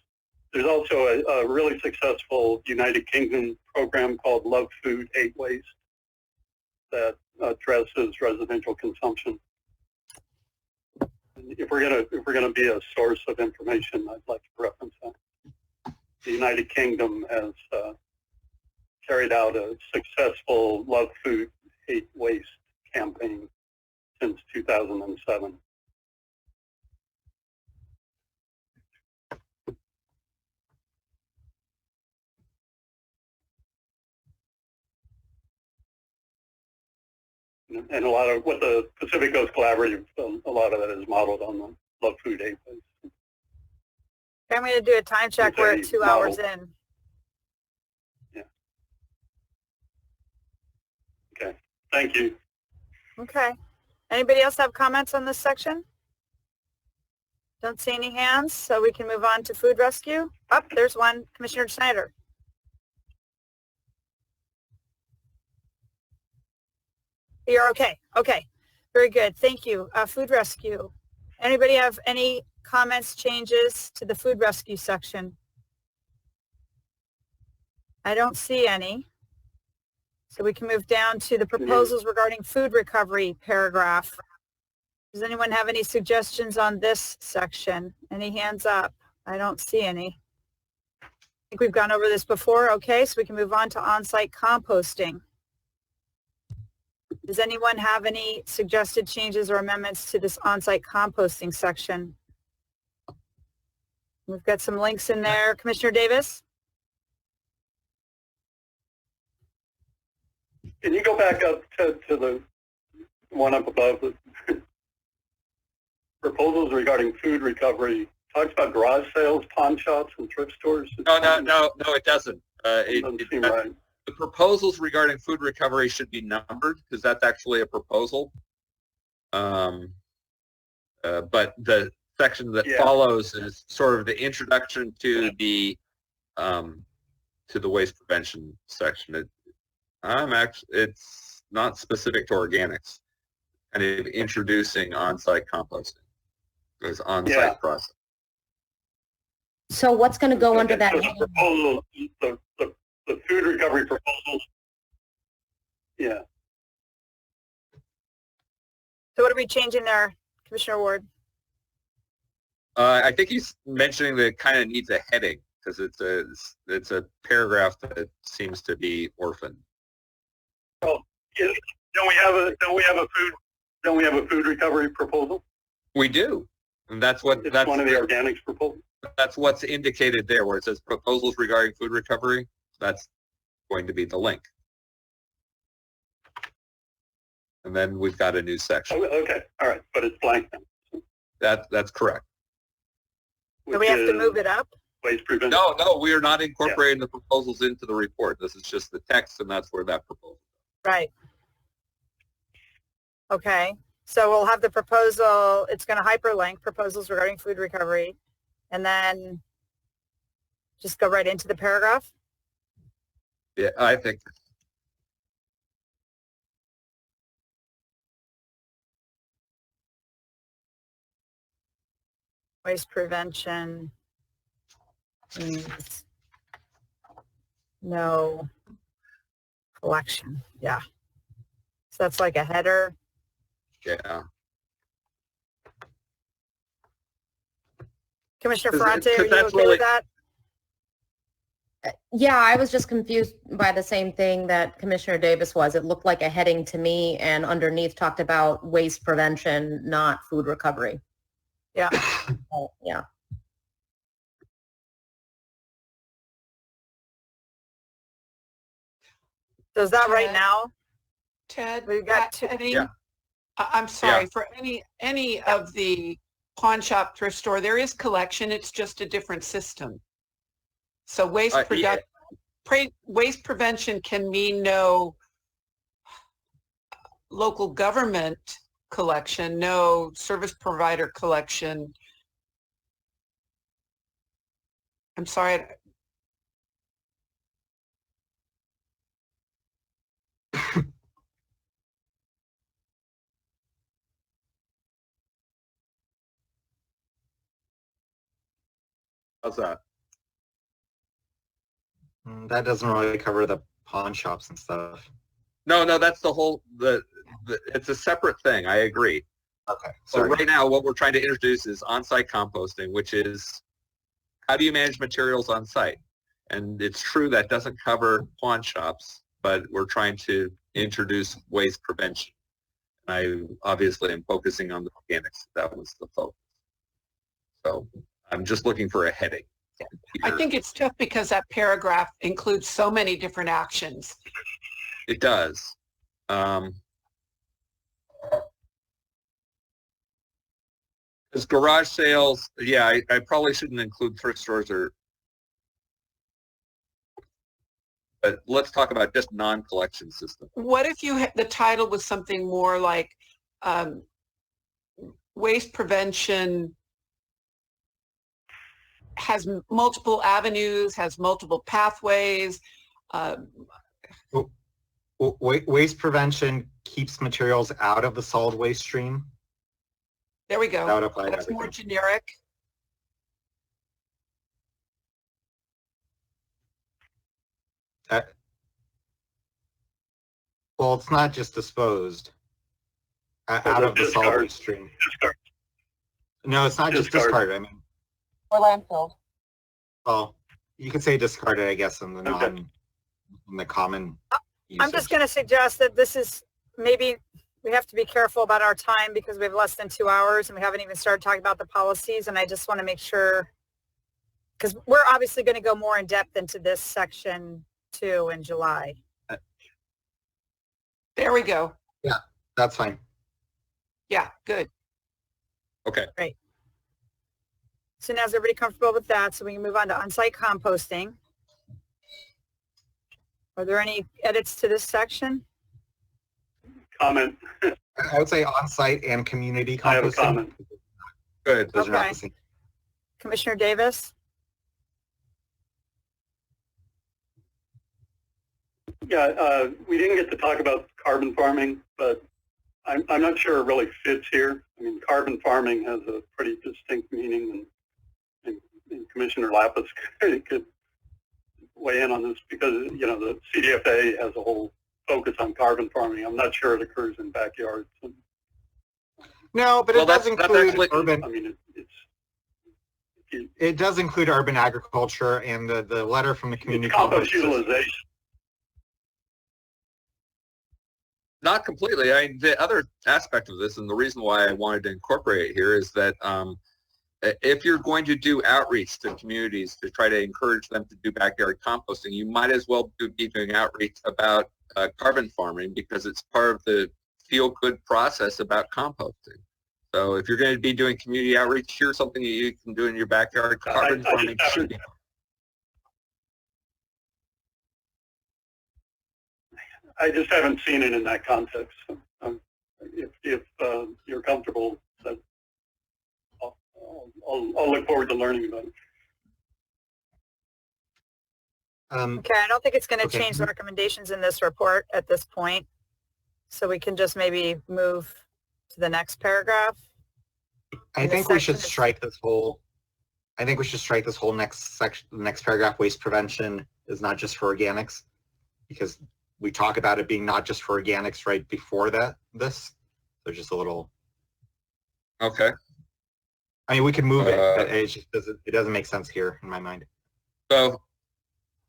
There's also a really successful United Kingdom program called Love Food, Hate Waste that addresses residential consumption. If we're gonna be a source of information, I'd like to reference that. The United Kingdom has carried out a successful Love Food, Hate Waste campaign since 2007. And a lot of what the Pacific Coast Collaborative, a lot of that is modeled on the Love Food, Hate Waste. I'm going to do a time check. We're at 2 hours in. Yeah. Okay. Thank you. Okay. Anybody else have comments on this section? Don't see any hands, so we can move on to food rescue. Oh, there's one. Commissioner Schneider. You're okay. Okay. Very good. Thank you. Food rescue. Anybody have any comments, changes to the food rescue section? I don't see any. So we can move down to the proposals regarding food recovery paragraph. Does anyone have any suggestions on this section? Any hands up? I don't see any. I think we've gone over this before. Okay, so we can move on to on-site composting. Does anyone have any suggested changes or amendments to this on-site composting section? We've got some links in there. Commissioner Davis? Can you go back up to the one up above? The proposals regarding food recovery. Talks about garage sales, pawn shops, and thrift stores. No, it doesn't. It doesn't seem right. The proposals regarding food recovery should be numbered because that's actually a proposal. But the section that Yeah. follows is sort of the introduction to the waste prevention section. It's not specific to organics, kind of introducing on-site composting. There's on-site Yeah. process. So what's going to go under that? So the proposal, the food recovery proposals. Yeah. So what are we changing there, Commissioner Ward? I think he's mentioning that it kind of needs a heading because it's a paragraph that seems to be orphaned. Oh, yeah. Don't we have a food recovery proposal? We do, and that's one of the organics proposals. That's what's indicated there, where it says proposals regarding food recovery. That's going to be the link. And then we've got a new section. Oh, okay, all right, but it's blank then. That's correct. Do we have to move it up? Waste prevention. No, we are not incorporating the proposals into the report. This is just the text, and that's where that proposal. Right. Okay, so we'll have the proposal. It's going to hyperlink proposals regarding food recovery, and then just go right into the paragraph. Yeah, I think. Waste prevention means no collection. Yeah. So that's like a header. Yeah. Commissioner Ferrante, are you okay with that? Yeah, I was just confused by the same thing that Commissioner Davis was. It looked like a heading to me, and underneath talked about waste prevention, not food recovery. Yeah. Yeah. So is that right now? Ted, We've got two. I'm sorry, for any of the pawn shop, thrift store, there is collection. It's just a different system. So waste prevention can mean no local government collection, no service provider collection. I'm sorry. How's that? That doesn't really cover the pawn shops and stuff. No, that's the whole, it's a separate thing. I agree. Okay. So right now, what we're trying to introduce is on-site composting, which is how do you manage materials on site? And it's true that doesn't cover pawn shops, but we're trying to introduce waste prevention. I obviously am focusing on the organics. That was the focus. So I'm just looking for a heading. I think it's tough because that paragraph includes so many different actions. It does. As garage sales, yeah, I probably shouldn't include thrift stores but let's talk about just non-collection system. What if the title was something more like waste prevention has multiple avenues, has multiple pathways. Waste prevention keeps materials out of the solid waste stream. There we go. That would apply to That's everything. more generic. Well, it's not just disposed out of the solid waste stream. No, it's not just discarded. I mean, Or landfilled. well, you could say discarded, I guess, in the in the common usage. I'm just going to suggest that this is maybe we have to be careful about our time because we have less than 2 hours and we haven't even started talking about the policies. And I just want to make sure, because we're obviously going to go more in depth into this section too in July. There we go. Yeah, that's fine. Yeah, good. Okay. Great. So now is everybody comfortable with that? So we can move on to on-site composting. Are there any edits to this section? Comment. I would say on-site and community composting. I have a comment. Good. Those are not Okay. the same. Commissioner Davis? Yeah, we didn't get to talk about carbon farming, but I'm not sure it really fits here. I mean, carbon farming has a pretty distinct meaning, and Commissioner Lapis could weigh in on this because, you know, the CDFA has a whole focus on carbon farming. I'm not sure it occurs in backyards. No, but Well, it does that's include actually- urban. I mean, It does include urban agriculture, and the letter from the community it's compost compost utilization. Not completely. The other aspect of this, and the reason why I wanted to incorporate it here, is that if you're going to do outreach to communities to try to encourage them to do backyard composting, you might as well be doing outreach about carbon farming, because it's part of the feel-good process about composting. So if you're going to be doing community outreach, here's something that you can do in your backyard. Carbon farming should be. I just haven't seen it in that context. So, if you're comfortable, that I'll look forward to learning about it. Okay, I don't think it's going to Okay. change the recommendations in this report at this point. So we can just maybe move to the next paragraph. I And the think we should section is- strike this whole. I think we should strike this whole next section, the next paragraph. Waste prevention is not just for organics, because we talk about it being not just for organics right before that. So just a little. Okay. I mean, we can move it, but it just doesn't. It doesn't make sense here in my mind. So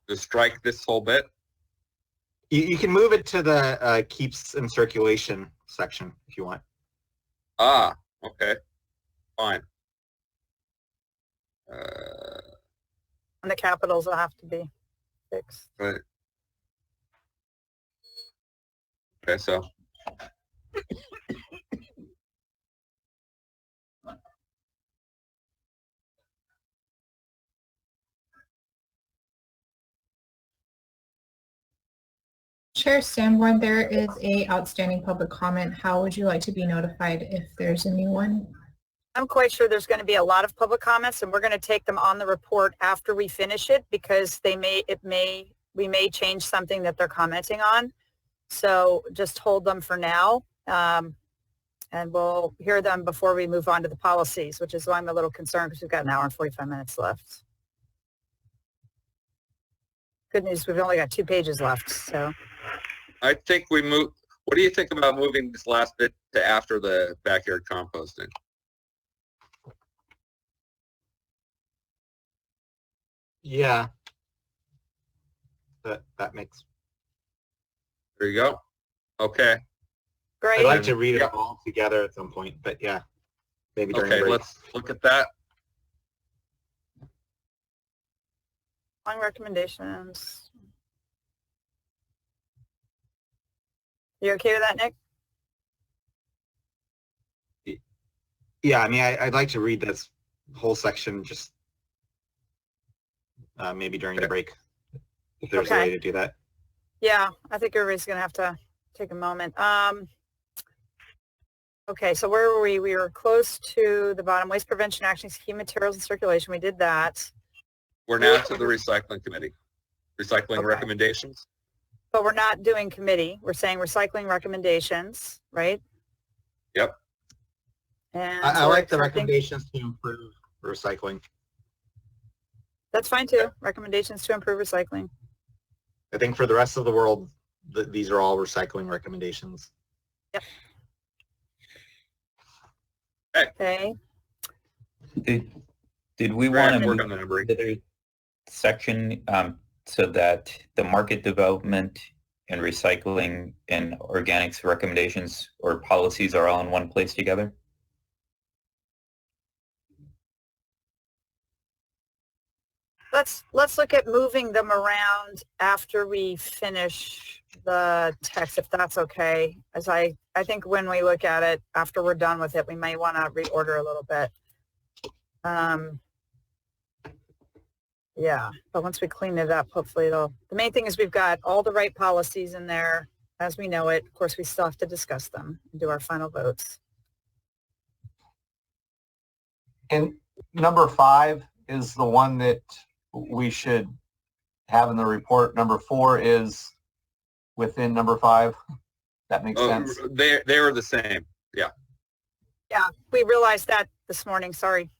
just strike this whole bit. You can move it to the keeps in circulation section if you want. Ah, okay. Fine. And the capitals will have to be fixed. Right. Okay, so Chair Sanborn, there is a outstanding public comment. How would you like to be notified if there's a new one? I'm quite sure there's going to be a lot of public comments, and we're going to take them on the report after we finish it, because we may change something that they're commenting on. So just hold them for now, and we'll hear them before we move on to the policies, which is why I'm a little concerned, because we've got an hour and 45 minutes left. Good news, we've only got 2 pages left, so. I think we move. What do you think about moving this last bit to after the backyard composting? Yeah. That makes. There you go. Okay. Great. I'd like to read it all together at some point, but yeah, maybe during Okay, break. let's look at that. On recommendations. You okay with that, Nick? Yeah, I mean, I'd like to read this whole section just maybe during the break, if there's a way to do that. Yeah, I think everybody's going to have to take a moment. Okay, so where were we? We were close to the bottom. Waste prevention actions, key materials and circulation. We did that. We're now to the recycling committee. Recycling recommendations. But we're not doing committee. We're saying recycling recommendations, right? Yep. And I we're like the accepting- recommendations to improve recycling. That's fine too. Recommendations to improve recycling. I think for the rest of the world, these are all recycling recommendations. Yep. Okay. Did we Brad, want to work move on the number. another section so that the market development and recycling and organics recommendations or policies are all in one place together? Let's look at moving them around after we finish the text, if that's okay. As I think when we look at it after we're done with it, we may want to reorder a little bit. Yeah, but once we clean it up, hopefully the main thing is we've got all the right policies in there as we know it. Of course, we still have to discuss them and do our final votes. And number 5 is the one that we should have in the report. Number 4 is within number 5. That makes sense. They were the same. Yeah. Yeah, we realized that this morning. Sorry.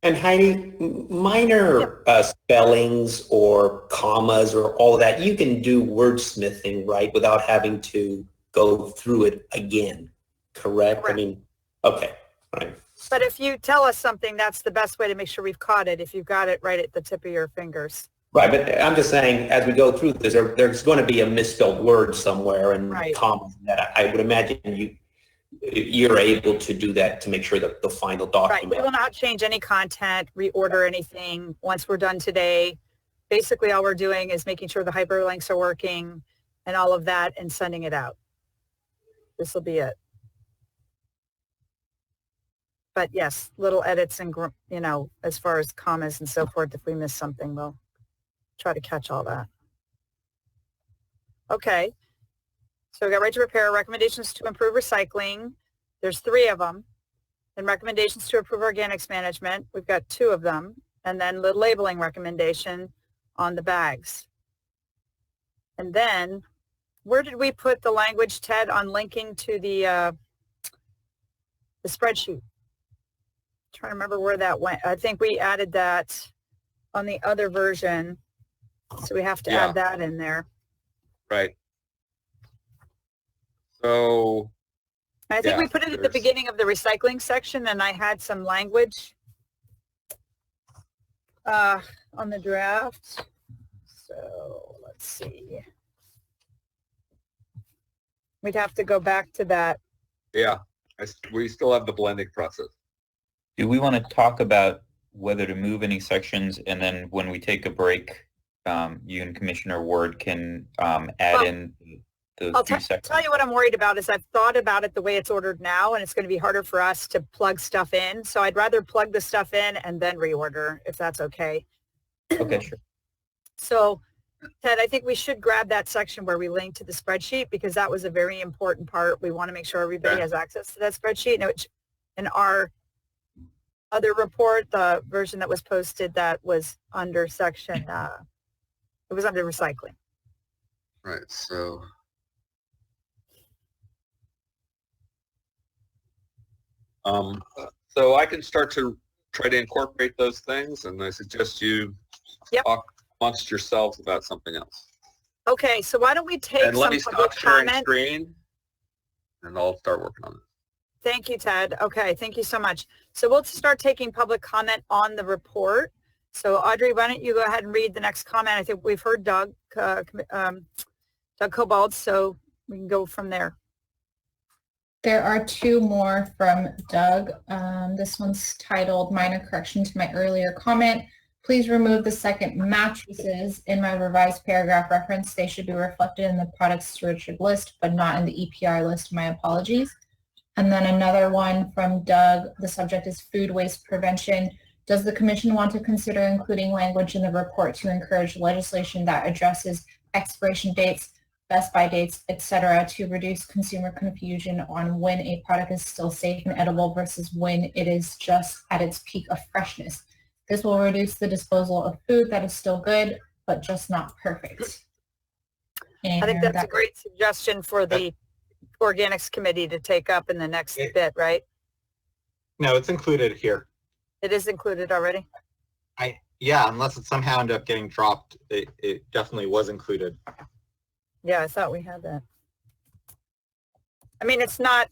And Heidi, minor spellings or commas or all of that, you can do wordsmithing, right, without having to go through it again, correct? I mean, okay, right. But if you tell us something, that's the best way to make sure we've caught it, if you've got it right at the tip of your fingers. Right, but I'm just saying, as we go through this, there's going to be a misspelled word somewhere and commas that I would imagine you're able to do that to make sure that the final document. Right, we will not change any content, reorder anything once we're done today. Basically, all we're doing is making sure the hyperlinks are working and all of that and sending it out. This will be it. But yes, little edits and, you know, as far as commas and so forth, if we miss something, we'll try to catch all that. Okay. So we got right to repair, recommendations to improve recycling. There's 3 of them. And recommendations to improve organics management. We've got 2 of them. And then the labeling recommendation on the bags. And then where did we put the language, Ted, on linking to the spreadsheet? I'm trying to remember where that went. I think we added that on the other version. So we have to add that in there. Right. So I think we put it at the beginning of the recycling section, and I had some language on the draft. So let's see. We'd have to go back to that. Yeah, we still have the blending process. Do we want to talk about whether to move any sections, and then when we take a break, you and Commissioner Ward can add in those 2 sections? I'll tell you what I'm worried about is I've thought about it the way it's ordered now, and it's going to be harder for us to plug stuff in. So I'd rather plug the stuff in and then reorder, if that's okay. Okay, sure. So, Ted, I think we should grab that section where we link to the spreadsheet, because that was a very important part. We want to make sure everybody has access to that spreadsheet. Which in our other report, the version that was posted, that was under section, it was under recycling. Right, so. So I can start to try to incorporate those things, and I suggest you talk amongst yourselves about something else. Okay, so why don't we take and let some me public stop sharing comment? Screen, and I'll start working on it. Thank you, Ted. Okay, thank you so much. So we'll start taking public comment on the report. So Audrey, why don't you go ahead and read the next comment? I think we've heard Doug Cobalt, so we can go from there. There are 2 more from Doug. This one's titled Minor Correction to My Earlier Comment. Please remove the second mattresses in my revised paragraph reference. They should be reflected in the product stewardship list, but not in the EPR list. My apologies. And then another one from Doug. The subject is food waste prevention. Does the Commission want to consider including language in the report to encourage legislation that addresses expiration dates, best by dates, etc., to reduce consumer confusion on when a product is still safe and edible versus when it is just at its peak of freshness? This will reduce the disposal of food that is still good, but just not perfect. And I think that's a great suggestion for the Organics Committee to take up in the next bit, right? No, it's included here. It is included already? Yeah, unless it somehow ended up getting dropped, it definitely was included. Yeah, I thought we had that. I mean, it's not,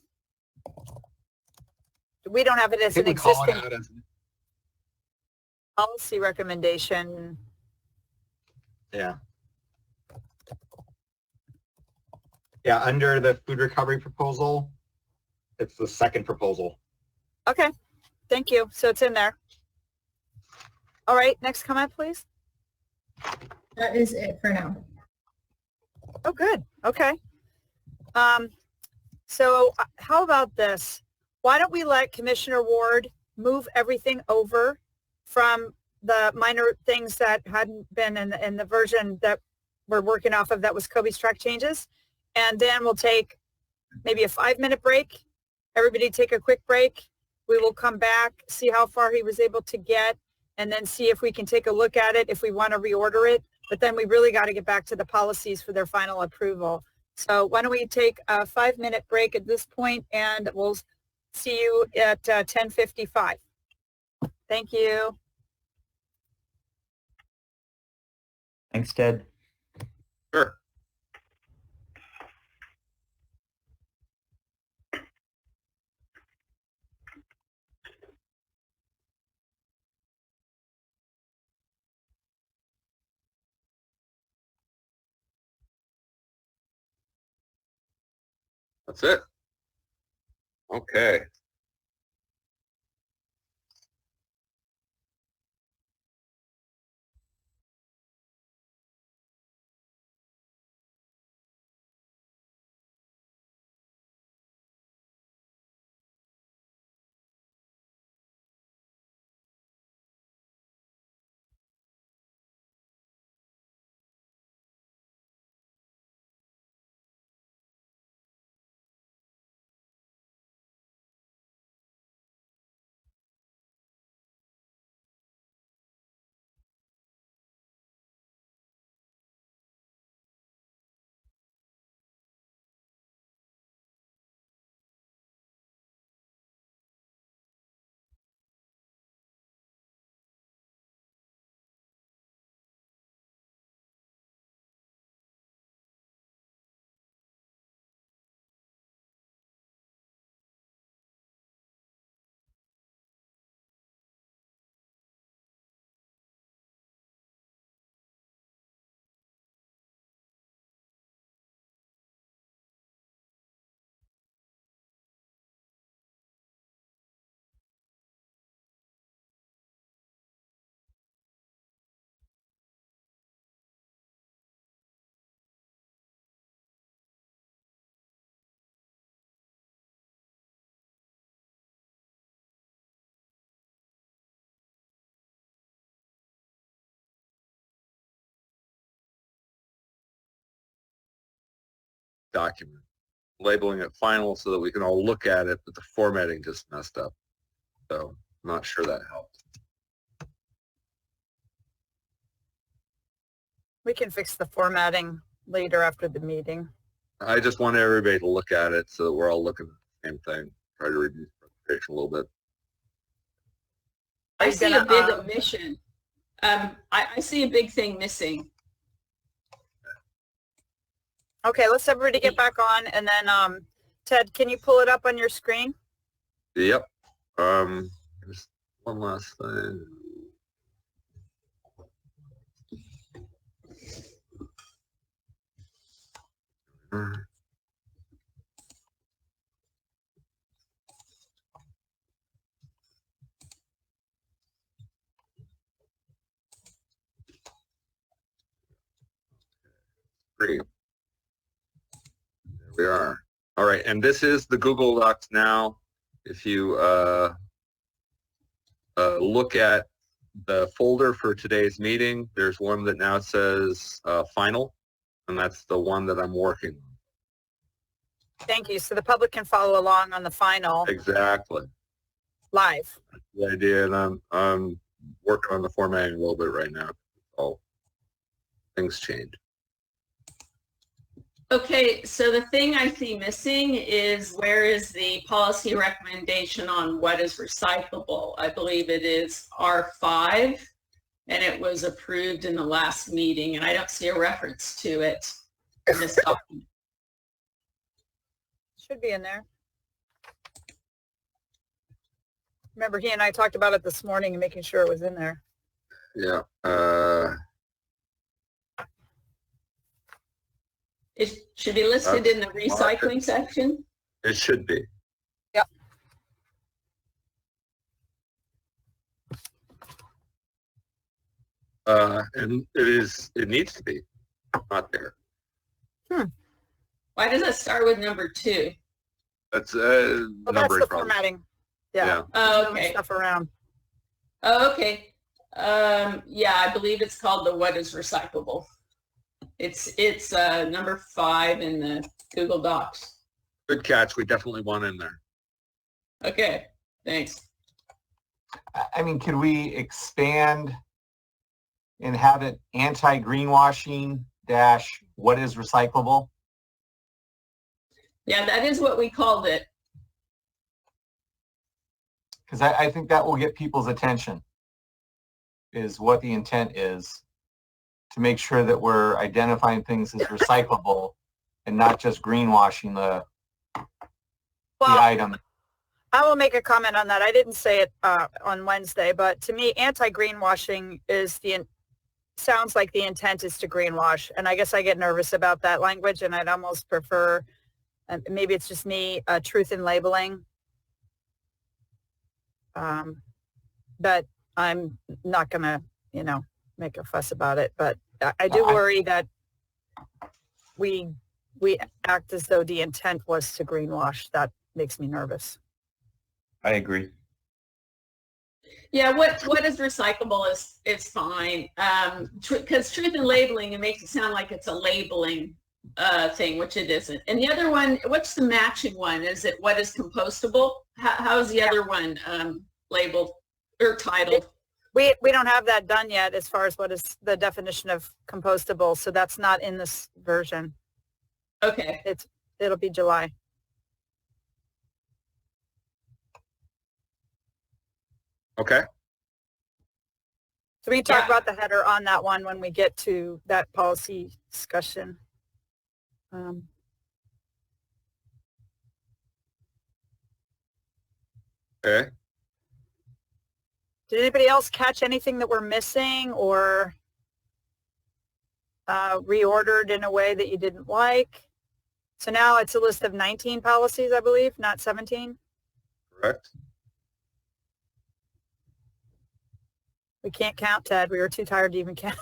we don't have it as an existing policy recommendation. Yeah. Yeah, under the food recovery proposal, it's the second proposal. Okay, thank you. So it's in there. All right, next comment, please. That is it for now. Oh, good. Okay. So how about this? Why don't we let Commissioner Ward move everything over from the minor things that hadn't been in the version that we're working off of that was Kobe's track changes, and then we'll take maybe a 5-minute break everybody take a quick break. We will come back, see how far he was able to get, and then see if we can take a look at it, if we want to reorder it. But then we really got to get back to the policies for their final approval. So why don't we take a 5-minute break at this point, and we'll see you at 10:55. Thank you. Thanks, Ted. Sure. That's it. Okay. Document, labeling it final so that we can all look at it, but the formatting just messed up. So I'm not sure that helped. We can fix the formatting later after the meeting. I just want everybody to look at it so that we're all looking at the same thing. Try to reduce frustration a little bit. I see a big omission. I see a big thing missing. Okay, let's everybody get back on, and then Ted, can you pull it up on your screen? Yep. Just one last thing. Great. There we are. All right, and this is the Google Docs now. If you look at the folder for today's meeting, there's one that now says final, and that's the one that I'm working on. Thank you. So the public can follow along on the final. Exactly. Live. That's the idea, and I'm working on the formatting a little bit right now. So things change. Okay, so the thing I see missing is where is the policy recommendation on what is recyclable? I believe it is R5, and it was approved in the last meeting, and I don't see a reference to it in this document. Should be in there. Remember, he and I talked about it this morning and making sure it was in there. Yeah. It should be listed in the recycling section. It should be. Yep. And it needs to be not there. Why does it start with number 2? That's Well, that's the problem. formatting. Yeah. Oh, okay. Stuff around. Oh, okay. Yeah, I believe it's called the what is recyclable. It's number 5 in the Google Docs. Good catch. We definitely want in there. Okay, thanks. I mean, could we expand and have it anti-greenwashing dash what is recyclable? Yeah, that is what we called it. Because I think that will get people's attention, is what the intent is, to make sure that we're identifying things as recyclable and not just greenwashing the item. I will make a comment on that. I didn't say it on Wednesday, but to me, anti-greenwashing sounds like the intent is to greenwash. And I guess I get nervous about that language, and I'd almost prefer, maybe it's just me, truth in labeling. But I'm not going to, make a fuss about it. But I do worry that we act as though the intent was to greenwash. That makes me nervous. I agree. Yeah, what is recyclable is fine. Because truth in labeling, it makes it sound like it's a labeling thing, which it isn't. And the other one, what's the matching one? Is it what is compostable? How is the other one labeled or titled? We don't have that done yet as far as what is the definition of compostable. So that's not in this version. Okay. It'll be July. Okay. So we can talk about the header on that one when we get to that policy discussion. Okay. Did anybody else catch anything that we're missing or reordered in a way that you didn't like? So now it's a list of 19 policies, I believe, not 17. Correct. We can't count, Ted. We were too tired to even count.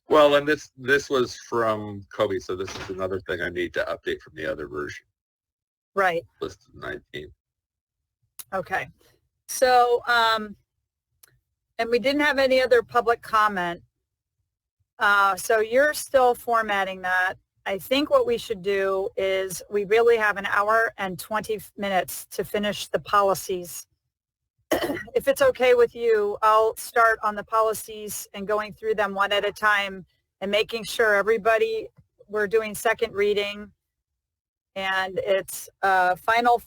Well, and this was from Kobe, so this is another thing I need to update from the other version. Right. List of 19. Okay. So, and we didn't have any other public comment. So you're still formatting that. I think what we should do is we really have an hour and 20 minutes to finish the policies. If it's okay with you, I'll start on the policies and going through them one at a time and making sure everybody, we're doing second reading and it's final.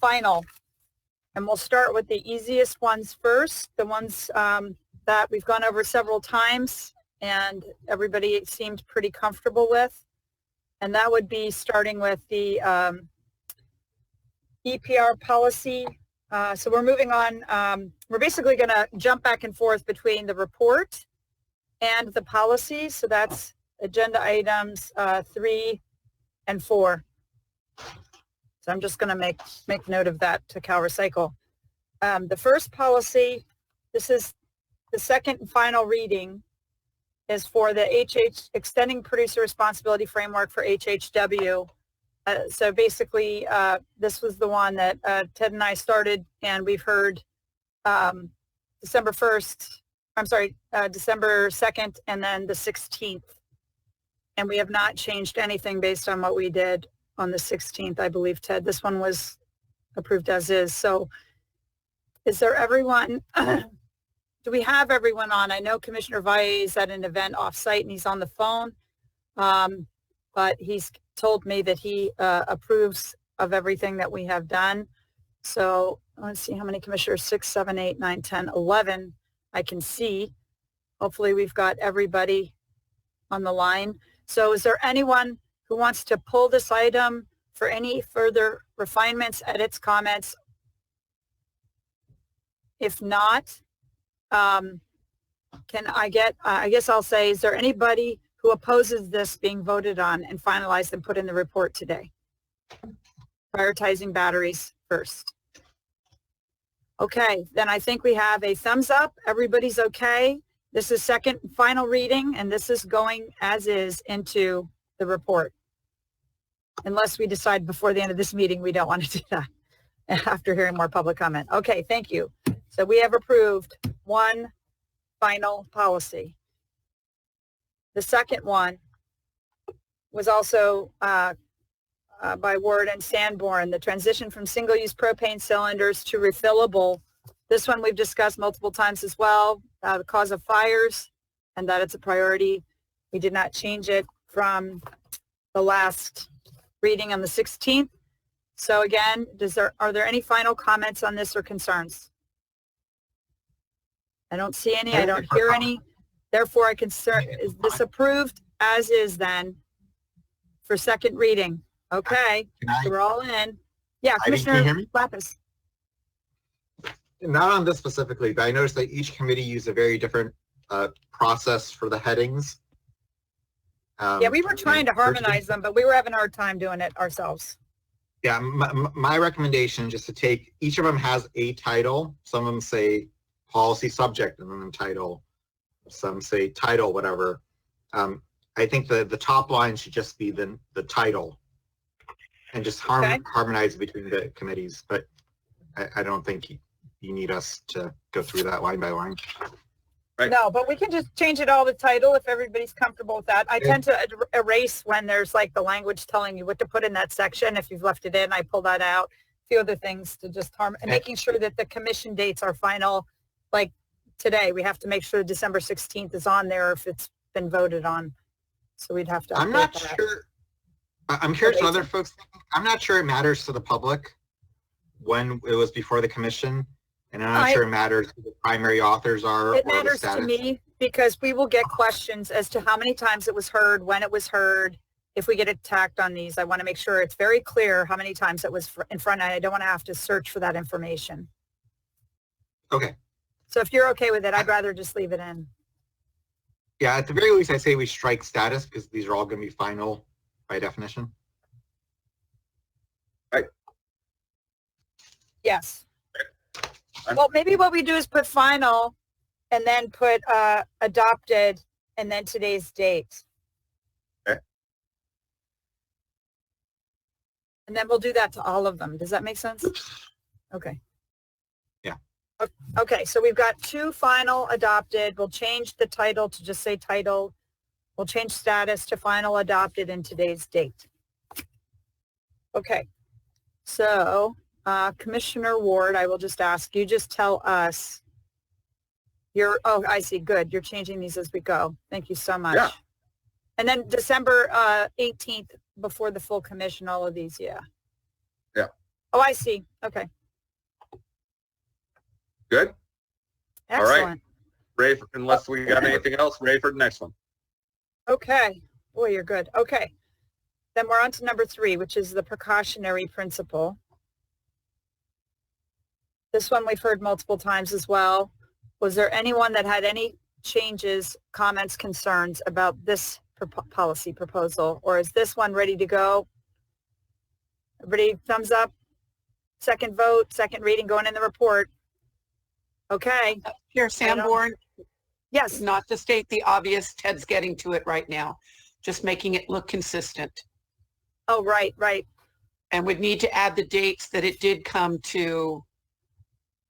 And we'll start with the easiest ones first, the ones that we've gone over several times and everybody seemed pretty comfortable with. And that would be starting with the EPR policy. So we're moving on. We're basically going to jump back and forth between the report and the policy. So that's agenda items 3 and 4. So I'm just going to make note of that to CalRecycle. The first policy, this is the second and final reading, is for the Extending Producer Responsibility Framework for HHW. So basically, this was the one that Ted and I started, and we've heard December 2nd, and then the 16th. And we have not changed anything based on what we did on the 16th, I believe, Ted. This one was approved as is. So is there everyone, do we have everyone on? I know Commissioner Valle is at an event off-site and he's on the phone, but he's told me that he approves of everything that we have done. So let's see how many commissioners, 6, 7, 8, 9, 10, 11 I can see. Hopefully we've got everybody on the line. So is there anyone who wants to pull this item for any further refinements, edits, comments? If not, can I get, I guess I'll say, is there anybody who opposes this being voted on and finalized and put in the report today? Prioritizing batteries first. Okay, then I think we have a thumbs up. Everybody's okay. This is second and final reading, and this is going as is into the report. Unless we decide before the end of this meeting we don't want to do that after hearing more public comment. Okay, thank you. So we have approved one final policy. The second one was also by Ward and Sanborn, the transition from single-use propane cylinders to refillable. This one we've discussed multiple times as well, the cause of fires, and that it's a priority. We did not change it from the last reading on the 16th. So again, are there any final comments on this or concerns? I don't see any. I don't hear any. Therefore, is this approved as is then for second reading? Okay, so we're all in. Yeah, Commissioner Lapis. Not on this specifically, but I noticed that each committee used a very different process for the headings. Yeah, we were trying to harmonize them, but we were having a hard time doing it ourselves. Yeah, my recommendation just to take, each of them has a title. Some of them say policy subject and then title. Some say title, whatever. I think the top line should just be the title and just harmonize between the committees. But I don't think you need us to go through that line by line. Right. No, but we can just change it all to title if everybody's comfortable with that. I tend to erase when there's like the language telling you what to put in that section. If you've left it in, I pull that out. A few other things to just and making sure that the commission dates are final. Like today, we have to make sure December 16th is on there if it's been voted on. So we'd have to. I'm not sure. I'm curious what other folks think. I'm not sure it matters to the public when it was before the commission. And I'm not sure it matters who the primary authors are. It matters to me because we will get questions as to how many times it was heard, when it was heard. If we get attacked on these, I want to make sure it's very clear how many times it was in front. And I don't want to have to search for that information. Okay. So if you're okay with it, I'd rather just leave it in. Yeah, at the very least, I say we strike status because these are all going to be final by definition. Right. Yes. Well, maybe what we do is put final and then put adopted and then today's date. Okay. And then we'll do that to all of them. Does that make sense? Okay. Yeah. Okay, so we've got 2 final adopted. We'll change the title to just say title. We'll change status to final adopted and today's date. Okay. So Commissioner Ward, I will just ask you, just tell us oh, I see. Good. You're changing these as we go. Thank you so much. Yeah. And then December 18th before the full commission, all of these. Yeah. Yeah. Oh, I see. Okay. Good. Excellent. All right. Ray, unless we got anything else, Ray for the next one. Okay. Boy, you're good. Okay. Then we're on to number 3, which is the precautionary principle. This one we've heard multiple times as well. Was there anyone that had any changes, comments, concerns about this policy proposal? Or is this one ready to go? Everybody thumbs up? Second vote, second reading, going in the report. Okay. Here, Sanborn. Yes. Not to state the obvious, Ted's getting to it right now. Just making it look consistent. Oh, right, right. And would need to add the dates that it did come to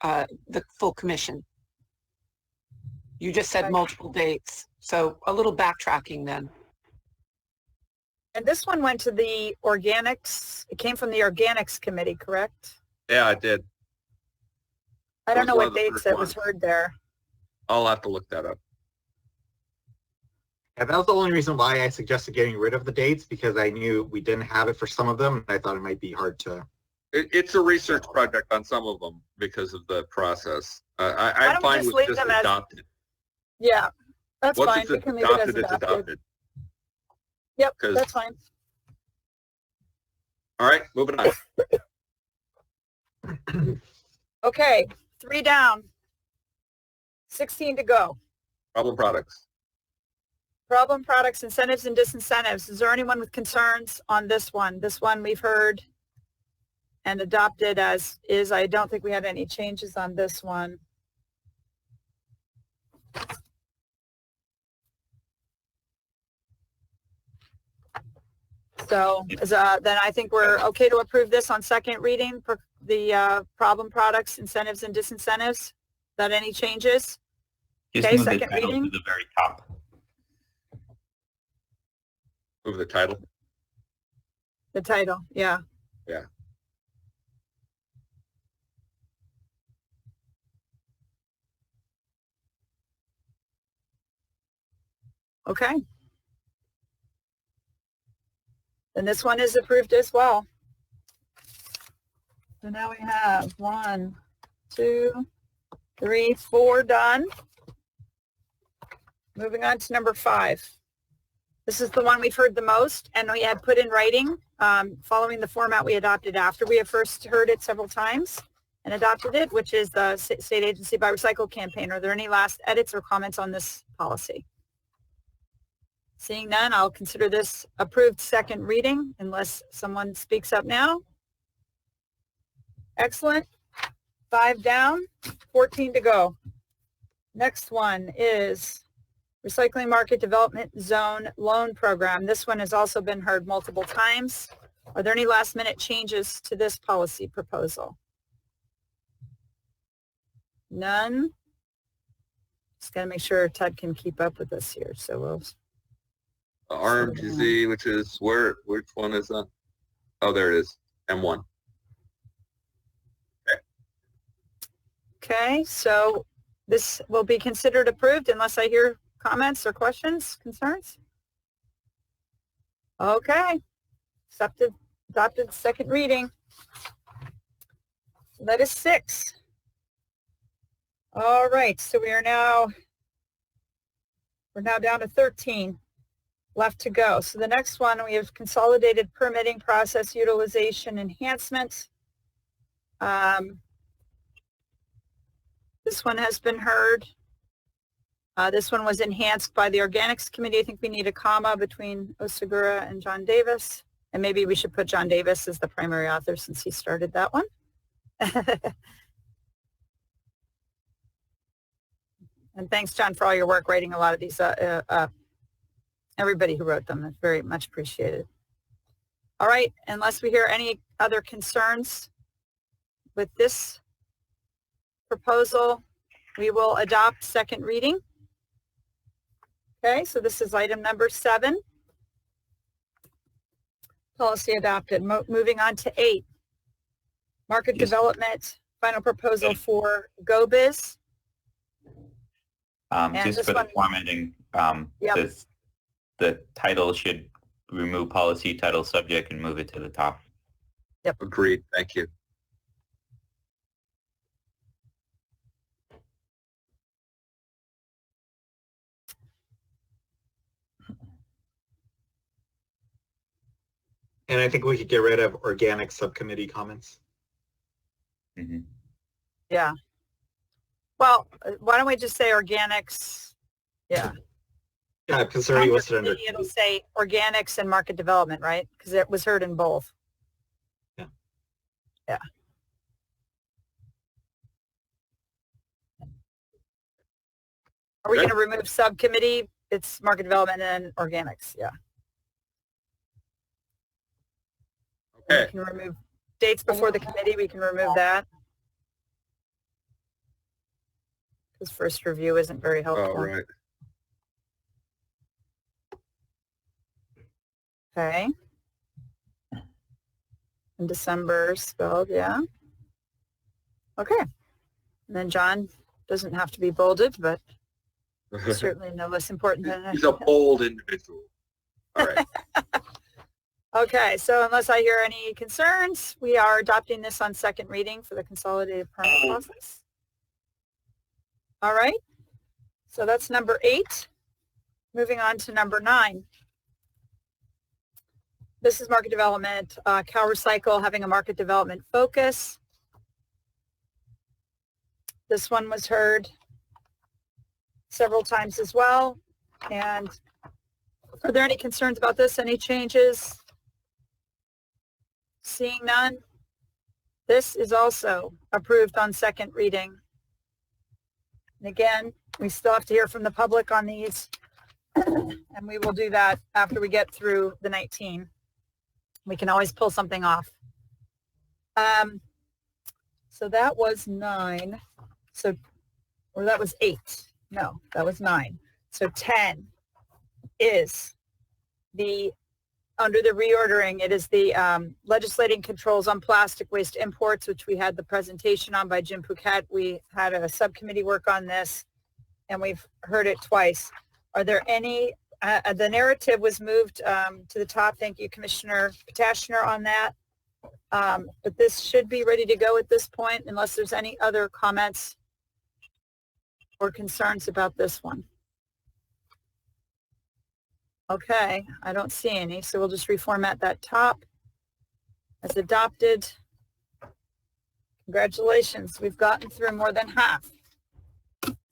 the full commission. You just said multiple dates. So a little backtracking then. And this one went to the organics. It came from the organics committee, correct? Yeah, it did. I don't know what dates it was heard there. I'll have to look that up. Yeah, that was the only reason why I suggested getting rid of the dates, because I knew we didn't have it for some of them, and I thought it might be hard to. It's a research project on some of them because of the process. I'm fine with just adopted. Yeah, that's Once fine. it's We can leave it as it's adopted. Yep, that's fine. All right, moving on. Okay, 3 down. 16 to go. Problem products. Problem products, incentives and disincentives. Is there anyone with concerns on this one? This one we've heard and adopted as is. I don't think we had any changes on this one. So then I think we're okay to approve this on second reading for the problem products, incentives and disincentives. Without any changes? Just okay, move second the title reading. to the very top. Move the title. The title, yeah. Yeah. Okay. And this one is approved as well. So now we have 1, 2, 3, 4 done. Moving on to number 5. This is the one we've heard the most, and we had put in writing following the format we adopted after we have first heard it several times and adopted it, which is the State Agency Buy Recycle campaign. Are there any last edits or comments on this policy? Seeing none, I'll consider this approved second reading unless someone speaks up now. Excellent. 5 down, 14 to go. Next one is Recycling Market Development Zone Loan Program. This one has also been heard multiple times. Are there any last minute changes to this policy proposal? None. Just got to make sure Ted can keep up with us here. So we'll. RMGZ, which is which one is that? Oh, there it is. M1. Okay, so this will be considered approved unless I hear comments or questions, concerns? Okay, adopted second reading. So that is 6. All right, so we're now down to 13 left to go. So the next one, we have consolidated permitting process utilization enhancement. This one has been heard. This one was enhanced by the Organics Committee. I think we need a comma between Osagura and John Davis. And maybe we should put John Davis as the primary author since he started that one. And thanks, John, for all your work writing a lot of these. Everybody who wrote them, it's very much appreciated. All right, unless we hear any other concerns with this proposal, we will adopt second reading. Okay, so this is item number 7. Policy adopted. Moving on to 8. Market development, final proposal for GoBiz. Just for the formatting, the title should remove policy, title, subject, and move it to the top. Yep. Agreed. Thank you. And I think we could get rid of organic subcommittee comments. Mm-hmm. Yeah. Well, why don't we just say organics? Yeah. Yeah, because they're already listed under. It'll say organics and market development, right? Because it was heard in both. Yeah. Yeah. Are we going to remove subcommittee? It's market development and organics. Yeah. Okay. We can remove dates before the committee. We can remove that. Because first review isn't very helpful. Oh, right. Okay. In December spelled, yeah. Okay. And then John doesn't have to be bolded, but certainly no less important than He's a bold individual. All right. Okay, so unless I hear any concerns, we are adopting this on second reading for the consolidated permit process. All right, so that's number 8. Moving on to number 9. This is market development, Cal Recycle having a market development focus. This one was heard several times as well. And are there any concerns about this? Any changes? Seeing none, this is also approved on second reading. And again, we still have to hear from the public on these, and we will do that after we get through the 19. We can always pull something off. So that was 9. So, or that was 8. No, that was 9. So 10 is the under the reordering, it is the legislating controls on plastic waste imports, which we had the presentation on by Jim Phuket. We had a subcommittee work on this, and we've heard it twice. Are there any, the narrative was moved to the top. Thank you, Commissioner Potashner, on that. But this should be ready to go at this point, unless there's any other comments or concerns about this one. Okay, I don't see any, so we'll just reformat that top as adopted. Congratulations, we've gotten through more than half.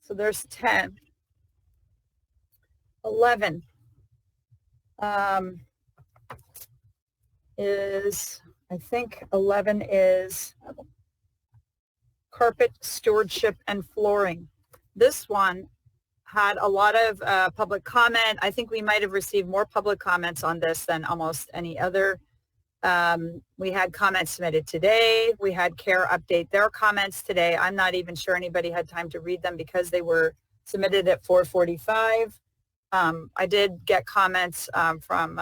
So there's 10. 11 is, I think 11 is carpet stewardship and flooring. This one had a lot of public comment. I think we might have received more public comments on this than almost any other. We had comments submitted today. We had CARE update their comments today. I'm not even sure anybody had time to read them because they were submitted at 4:45. I did get comments from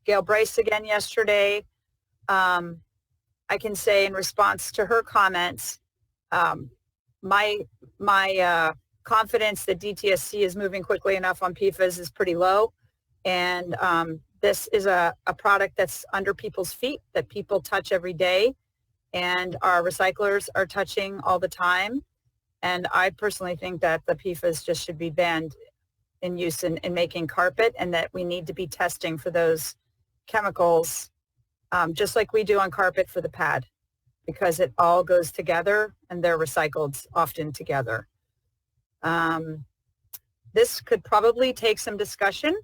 Gail Bryce again yesterday. I can say in response to her comments, my confidence that DTSC is moving quickly enough on PFAS is pretty low. And this is a product that's under people's feet, that people touch every day, and our recyclers are touching all the time. And I personally think that the PFAS just should be banned in use in making carpet, and that we need to be testing for those chemicals, just like we do on carpet for the pad, because it all goes together and they're recycled often together. This could probably take some discussion,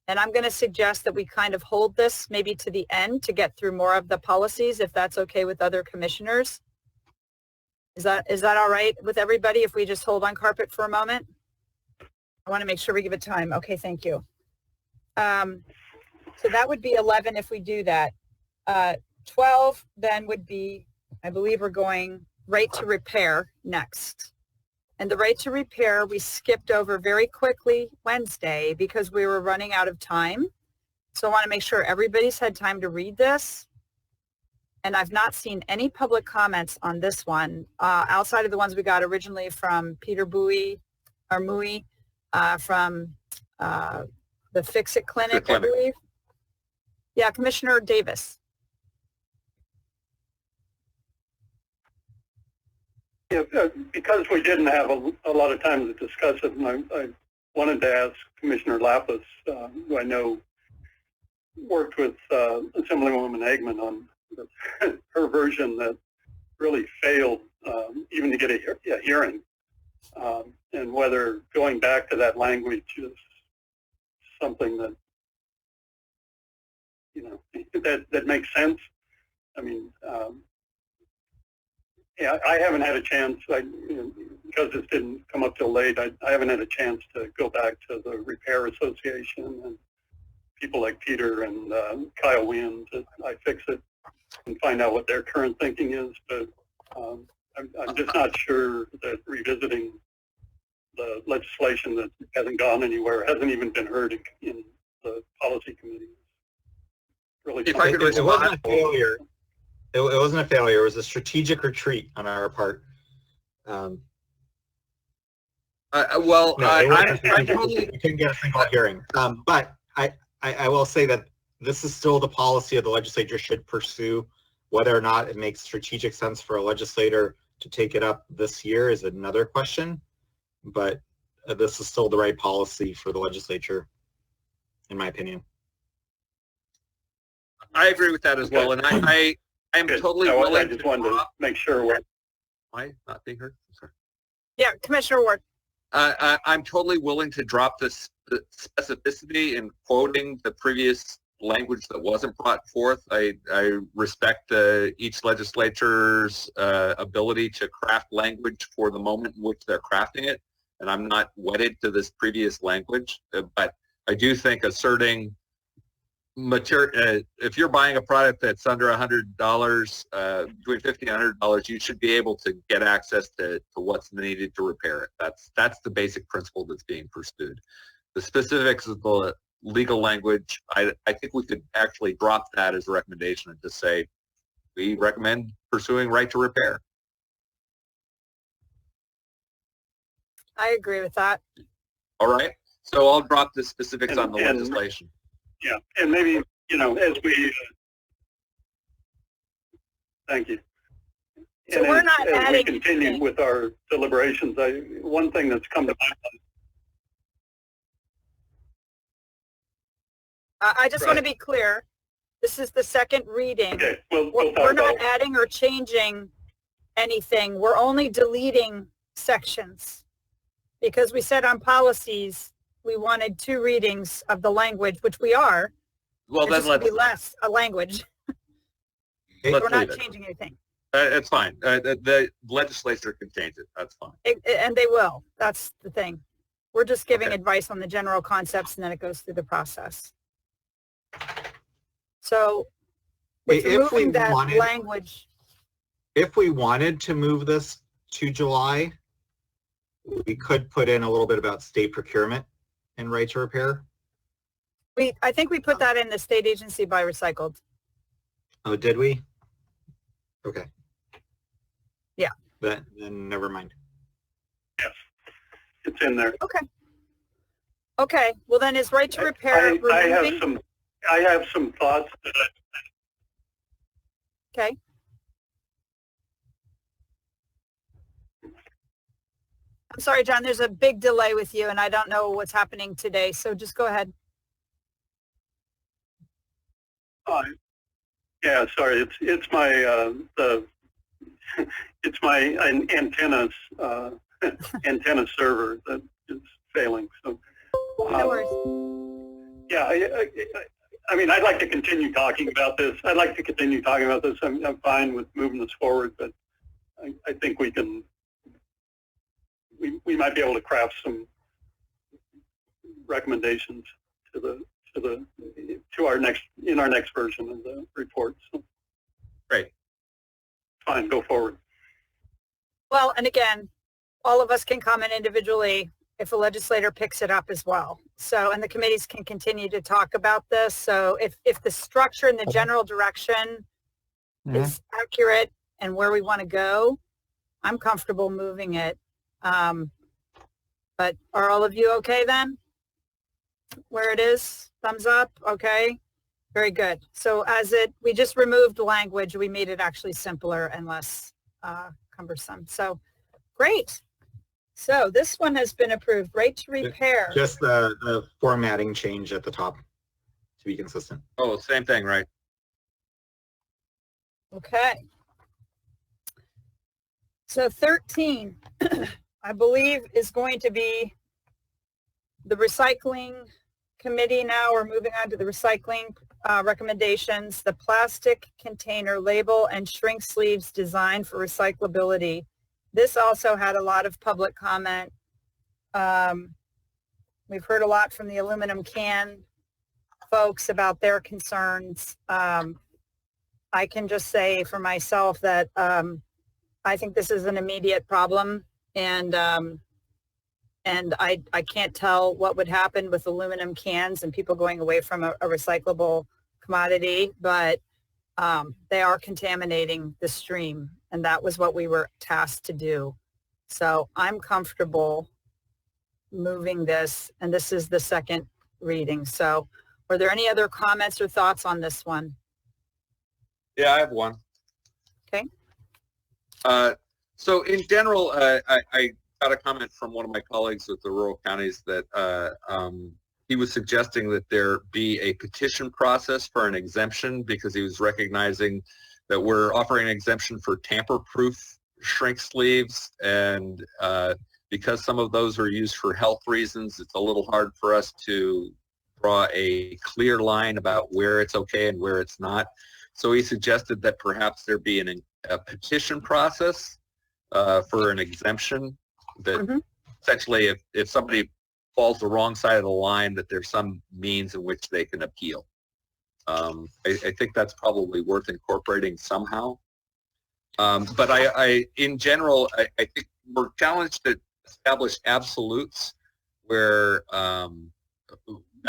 and I'm going to suggest that we kind of hold this maybe to the end to get through more of the policies, if that's okay with other commissioners. Is that all right with everybody if we just hold on carpet for a moment? I want to make sure we give it time. Okay, thank you. So that would be 11 if we do that. 12 then would be, I believe we're going right to repair next. And the right to repair, we skipped over very quickly Wednesday because we were running out of time. So I want to make sure everybody's had time to read this. And I've not seen any public comments on this one outside of the ones we got originally from Peter Mui, from the Fix-It Clinic, I believe. Yeah, Commissioner Davis. Yeah, because we didn't have a lot of time to discuss it, and I wanted to ask Commissioner Lapis, who I know worked with Assemblywoman Eggman on her version that really failed even to get a hearing, and whether going back to that language is something that, you know, that makes sense. I mean, yeah, I haven't had a chance, because this didn't come up till late, I haven't had a chance to go back to the Repair Association and people like Peter and Kyle Williams at iFixit and find out what their current thinking is. But I'm just not sure that revisiting the legislation that hasn't gone anywhere, hasn't even been heard in the policy committee. Really, it wasn't a failure. It wasn't a failure. It was a strategic retreat on our part. Well, no, I totally couldn't get a single hearing. But I will say that this is still the policy of the legislature should pursue. Whether or not it makes strategic sense for a legislator to take it up this year is another question. But this is still the right policy for the legislature, in my opinion. I agree with that as well, and I'm totally willing. I just wanted to make sure. Am I not being heard? Sorry. Yeah, Commissioner Ward. I'm totally willing to drop the specificity in quoting the previous language that wasn't brought forth. I respect each legislature's ability to craft language for the moment in which they're crafting it, and I'm not wedded to this previous language. But I do think asserting material, if you're buying a product that's under $100, between $50 and $100, you should be able to get access to what's needed to repair it. That's the basic principle that's being pursued. The specifics of legal language, I think we could actually drop that as a recommendation and just say, we recommend pursuing right to repair. I agree with that. All right. So I'll drop the specifics on the legislation. Yeah, and maybe, as we, thank you. So and we're not as adding we continue anything. with our deliberations, one thing that's come to mind. I just want to be clear. This is the second reading. Okay, we'll We're not adding or changing anything. We're only deleting sections because we said on policies we wanted 2 readings of the language, which we are. Well, There's then just gonna be less a language. We're not changing anything. It's fine. The legislature can change it. That's fine. And they will. That's the thing. We're just giving advice on the general concepts, and then it goes through the process. So it's If we removing that wanted- language. If we wanted to move this to July, we could put in a little bit about state procurement and right to repair. I think we put that in the state agency by recycled. Oh, did we? Okay. Yeah. Then never mind. Yes, it's in there. Okay. Okay. Well, then is right to repair removing? I have some thoughts that Okay. I'm sorry, John, there's a big delay with you and I don't know what's happening today. So just go ahead. Yeah, sorry. It's my it's my antenna server that is failing. So No worries. yeah, I mean, I'd like to continue talking about this. I'm fine with moving this forward, but I think we might be able to craft some recommendations to our next version of the report. So, great. Fine, go forward. Well, and again, all of us can comment individually if a legislator picks it up as well. So, and the committees can continue to talk about this. So if the structure and the general direction is accurate and where we want to go, I'm comfortable moving it. But are all of you okay then? Where it is? Thumbs up? Okay. Very good. So we just removed language. We made it actually simpler and less cumbersome. So great. So this one has been approved. Right to repair. Just the formatting change at the top to be consistent. Oh, same thing, right? Okay. So 13, I believe, is going to be the recycling committee now. We're moving on to the recycling recommendations, the plastic container label and shrink sleeves design for recyclability. This also had a lot of public comment. We've heard a lot from the aluminum can folks about their concerns. I can just say for myself that I think this is an immediate problem, and I can't tell what would happen with aluminum cans and people going away from a recyclable commodity, but they are contaminating the stream, and that was what we were tasked to do. So I'm comfortable moving this, and this is the second reading. So are there any other comments or thoughts on this one? Yeah, I have one. Okay. So in general, I got a comment from one of my colleagues with the rural counties that he was suggesting that there be a petition process for an exemption because he was recognizing that we're offering an exemption for tamper-proof shrink sleeves, and because some of those are used for health reasons, it's a little hard for us to draw a clear line about where it's okay and where it's not. So he suggested that perhaps there be a petition process for an exemption that essentially if somebody falls the wrong side of the line, that there's some means in which they can appeal. I think that's probably worth incorporating somehow. But in general, I think we're challenged to establish absolutes where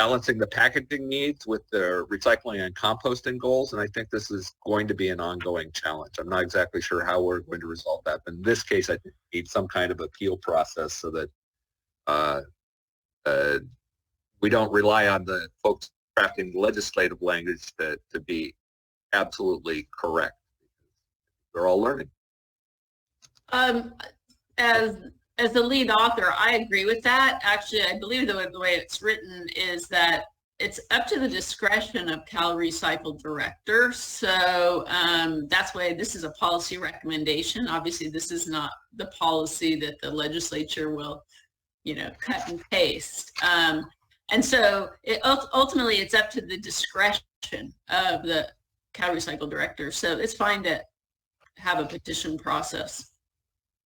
balancing the packaging needs with the recycling and composting goals, and I think this is going to be an ongoing challenge. I'm not exactly sure how we're going to resolve that, but in this case, I think we need some kind of appeal process so that we don't rely on the folks crafting legislative language to be absolutely correct. They're all learning. As the lead author, I agree with that. Actually, I believe the way it's written is that it's up to the discretion of Cal Recycle Director. So that's why this is a policy recommendation. Obviously, this is not the policy that the legislature will, cut and paste. And so ultimately, it's up to the discretion of the Cal Recycle Director. So it's fine to have a petition process,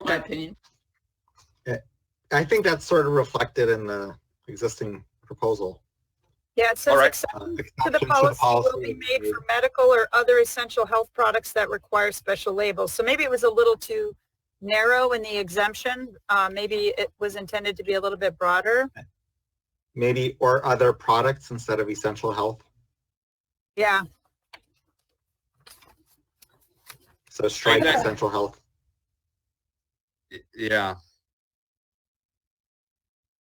in my opinion. I think that's sort of reflected in the existing proposal. Yeah, it says exceptions to the policy will be made for medical or other essential health products that require special labels. So maybe it was a little too narrow in the exemption. Maybe it was intended to be a little bit broader. Maybe, or other products instead of essential health. Yeah. So strike essential health. Yeah.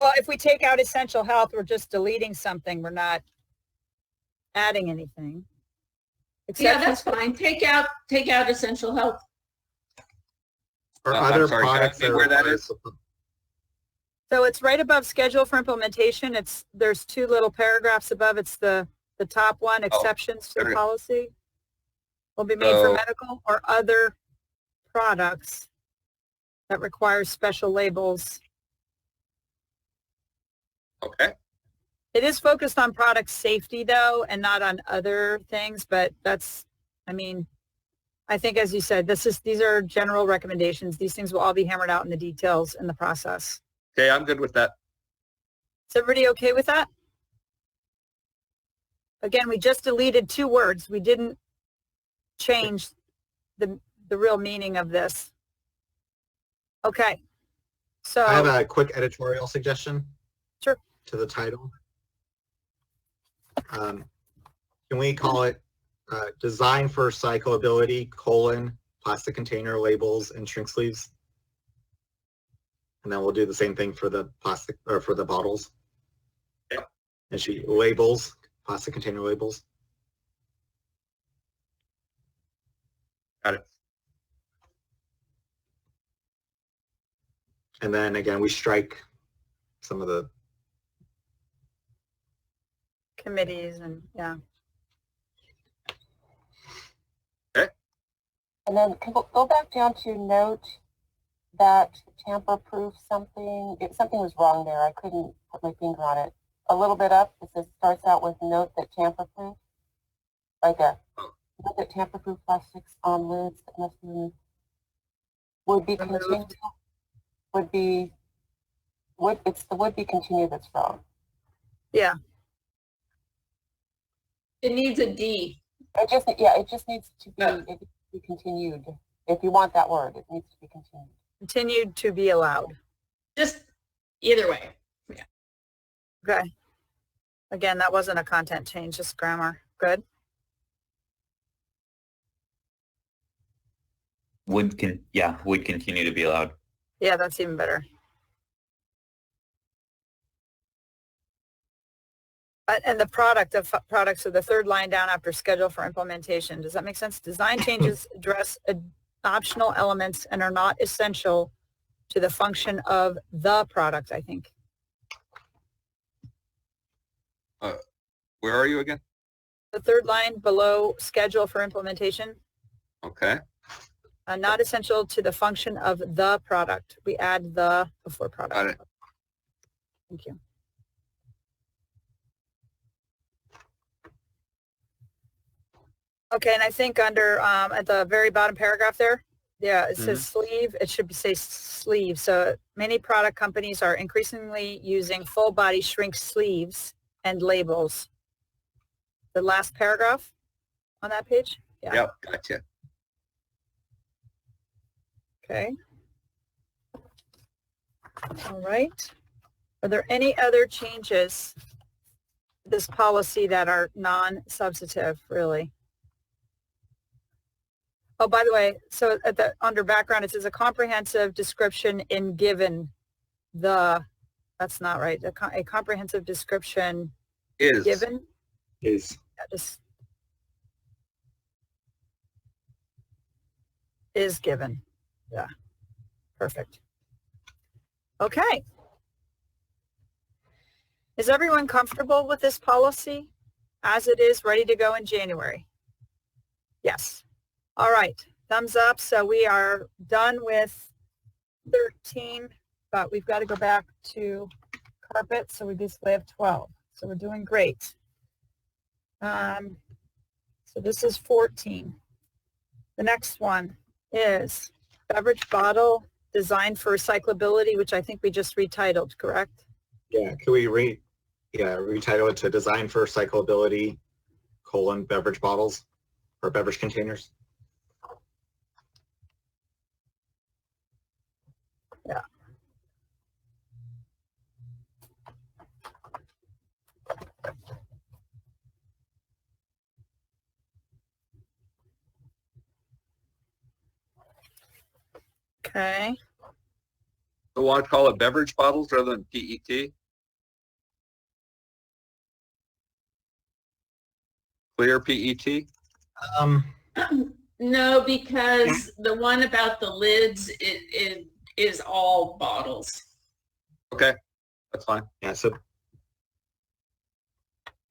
Well, if we take out essential health, we're just deleting something. We're not adding anything. Yeah, that's fine. Take out essential health. Or other products where that is. So it's right above schedule for implementation. There's two little paragraphs above. It's the top one, exceptions to the policy will be made for medical or other products that require special labels. Okay. It is focused on product safety though, and not on other things, but I think as you said, these are general recommendations. These things will all be hammered out in the details in the process. Okay, I'm good with that. Is everybody okay with that? Again, we just deleted 2 words. We didn't change the real meaning of this. Okay. So I have a quick editorial suggestion. Sure. To the title. Can we call it Design for Recyclability, plastic container labels and shrink sleeves? And then we'll do the same thing for the plastic, or for the bottles. Yep. And labels, plastic container labels. Got it. And then again, we strike some of the committees and yeah. Okay. And then go back down to note that tamper-proof something. Something was wrong there. I couldn't put my finger on it. A little bit up, it says starts out with note that tamper-proof. Right there. Note that tamper-proof plastics on lids that must be removed. Would be continued. It's the would be continued that's wrong. Yeah. It needs a D. It just needs to be continued. If you want that word, it needs to be continued. Continued to be allowed. Just either way. Yeah. Okay. Again, that wasn't a content change, just grammar. Good. Would continue to be allowed. Yeah, that's even better. And the products of the third line down after schedule for implementation. Does that make sense? Design changes address optional elements and are not essential to the function of the product, I think. Where are you again? The third line below schedule for implementation. Okay. Not essential to the function of the product. We add the before product. Got it. Thank you. Okay, and I think under at the very bottom paragraph there, yeah, it says sleeve. It should say sleeve. So many product companies are increasingly using full body shrink sleeves and labels. The last paragraph on that page? Yeah. Yep, gotcha. Okay. All right. Are there any other changes this policy that are non-substantive, really. Oh, by the way, so at the under background, it says a comprehensive description in given the, that's not right. A comprehensive description Is. given. Is. Yeah, just is given. Yeah, perfect. Okay. Is everyone comfortable with this policy as it is ready to go in January? Yes. All right, thumbs up. So we are done with 13, but we've got to go back to carpet. So we basically have 12. So we're doing great. So this is 14. The next one is beverage bottle designed for recyclability, which I think we just retitled, correct? Yeah, can we retitle it to design for recyclability, beverage bottles or beverage containers? Yeah. Okay. I want to call it beverage bottles rather than PET. Clear PET? No, because the one about the lids, it is all bottles. Okay, that's fine. Yeah, so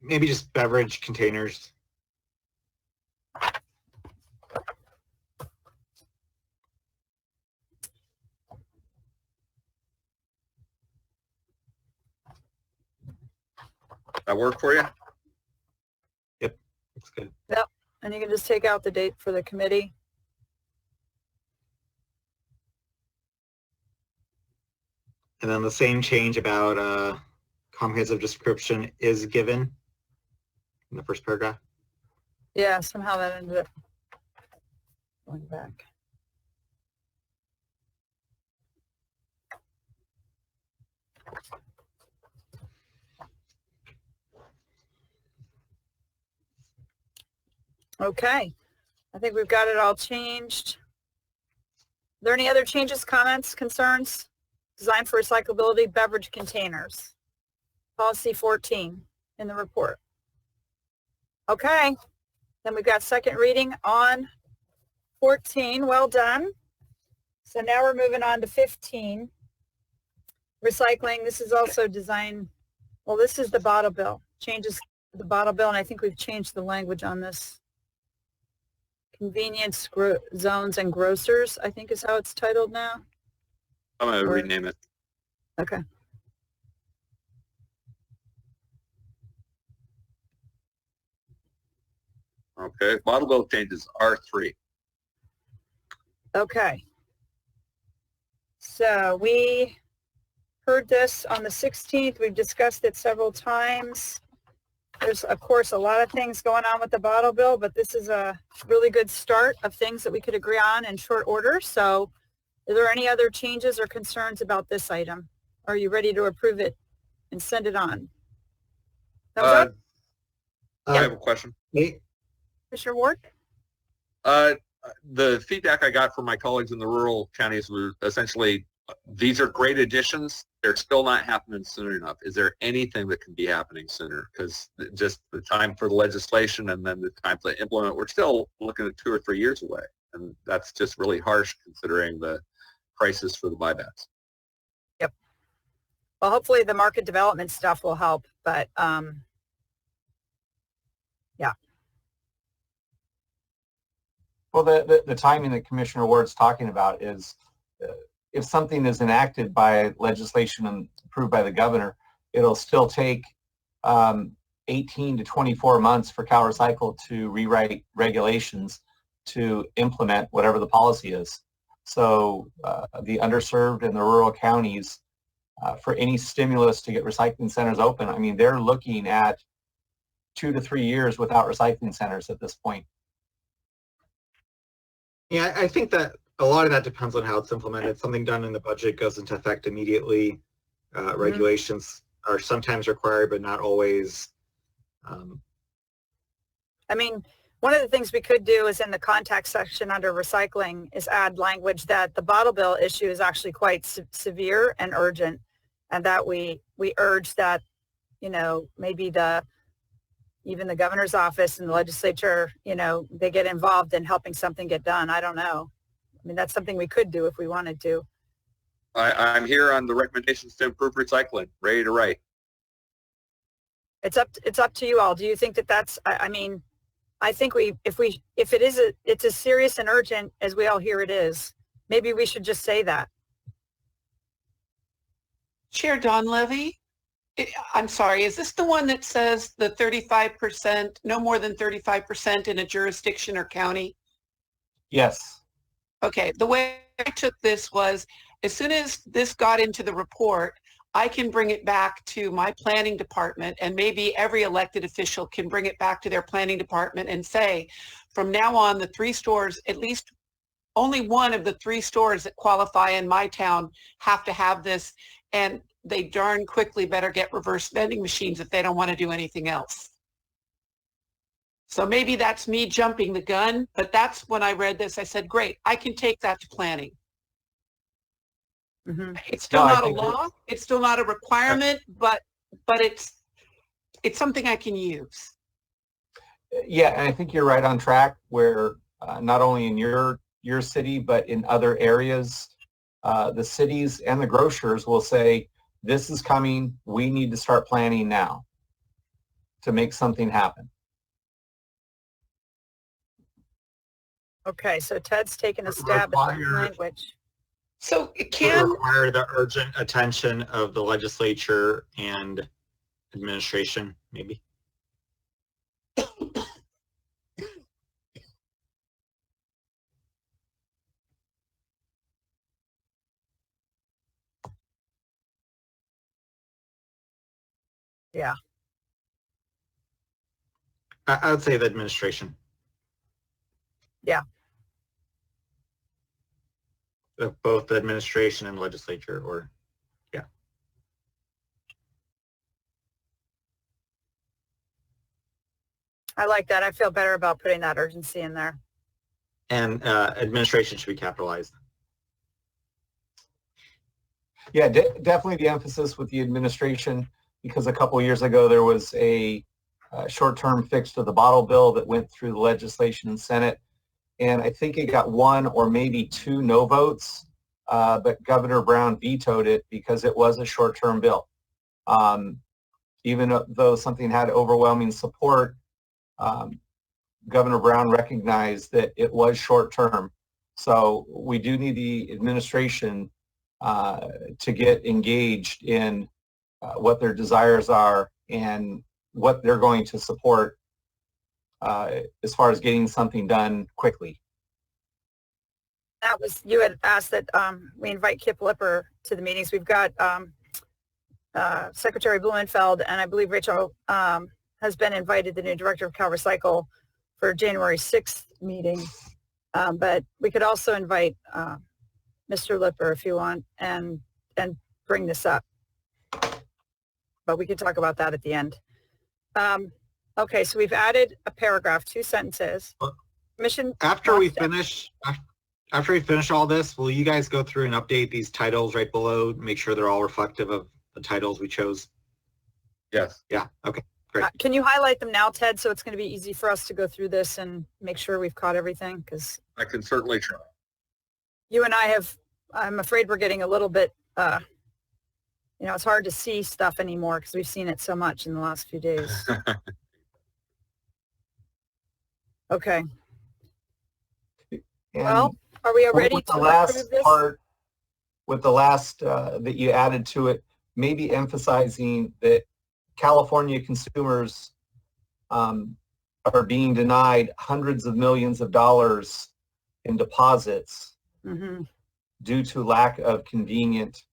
maybe just beverage containers. That work for you? Yep, looks good. Yep, and you can just take out the date for the committee. And then the same change about comprehensive description is given in the first paragraph. Yeah, somehow that ended up going back. Okay, I think we've got it all changed. Are there any other changes, comments, concerns? Design for recyclability beverage containers. Policy 14 in the report. Okay, then we've got second reading on 14. Well done. So now we're moving on to 15. Recycling, this is also design, well, this is the bottle bill. Changes the bottle bill, and I think we've changed the language on this. Convenience zones and grocers, I think is how it's titled now. I'm going to rename it. Okay. Okay, bottle bill changes R3. Okay. So we heard this on the 16th. We've discussed it several times. There's, of course, a lot of things going on with the bottle bill, but this is a really good start of things that we could agree on in short order. So are there any other changes or concerns about this item? Are you ready to approve it and send it on? I have a question. Commissioner Ward? The feedback I got from my colleagues in the rural counties were essentially, these are great additions. They're still not happening soon enough. Is there anything that can be happening sooner? Because just the time for the legislation and then the time to implement, we're still looking at 2 or 3 years away. And that's just really harsh considering the prices for the buybacks. Yep. Well, hopefully the market development stuff will help, but yeah. Well, the timing that Commissioner Ward's talking about is if something is enacted by legislation and approved by the governor, it'll still take 18 to 24 months for CalRecycle to rewrite regulations to implement whatever the policy is. So the underserved and the rural counties, for any stimulus to get recycling centers open, I mean, they're looking at 2 to 3 years without recycling centers at this point. Yeah, I think that a lot of that depends on how it's implemented. Something done in the budget goes into effect immediately. Regulations are sometimes required, but not always. I mean, one of the things we could do is in the contact section under recycling is add language that the bottle bill issue is actually quite severe and urgent, and that we urge that, you know, maybe even the governor's office and the legislature, you know, they get involved in helping something get done. I don't know. I mean, that's something we could do if we wanted to. I'm here on the recommendations to improve recycling, ready to write. It's up to you all. Do you think that that's, I mean, I think if it's as serious and urgent as we all hear it is, maybe we should just say that. Chair Donlevy, I'm sorry, is this the one that says the 35%, no more than 35% in a jurisdiction or county? Yes. Okay, the way I took this was, as soon as this got into the report, I can bring it back to my planning department, and maybe every elected official can bring it back to their planning department and say, from now on, the 3 stores, at least only one of the 3 stores that qualify in my town have to have this, and they darn quickly better get reverse vending machines if they don't want to do anything else. So maybe that's me jumping the gun, but that's when I read this, I said, great, I can take that to planning. Mm-hmm. It's still not a law, it's still not a requirement, but it's something I can use. Yeah, and I think you're right on track where not only in your city, but in other areas, the cities and the grocers will say, this is coming, we need to start planning now to make something happen. Okay, so Ted's taking a stab at the language. So it can require the urgent attention of the legislature and administration, maybe. Yeah. I would say the administration. Yeah. Both the administration and legislature, or yeah. I like that. I feel better about putting that urgency in there. And administration should be capitalized. Yeah, definitely the emphasis with the administration, because a couple of years ago there was a short-term fix to the bottle bill that went through the legislation and Senate, and I think it got 1 or maybe 2 no votes, but Governor Brown vetoed it because it was a short-term bill. Even though something had overwhelming support, Governor Brown recognized that it was short-term. So we do need the administration to get engaged in what their desires are and what they're going to support as far as getting something done quickly. That was, you had asked that we invite Kip Lipper to the meetings. We've got Secretary Blumenfeld, and I believe Rachel has been invited, the new director of Cal Recycle, for January 6th meeting. But we could also invite Mr. Lipper if you want, and bring this up. But we could talk about that at the end. Okay, so we've added a paragraph, 2 sentences. Mission. After we finish all this, will you guys go through and update these titles right below, make sure they're all reflective of the titles we chose? Yes. Yeah. Okay. Great. Can you highlight them now, Ted, so it's going to be easy for us to go through this and make sure we've caught everything? Because I can certainly try. You and I have, I'm afraid we're getting a little bit, you know, it's hard to see stuff anymore because we've seen it so much in the last few days. Okay. And well, are we ready with to the last approve this? part, with the last that you added to it, maybe emphasizing that California consumers are being denied hundreds of millions of dollars in deposits due to lack of convenient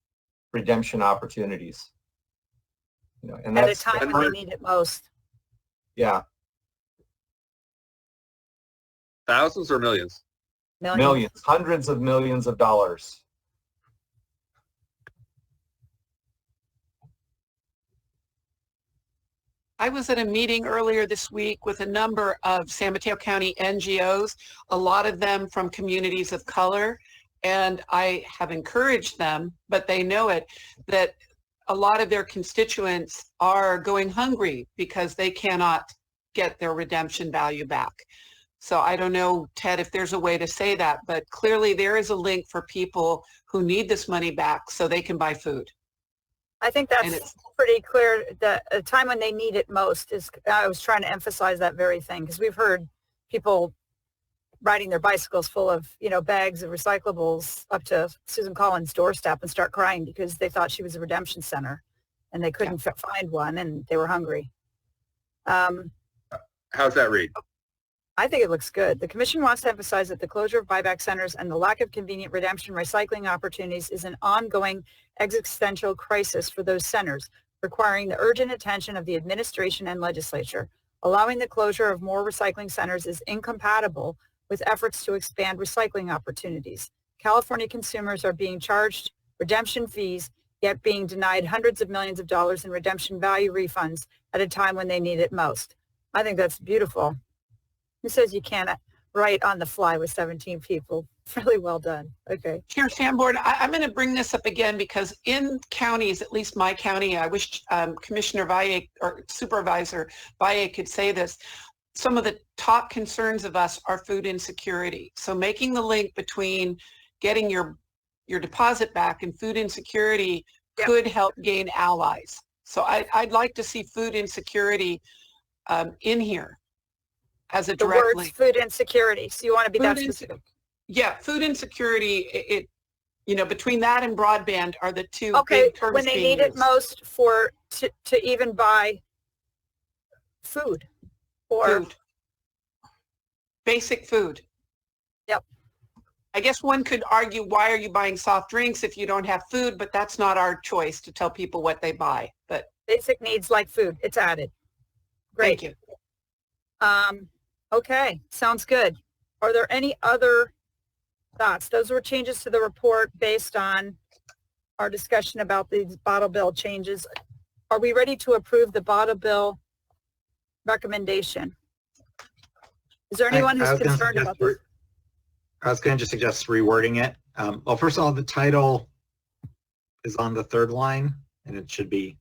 redemption opportunities. You know, and at a that's time when they need it most. Yeah. Thousands or millions? Millions, hundreds of millions of dollars. I was at a meeting earlier this week with a number of San Mateo County NGOs, a lot of them from communities of color, and I have encouraged them, but they know it, that a lot of their constituents are going hungry because they cannot get their redemption value back. So I don't know, Ted, if there's a way to say that, but clearly there is a link for people who need this money back so they can buy food. I think that's pretty clear. The time when they need it most is, I was trying to emphasize that very thing, because we've heard people riding their bicycles full of, bags of recyclables up to Susan Collins' doorstep and start crying because they thought she was a redemption center and they couldn't find one and they were hungry. How's that read? I think it looks good. The commission wants to emphasize that the closure of buyback centers and the lack of convenient redemption recycling opportunities is an ongoing existential crisis for those centers, requiring the urgent attention of the administration and legislature. Allowing the closure of more recycling centers is incompatible with efforts to expand recycling opportunities. California consumers are being charged redemption fees, yet being denied hundreds of millions of dollars in redemption value refunds at a time when they need it most. I think that's beautiful. Who says you can't write on the fly with 17 people? Really well done. Okay. Chair Sanborn, I'm going to bring this up again because in counties, at least my county, I wish Commissioner Valle or Supervisor Valle could say this. Some of the top concerns of us are food insecurity. So making the link between getting your deposit back and food insecurity could help gain allies. So I'd like to see food insecurity in here as a direct the words link. Food insecurity. So you want to be that specific? Yeah, food insecurity, between that and broadband are the two okay, big terms when they being need it used. most to even buy food or Food. Basic food. Yep. I guess one could argue, why are you buying soft drinks if you don't have food? But that's not our choice to tell people what they buy. But basic needs like food, it's added. Great. Thank you. Okay, sounds good. Are there any other thoughts? Those were changes to the report based on our discussion about these bottle bill changes. Are we ready to approve the bottle bill recommendation? Is there anyone who's concerned about this? I was going to just suggest rewording it. Well, first of all, the title is on the third line, and it should be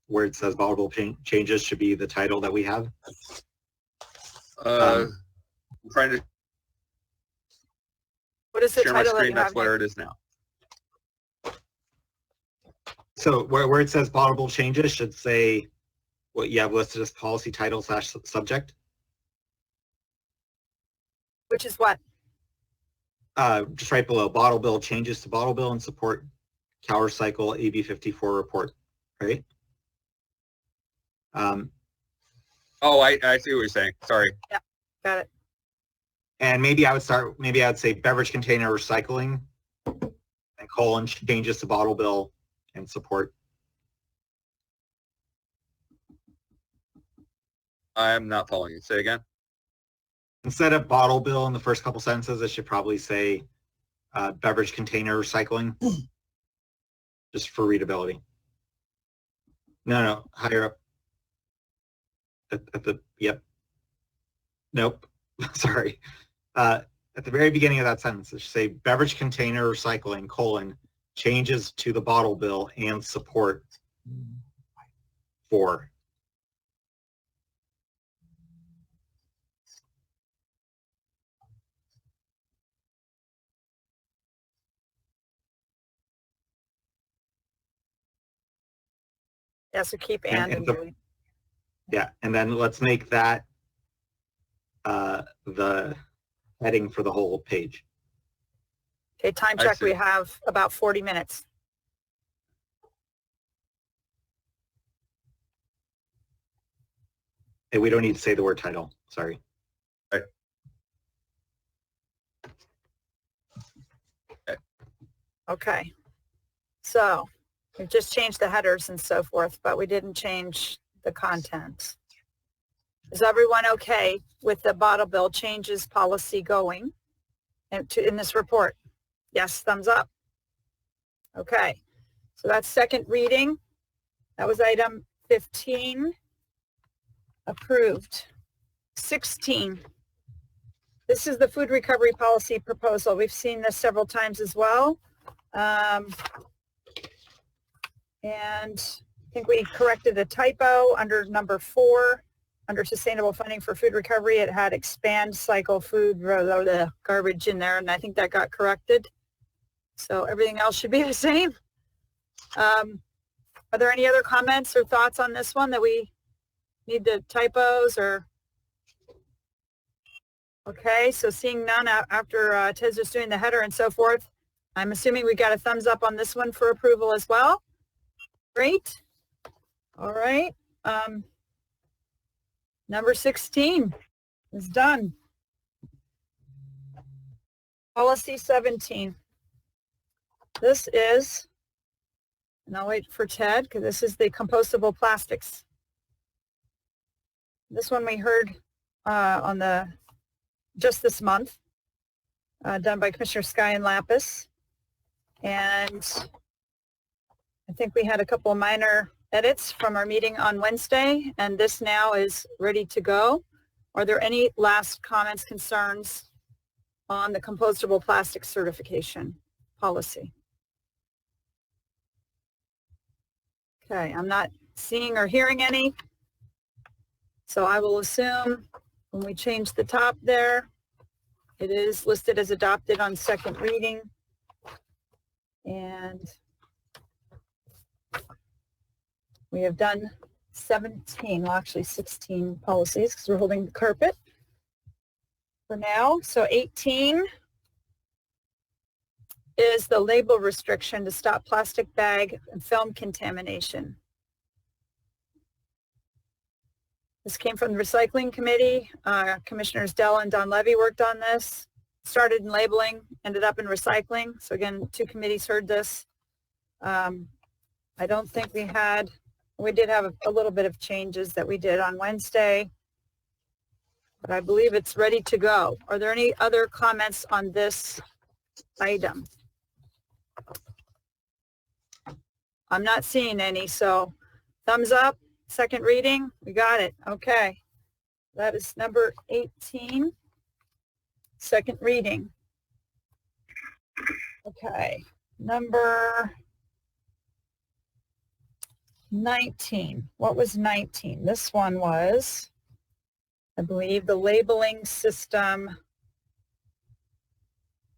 where it says bottle bill changes should be the title that we have. I'm trying to what is the share my title screen. that you That's have where here? it is now. So where it says bottle bill changes should say what you have listed as policy title / subject. Which is what? Just right below bottle bill changes to bottle bill and support CalRecycle AB 54 report, right? Oh, I see what you're saying. Sorry. Yeah, got it. And maybe I would say beverage container recycling and colon changes to bottle bill and support. I'm not following you. Say again. Instead of bottle bill in the first couple sentences, it should probably say beverage container recycling, just for readability. No, higher up. Yep. Nope. Sorry. At the very beginning of that sentence, it should say beverage container recycling, colon, changes to the bottle bill and support for. Yeah, so keep and doing. Yeah, and then let's make that the heading for the whole page. Okay, time check, we have about 40 minutes. And we don't need to say the word title, sorry. Right. Okay, so we've just changed the headers and so forth, but we didn't change the content. Is everyone okay with the bottle bill changes policy going in this report? Yes, thumbs up. Okay, so that's second reading. That was item 15. Approved. 16. This is the food recovery policy proposal. We've seen this several times as well. And I think we corrected a typo under number 4. Under sustainable funding for food recovery, it had expand cycle food garbage in there, and I think that got corrected. So everything else should be the same. Are there any other comments or thoughts on this one that we need the typos or? Okay, so seeing none after Ted's just doing the header and so forth, I'm assuming we got a thumbs up on this one for approval as well. Great. All right. Number 16 is done. Policy 17. This is, and I'll wait for Ted because this is the compostable plastics. This one we heard on the just this month, done by Commissioner Sky and Lapis. And I think we had a couple of minor edits from our meeting on Wednesday, and this now is ready to go. Are there any last comments, concerns on the compostable plastic certification policy? Okay, I'm not seeing or hearing any. So I will assume when we change the top there, it is listed as adopted on second reading. And we have done 17, well actually 16 policies because we're holding the carpet for now. So 18 is the label restriction to stop plastic bag and film contamination. This came from the Recycling Committee. Commissioners Dell and Don Levy worked on this. Started in labeling, ended up in recycling. So again, 2 committees heard this. I don't think we did have a little bit of changes that we did on Wednesday, but I believe it's ready to go. Are there any other comments on this item? I'm not seeing any, so thumbs up. Second reading, we got it. Okay. That is number 18. Second reading. Okay. Number 19. What was 19? This one was, I believe, the labeling system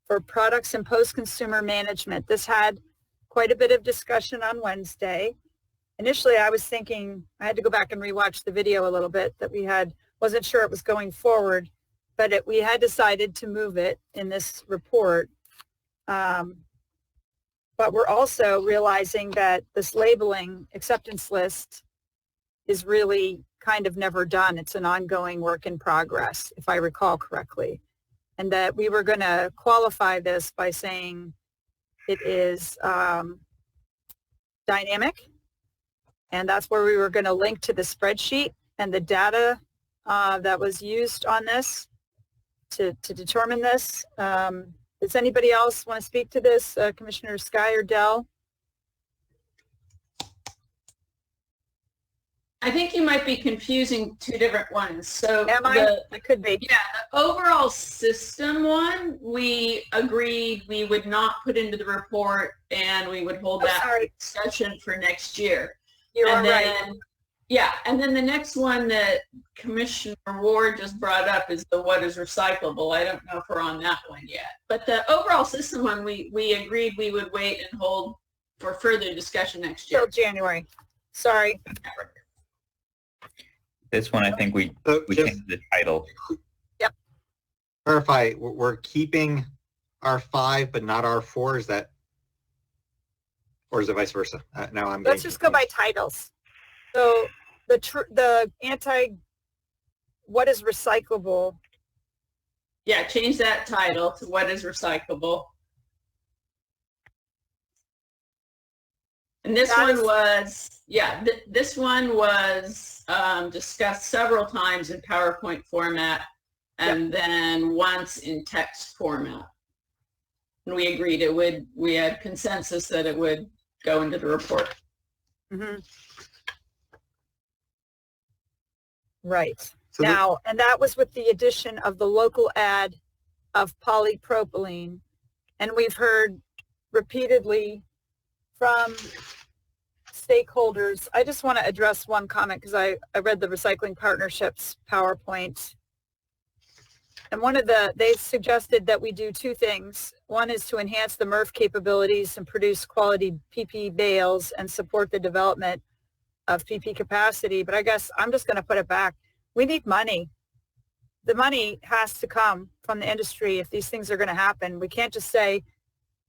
for products and post-consumer management. This had quite a bit of discussion on Wednesday. Initially, I was thinking, I had to go back and rewatch the video a little bit, that we wasn't sure it was going forward, but we had decided to move it in this report. But we're also realizing that this labeling acceptance list is really kind of never done. It's an ongoing work in progress, if I recall correctly. And that we were going to qualify this by saying it is dynamic. And that's where we were going to link to the spreadsheet and the data that was used on this to determine this. Does anybody else want to speak to this? Commissioner Sky or Dell? I think you might be confusing 2 different ones. So am I? I could be. Yeah, the overall system one, we agreed we would not put into the report and we would hold that discussion for next year. You're and right. then, yeah, and then the next one that Commissioner Ward just brought up is the what is recyclable. I don't know if we're on that one yet. But the overall system one, we agreed we would wait and hold for further discussion next year. Till January. Sorry. This one, I think we changed the title. Yep. Clarify, we're keeping R5 but not R4, is that? Or is it vice versa? Now I'm. Let's just go by titles. So the what is recyclable? Yeah, change that title to what is recyclable. And this one was, yeah, this one was discussed several times in PowerPoint format and then once in text format. And we agreed we had consensus that it would go into the report. Mm-hmm. Right. So Now, and that was with the addition of the local ad of polypropylene. And we've heard repeatedly from stakeholders. I just want to address one comment because I read the Recycling Partnerships PowerPoint. And they suggested that we do two things. One is to enhance the MRF capabilities and produce quality PP bales and support the development of PP capacity. But I guess I'm just going to put it back. We need money. The money has to come from the industry if these things are going to happen. We can't just say,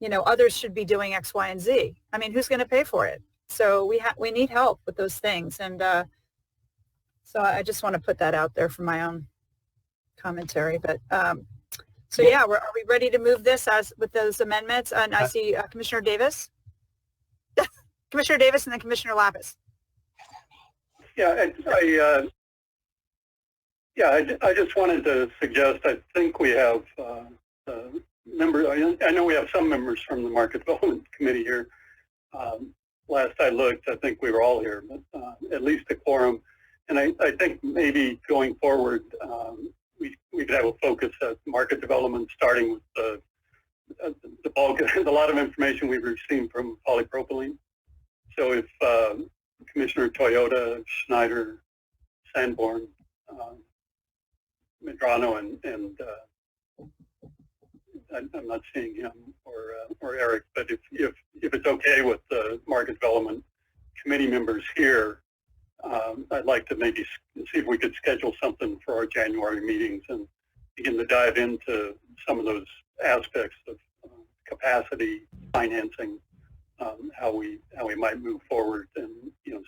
you know, others should be doing X, Y, and Z. I mean, who's going to pay for it? So we need help with those things. And so I just want to put that out there for my own commentary. But so yeah, are we ready to move this as with those amendments? And I see Commissioner Davis. Commissioner Davis and then Commissioner Lapis. Yeah, I just wanted to suggest, I think we have members, I know we have some members from the Market Development Committee here. Last I looked, I think we were all here, but at least a quorum. And I think maybe going forward, we could have a focus at market development, starting with the bulk. There's a lot of information we've received from polypropylene. So if Commissioner Toyota, Schneider, Sanborn, Medrano, and I'm not seeing him or Eric, but if it's okay with the Market Development Committee members here, I'd like to maybe see if we could schedule something for our January meetings and begin to dive into some of those aspects of capacity, financing, how we might move forward, and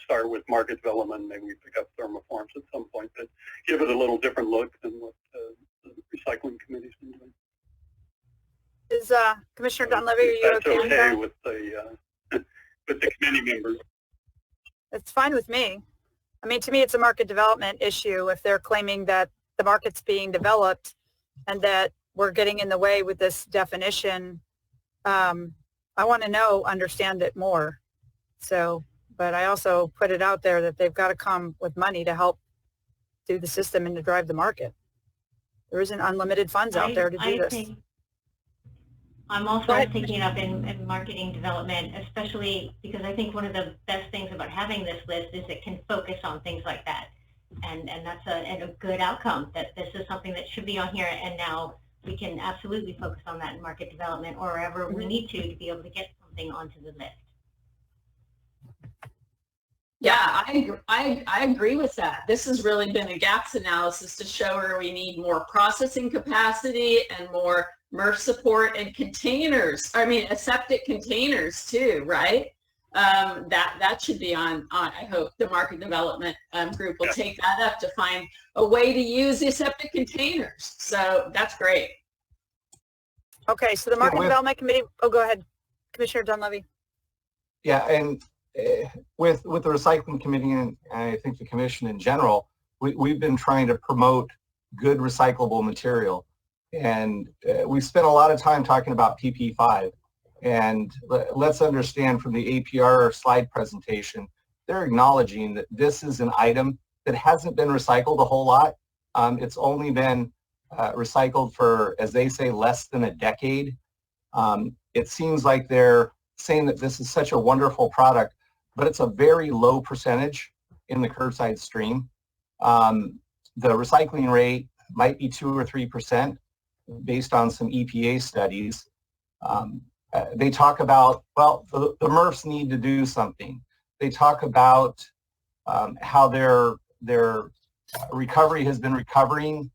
start with market development. Maybe we pick up thermoforms at some point, but give it a little different look than what the recycling committee's been doing. Is Commissioner Dunleavy, are you That's okay with the committee members? It's fine with me. I mean, to me, it's a market development issue if they're claiming that the market's being developed and that we're getting in the way with this definition. I want to understand it more. So, but I also put it out there that they've got to come with money to help do the system and to drive the market. There isn't unlimited funds out there to do this. I'm also thinking up in marketing development, especially because I think one of the best things about having this list is it can focus on things like that. And that's a good outcome, that this is something that should be on here, and now we can absolutely focus on that in market development or wherever we need to be able to get something onto the list. Yeah, I agree with that. This has really been a gaps analysis to show where we need more processing capacity and more MRF support and containers. I mean, aseptic containers too, right? That should be on. I hope the market development group will take that up to find a way to use the aseptic containers. So that's great. Okay, so the market development committee. Oh, go ahead, Commissioner Dunleavy. Yeah, and with the recycling committee and I think the commission in general, we've been trying to promote good recyclable material. And we've spent a lot of time talking about PP5. And let's understand from the APR slide presentation, they're acknowledging that this is an item that hasn't been recycled a whole lot. It's only been recycled for, as they say, less than a decade. It seems like they're saying that this is such a wonderful product, but it's a very low percentage in the curbside stream. The recycling rate might be 2 or 3%. Based on some EPA studies. They talk about, well, the MRFs need to do something. They talk about how their recovery has been recovering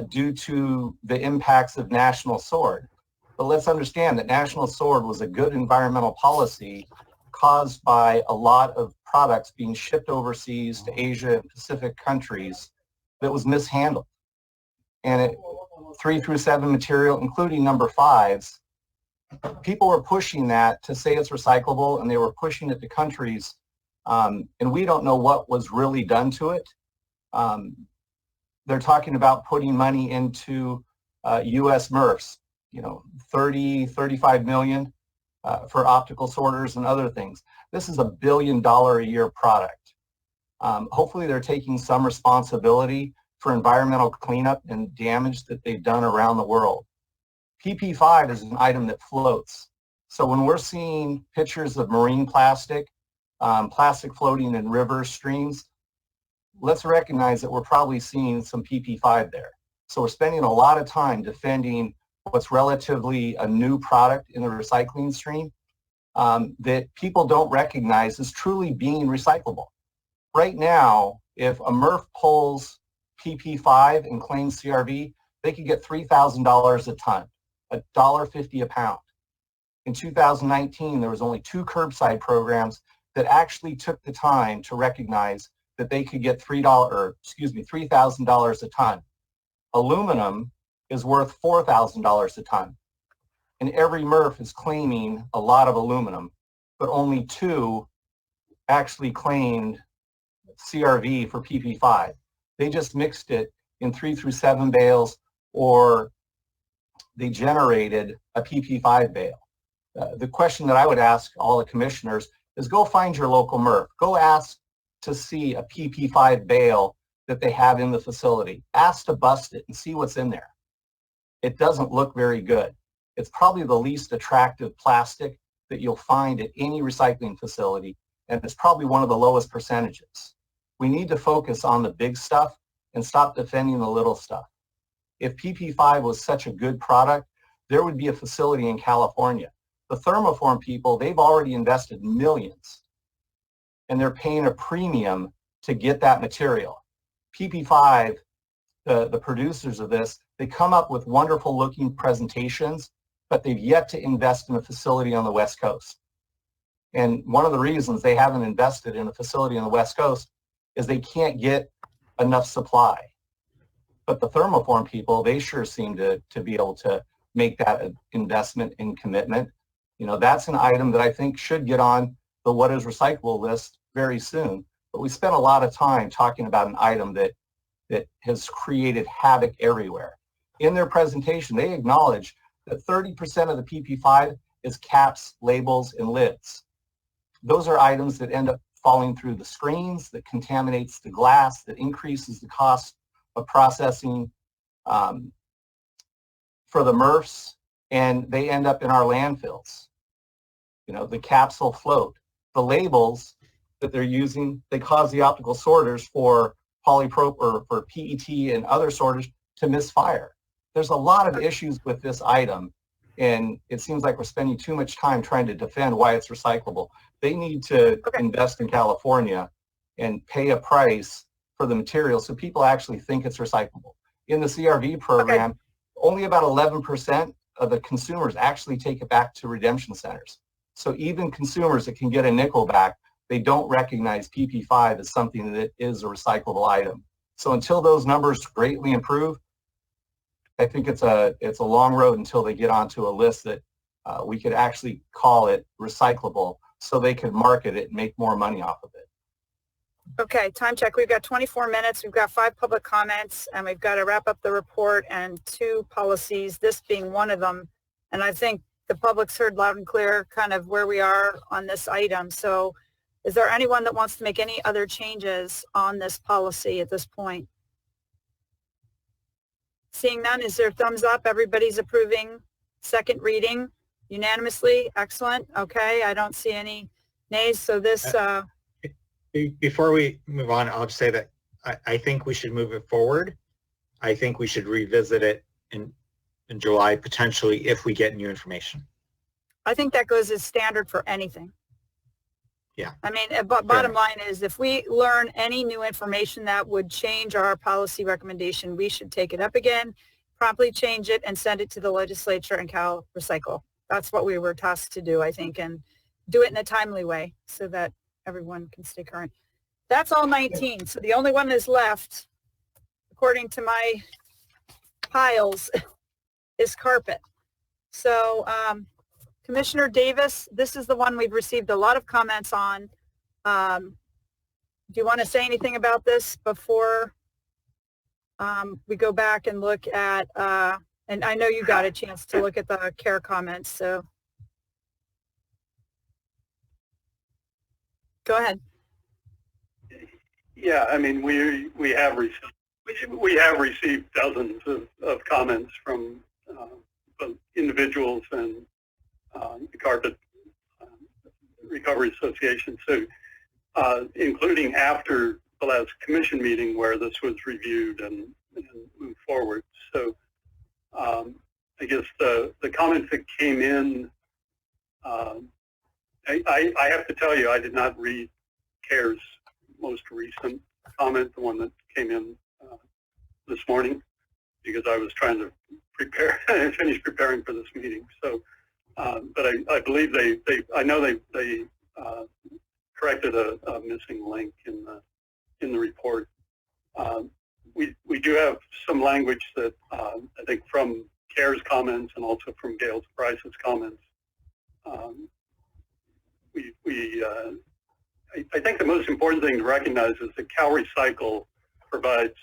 due to the impacts of National Sword. But let's understand that National Sword was a good environmental policy caused by a lot of products being shipped overseas to Asia and Pacific countries that was mishandled. And 3 through 7 material, including number 5s, people were pushing that to say it's recyclable, and they were pushing it to countries, and we don't know what was really done to it. They're talking about putting money into U.S. MRFs, 30, 35 million for optical sorters and other things. This is $1 billion a year product. Hopefully they're taking some responsibility for environmental cleanup and damage that they've done around the world. PP5 is an item that floats. So when we're seeing pictures of marine plastic, plastic floating in rivers, streams, let's recognize that we're probably seeing some PP5 there. So we're spending a lot of time defending what's relatively a new product in the recycling stream that people don't recognize as truly being recyclable. Right now, if a MRF pulls PP5 and claims CRV, they could get $3,000 a ton, $1.50 a pound. In 2019, there was only 2 curbside programs that actually took the time to recognize that they could get $3,000 a ton. Aluminum is worth $4,000 a ton. And every MRF is claiming a lot of aluminum, but only 2 actually claimed CRV for PP5. They just mixed it in 3 through 7 bales, or they generated a PP5 bale. The question that I would ask all the commissioners is go find your local MRF. Go ask to see a PP5 bale that they have in the facility. Ask to bust it and see what's in there. It doesn't look very good. It's probably the least attractive plastic that you'll find at any recycling facility, and it's probably one of the lowest percentages. We need to focus on the big stuff and stop defending the little stuff. If PP5 was such a good product, there would be a facility in California. The thermoform people, they've already invested millions, and they're paying a premium to get that material. PP5, the producers of this, they come up with wonderful looking presentations, but they've yet to invest in a facility on the West Coast. And one of the reasons they haven't invested in a facility on the West Coast is they can't get enough supply. But the thermoform people, they sure seem to be able to make that investment and commitment. You know, that's an item that I think should get on the what is recyclable list very soon. But we spent a lot of time talking about an item that has created havoc everywhere. In their presentation, they acknowledge that 30% of the PP5 is caps, labels, and lids. Those are items that end up falling through the screens, that contaminates the glass, that increases the cost of processing for the MRFs, and they end up in our landfills. You know, the caps will float. The labels that they're using, they cause the optical sorters for polyprop or for PET and other sorters to misfire. There's a lot of issues with this item, and it seems like we're spending too much time trying to defend why it's recyclable. They need to invest in California and pay a price for the material so people actually think it's recyclable. In the CRV program, only about 11% of the consumers actually take it back to redemption centers. So even consumers that can get a nickel back, they don't recognize PP5 as something that is a recyclable item. So until those numbers greatly improve, I think it's a long road until they get onto a list that we could actually call it recyclable so they could market it and make more money off of it. Okay, time check. We've got 24 minutes. We've got 5 public comments, and we've got to wrap up the report and 2 policies, this being one of them. And I think the public's heard loud and clear kind of where we are on this item. So is there anyone that wants to make any other changes on this policy at this point? Seeing none, is there thumbs up? Everybody's approving second reading unanimously? Excellent. Okay, I don't see any nays. So this... Before we move on, I'll just say that I think we should move it forward. I think we should revisit it in July, potentially, if we get new information. I think that goes as standard for anything. Yeah. I mean, bottom line is if we learn any new information that would change our policy recommendation, we should take it up again, promptly change it, and send it to the legislature and Cal Recycle. That's what we were tasked to do, I think, and do it in a timely way so that everyone can stay current. That's all 19. So the only one that's left, according to my piles, is carpet. So Commissioner Davis, this is the one we've received a lot of comments on. Do you want to say anything about this before we go back and look at, and I know you got a chance to look at the CARE comments, so. Go ahead. Yeah, I mean, we have received dozens of comments from both individuals and the Carpet Recovery Association, so including after the last commission meeting where this was reviewed and moved forward. So I guess the comments that came in, I have to tell you, I did not read CARE's most recent comment, the one that came in this morning, because I was trying to prepare and finish preparing for this meeting. So, but I believe I know they corrected a missing link in the report. We do have some language that I think from CARE's comments and also from Gail Bryce's comments. I think the most important thing to recognize is that CalRecycle provides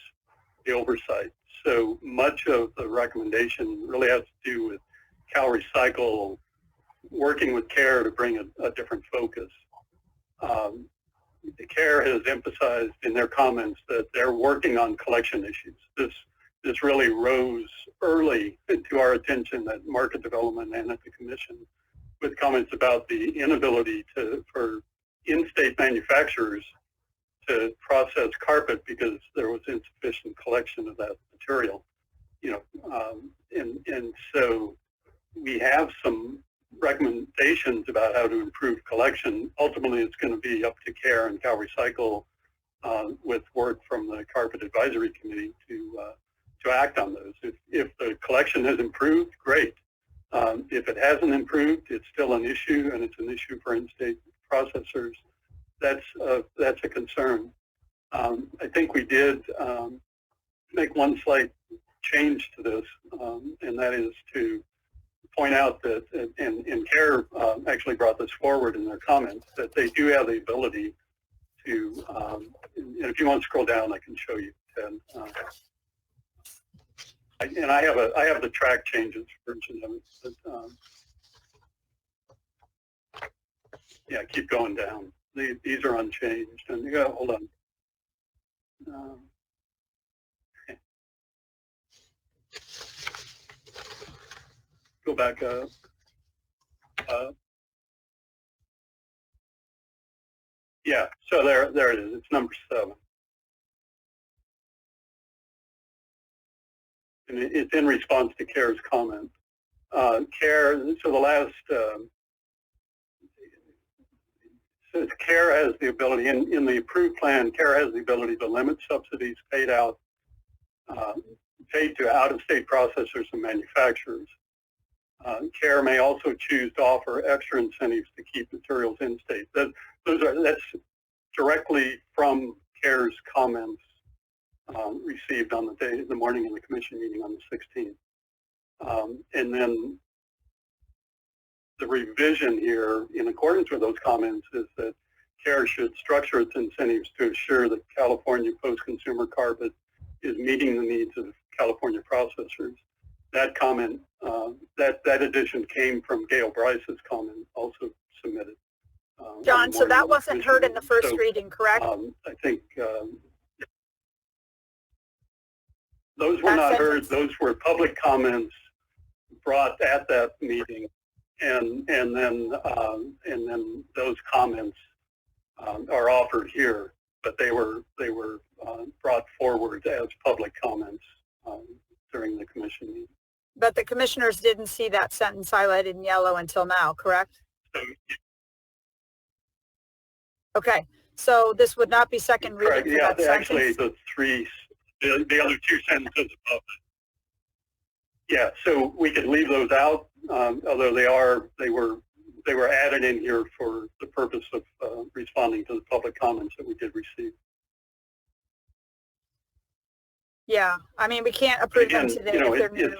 the oversight. So much of the recommendation really has to do with CalRecycle working with CARE to bring a different focus. CARE has emphasized in their comments that they're working on collection issues. This really rose early to our attention at market development and at the commission with comments about the inability for in-state manufacturers to process carpet because there was insufficient collection of that material. And so we have some recommendations about how to improve collection. Ultimately, it's going to be up to CARE and CalRecycle with work from the Carpet Advisory Committee to act on those. If the collection has improved, great. If it hasn't improved, it's still an issue, and it's an issue for in-state processors. That's a concern. I think we did make one slight change to this, and that is to point out that, and CARE actually brought this forward in their comments, that they do have the ability to, and if you want to scroll down, I can show you, Ted. And I have the track changes version of it, but yeah, keep going down. These are unchanged, and you got, hold on. Go back up. Yeah, so there it is. It's number 7. And it's in response to CARE's comment. CARE, so the last, says CARE has the ability, in the approved plan, CARE has the ability to limit subsidies paid to out-of-state processors and manufacturers. CARE may also choose to offer extra incentives to keep materials in-state. That's directly from CARE's comments received on the morning of the commission meeting on the 16th. And then the revision here, in accordance with those comments, is that CARE should structure its incentives to assure that California post-consumer carpet is meeting the needs of California processors. That comment, that addition came from Gail Bryce's comment, also submitted. John, so that wasn't heard in the first reading, correct? I think those were not heard. Those were public comments brought at that meeting, and then those comments are offered here, but they were brought forward as public comments during the commission meeting. But the commissioners didn't see that sentence highlighted in yellow until now, correct? Okay, so this would not be second reading. Correct. Yeah, actually, the other 2 sentences above it. Yeah, so we could leave those out, although they were added in here for the purpose of responding to the public comments that we did receive. Yeah, I mean, we can't approve them today if they're new.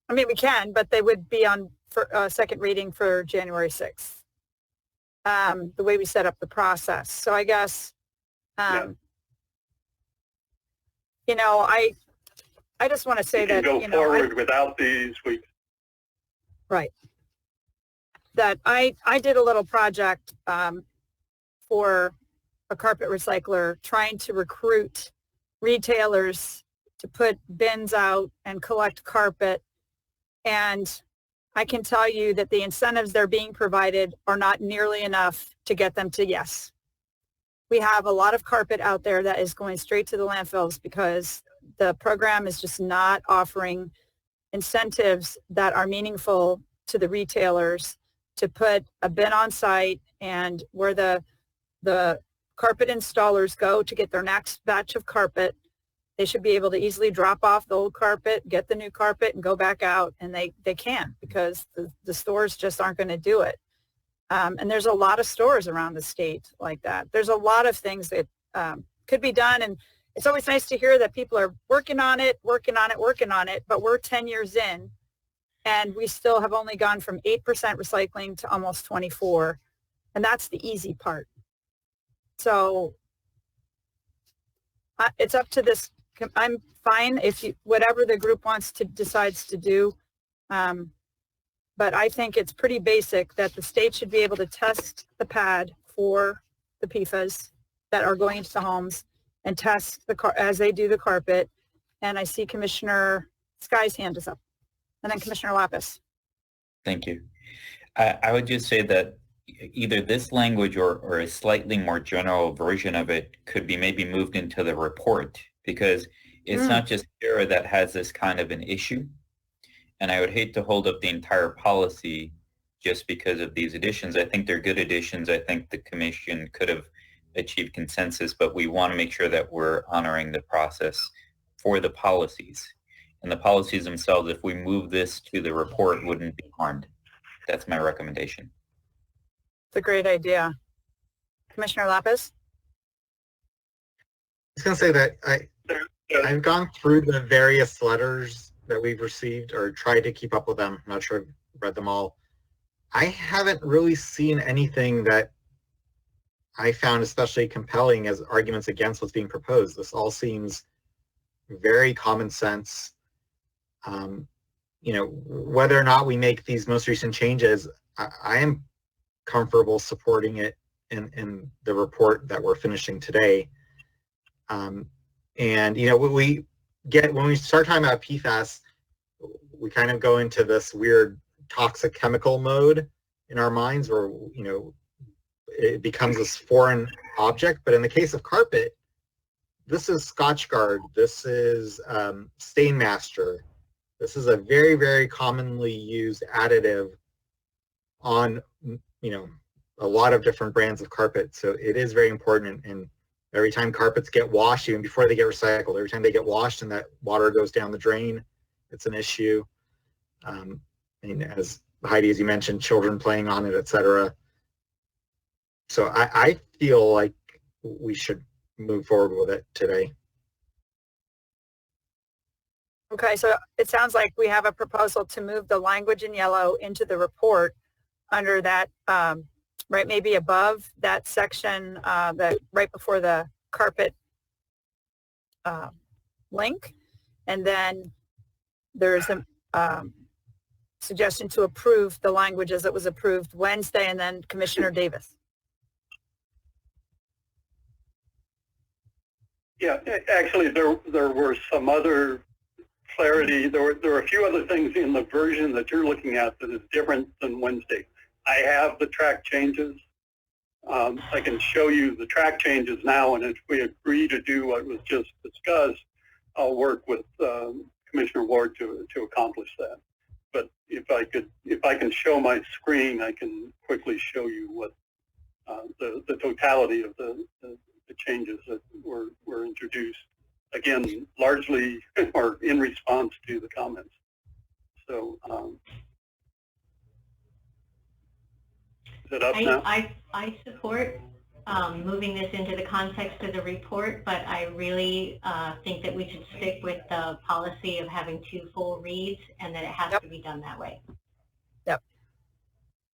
I mean, we can, but they would be on for second reading for January 6th, the way we set up the process. So I guess, you know, I just want to say that, go forward without these. Right. That I did a little project for a carpet recycler trying to recruit retailers to put bins out and collect carpet. And I can tell you that the incentives they're being provided are not nearly enough to get them to yes. We have a lot of carpet out there that is going straight to the landfills because the program is just not offering incentives that are meaningful to the retailers to put a bin on site, and where the carpet installers go to get their next batch of carpet, they should be able to easily drop off the old carpet, get the new carpet, and go back out. And they can't, because the stores just aren't going to do it. And there's a lot of stores around the state like that. There's a lot of things that could be done. And it's always nice to hear that people are working on it, but we're 10 years in, and we still have only gone from 8% recycling to almost 24%. And that's the easy part. So it's up to this. I'm fine if whatever the group decides to do. But I think it's pretty basic that the state should be able to test the pad for the PFAS that are going into the homes and test as they do the carpet. And I see Commissioner Sky's hand is up. And then Commissioner Lapis. Thank you. I would just say that either this language or a slightly more general version of it could be maybe moved into the report, because it's not just ERA that has this kind of an issue. And I would hate to hold up the entire policy just because of these additions. I think they're good additions. I think the commission could have achieved consensus, but we want to make sure that we're honoring the process for the policies. And the policies themselves, if we move this to the report, wouldn't be harmed. That's my recommendation. It's a great idea. Commissioner Lapis? I was going to say that I've gone through the various letters that we've received, or tried to keep up with them. I'm not sure I've read them all. I haven't really seen anything that I found especially compelling as arguments against what's being proposed. This all seems very common sense. You know, whether or not we make these most recent changes, I am comfortable supporting it in the report that we're finishing today. And, you know, when we start talking about PFAS, we kind of go into this weird toxic chemical mode in our minds where, you know, it becomes this foreign object. But in the case of carpet, this is Scotchgard, this is Stainmaster. This is a very, very commonly used additive on, you know, a lot of different brands of carpet. So it is very important. And every time carpets get washed, even before they get recycled, every time they get washed and that water goes down the drain, it's an issue. And as Heidi, as you mentioned, children playing on it, etc. So I feel like we should move forward with it today. Okay, so it sounds like we have a proposal to move the language in yellow into the report under that, right, maybe above that section, that right before the carpet link. And then there's a suggestion to approve the language as it was approved Wednesday, and then Commissioner Davis. Yeah, actually, there were some other clarity. There were a few other things in the version that you're looking at that is different than Wednesday. I have the track changes. I can show you the track changes now, and if we agree to do what was just discussed, I'll work with Commissioner Ward to accomplish that. But if I can show my screen, I can quickly show you what the totality of the changes that were introduced. Again, largely or in response to the comments. So is it up now? I support moving this into the context of the report, but I really think that we should stick with the policy of having 2 full reads, and that it has to be done that way. Yep.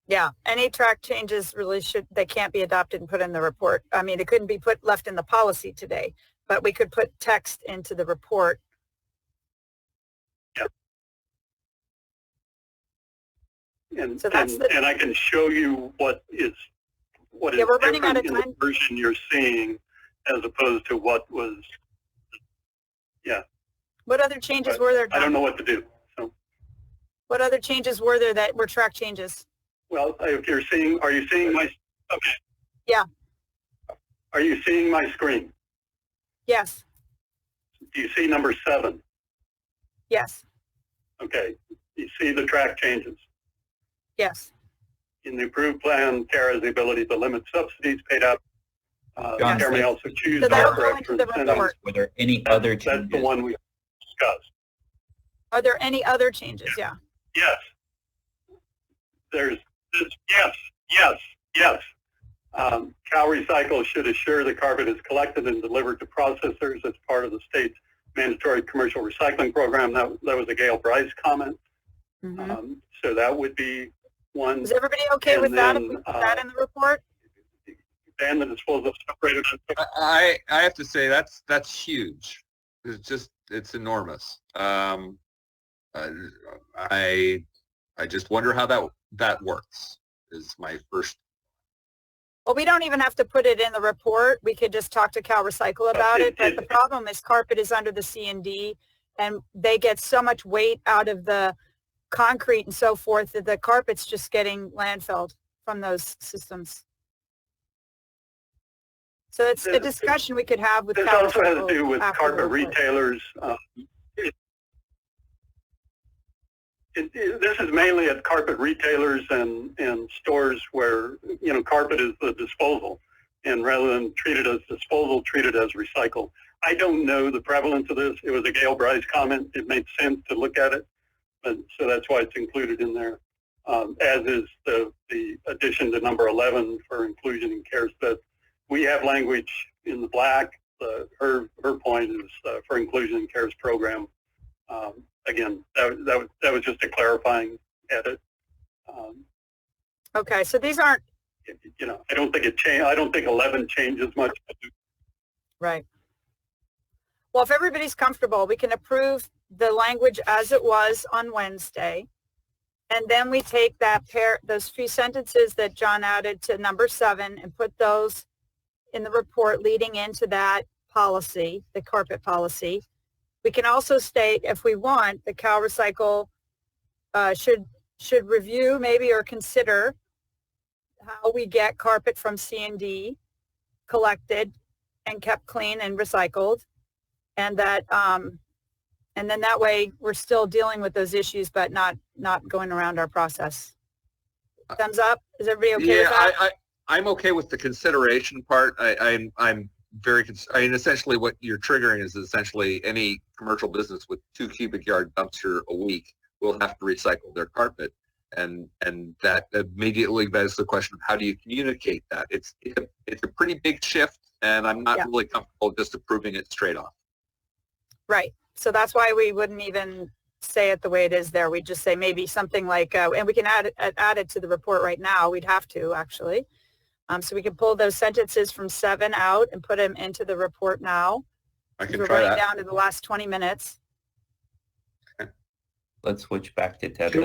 Yeah, any track changes really they can't be adopted and put in the report. I mean, it couldn't be left in the policy today, but we could put text into the report. Yep. And I can show you what is what is Yeah, we're running out different of in time. the version you're seeing as opposed to what was, yeah. What other changes But were there, I don't John? know what to do. So, What other changes were there that were track changes? well, if you're seeing, are you seeing my, okay. Yeah. Are you seeing my screen? Yes, Do you see number 7? yes, Okay. You see the track changes. yes. In the approved plan, CARE has the ability to limit subsidies paid out. John, CARE may also choose So that'll offer go into extra the incentives. report. were there any other That's the changes? one we discussed. Are there any other changes? Yeah. Yes. There's this, yes. Cal Recycle should assure the carpet is collected and delivered to processors as part of the state's mandatory commercial recycling program. That was a Gail Bryce comment. Mhm. So that would be one. Is everybody okay And with that if then, we put that in the report? Ban the disposal of separated. I have to say that's huge. It's enormous. I just wonder how that works. Is my first. Well, we don't even have to put it in the report. We could just talk to Cal Recycle about it. But the problem is carpet is under the C&D and they get so much weight out of the concrete and so forth that the carpet's just getting landfilled from those systems. So it's a discussion we could have with This Cal also has Recycle to do with after the carpet report. retailers. This is mainly at carpet retailers and stores where, carpet is the disposal. And rather than treat it as disposal, treat it as recycle. I don't know the prevalence of this. It was a Gail Bryce comment. It made sense to look at it. So that's why it's included in there. As is the addition to number 11 for inclusion in CARES. But we have language in the black. Her point is for inclusion in CARES program. Again, that was just a clarifying edit. Okay, so these aren't I don't think it changed. I don't think 11 changes much. right. Well, if everybody's comfortable, we can approve the language as it was on Wednesday. And then we take those few sentences that John added to number 7 and put those in the report leading into that policy, the carpet policy. We can also state, if we want, that Cal Recycle should review maybe or consider how we get carpet from C&D collected and kept clean and recycled, and that and then that way we're still dealing with those issues, but not going around our process. Thumbs up. Is everybody okay with that? I'm okay with the consideration part. I'm very, essentially what you're triggering is essentially any commercial business with 2 cubic yard dumpster a week will have to recycle their carpet. And that immediately begs the question of how do you communicate that? It's a pretty big shift, and I'm not really comfortable just approving it straight off. Right. So that's why we wouldn't even say it the way it is there. We'd just say maybe something like, and we can add it to the report right now. We'd have to actually. So we can pull those sentences from 7 out and put them into the report now. I can We're try running that. down to the last 20 minutes. Let's switch back to Ted. Could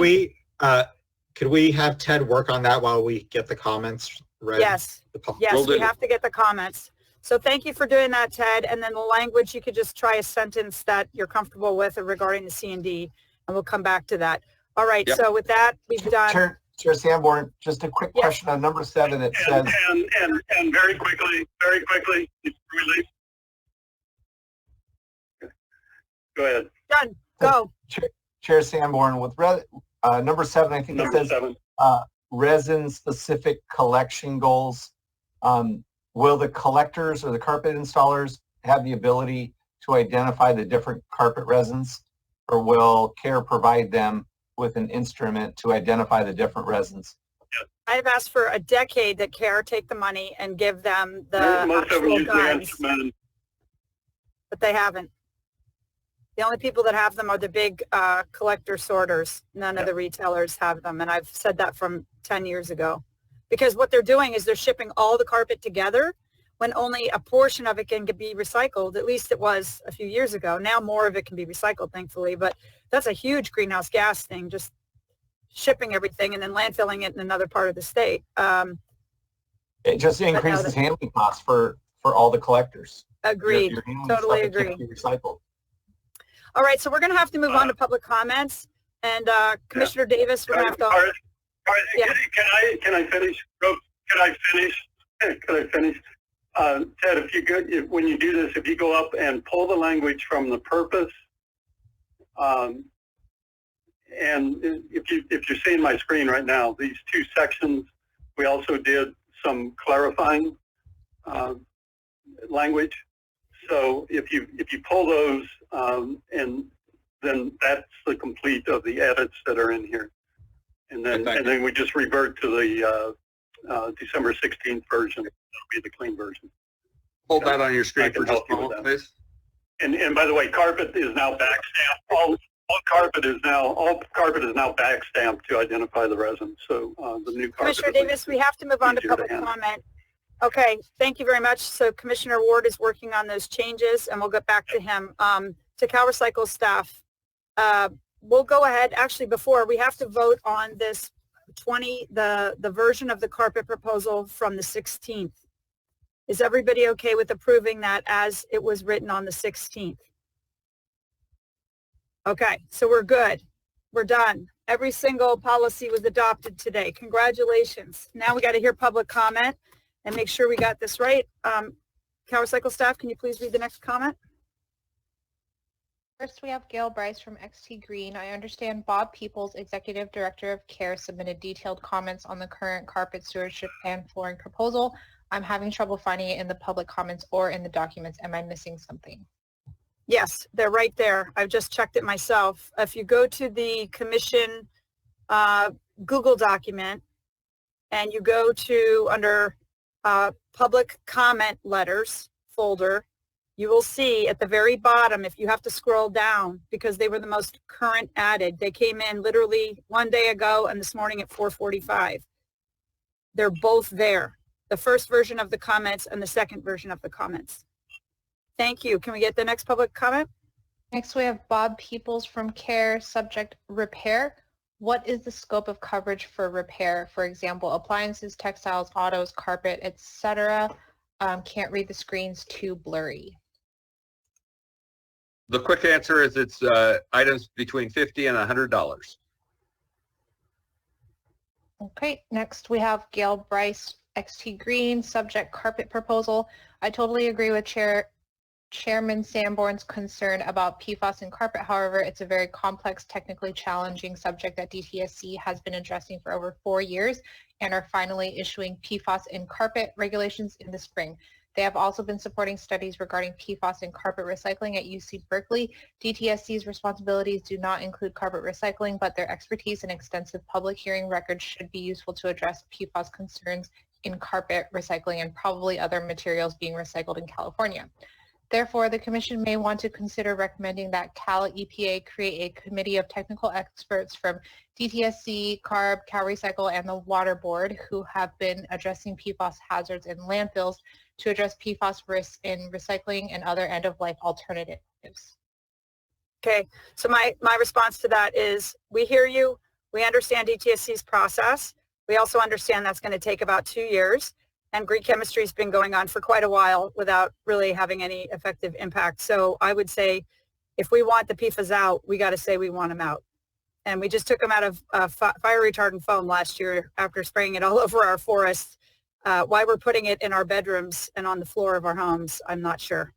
we have Ted work on that while we get the comments read? Yes. Yes, we have to get the comments. So thank you for doing that, Ted. And then the language, you could just try a sentence that you're comfortable with regarding the C&D, and we'll come back to that. All right. Yep. So with that, we've done. Chair Sanborn, just a quick question on number 7. It says, and very quickly, before we leave. Go ahead. Done. Go. Chair Sanborn, with number 7, I think it says resin-specific collection goals. Will the collectors or the carpet installers have the ability to identify the different carpet resins, or will CARE provide them with an instrument to identify the different resins? I've asked for a decade that CARE take the money and give them the Most of them actual use the guns, instrument. but they haven't. The only people that have them are the big collector sorters. None of the retailers have them, and I've said that from 10 years ago. Because what they're doing is they're shipping all the carpet together when only a portion of it can be recycled. At least it was a few years ago. Now more of it can be recycled, thankfully, but that's a huge greenhouse gas thing, just shipping everything and then landfilling it in another part of the state. It just increases handling costs for all the collectors. Agreed. You're handling Totally stuff that agree. can't be recycled. All right, so we're going to have to move on to public comments. And Commissioner Davis, we're going to have to... Yeah. Can I finish? Can I finish? Ted, when you do this, if you go up and pull the language from the purpose, and if you're seeing my screen right now, these two sections, we also did some clarifying language. So if you pull those, and then that's the complete of the edits that are in here. And then we just revert to the December 16th version. That'll be the clean version. Hold that on your screen for just a moment, please. And by the way, carpet is now back stamped. All carpet is now back stamped to identify the resin. So the new carpet. Commissioner Davis, we have to move on to public comment. Okay, thank you very much. So Commissioner Ward is working on those changes, and we'll get back to him. To CalRecycle staff, we'll go ahead. Actually, before we have to vote on this the version of the carpet proposal from the 16th. Is everybody okay with approving that as it was written on the 16th? Okay, so we're good. We're done. Every single policy was adopted today. Congratulations. Now we got to hear public comment and make sure we got this right. CalRecycle staff, can you please read the next comment? First, we have Gail Bryce from XT Green. I understand Bob Peoples, Executive Director of CARE, submitted detailed comments on the current carpet stewardship and flooring proposal. I'm having trouble finding it in the public comments or in the documents. Am I missing something? Yes, they're right there. I've just checked it myself. If you go to the Commission Google document and you go to under public comment letters folder, you will see at the very bottom, if you have to scroll down, because they were the most current added. They came in literally one day ago and this morning at 4:45. They're both there. The first version of the comments and the second version of the comments. Thank you. Can we get the next public comment? Next, we have Bob Peoples from CARE, subject repair. What is the scope of coverage for repair? For example, appliances, textiles, autos, carpet, etc. Can't read the screens, too blurry. The quick answer is it's items between $50 and $100. Okay, next we have Gail Bryce, XT Green, subject carpet proposal. I totally agree with Chairman Sanborn's concern about PFAS in carpet. However, it's a very complex, technically challenging subject that DTSC has been addressing for over 4 years and are finally issuing PFAS in carpet regulations in the spring. They have also been supporting studies regarding PFAS in carpet recycling at UC Berkeley. DTSC's responsibilities do not include carpet recycling, but their expertise and extensive public hearing records should be useful to address PFAS concerns in carpet recycling and probably other materials being recycled in California. Therefore, the Commission may want to consider recommending that Cal EPA create a committee of technical experts from DTSC, CARB, CalRecycle, and the Water Board who have been addressing PFAS hazards in landfills to address PFAS risks in recycling and other end-of-life alternatives. Okay, so my response to that is we hear you. We understand DTSC's process. We also understand that's going to take about 2 years. And Greek chemistry has been going on for quite a while without really having any effective impact. So I would say if we want the PFAS out, we got to say we want them out. And we just took them out of fire retardant foam last year after spraying it all over our forests. Why we're putting it in our bedrooms and on the floor of our homes, I'm not sure.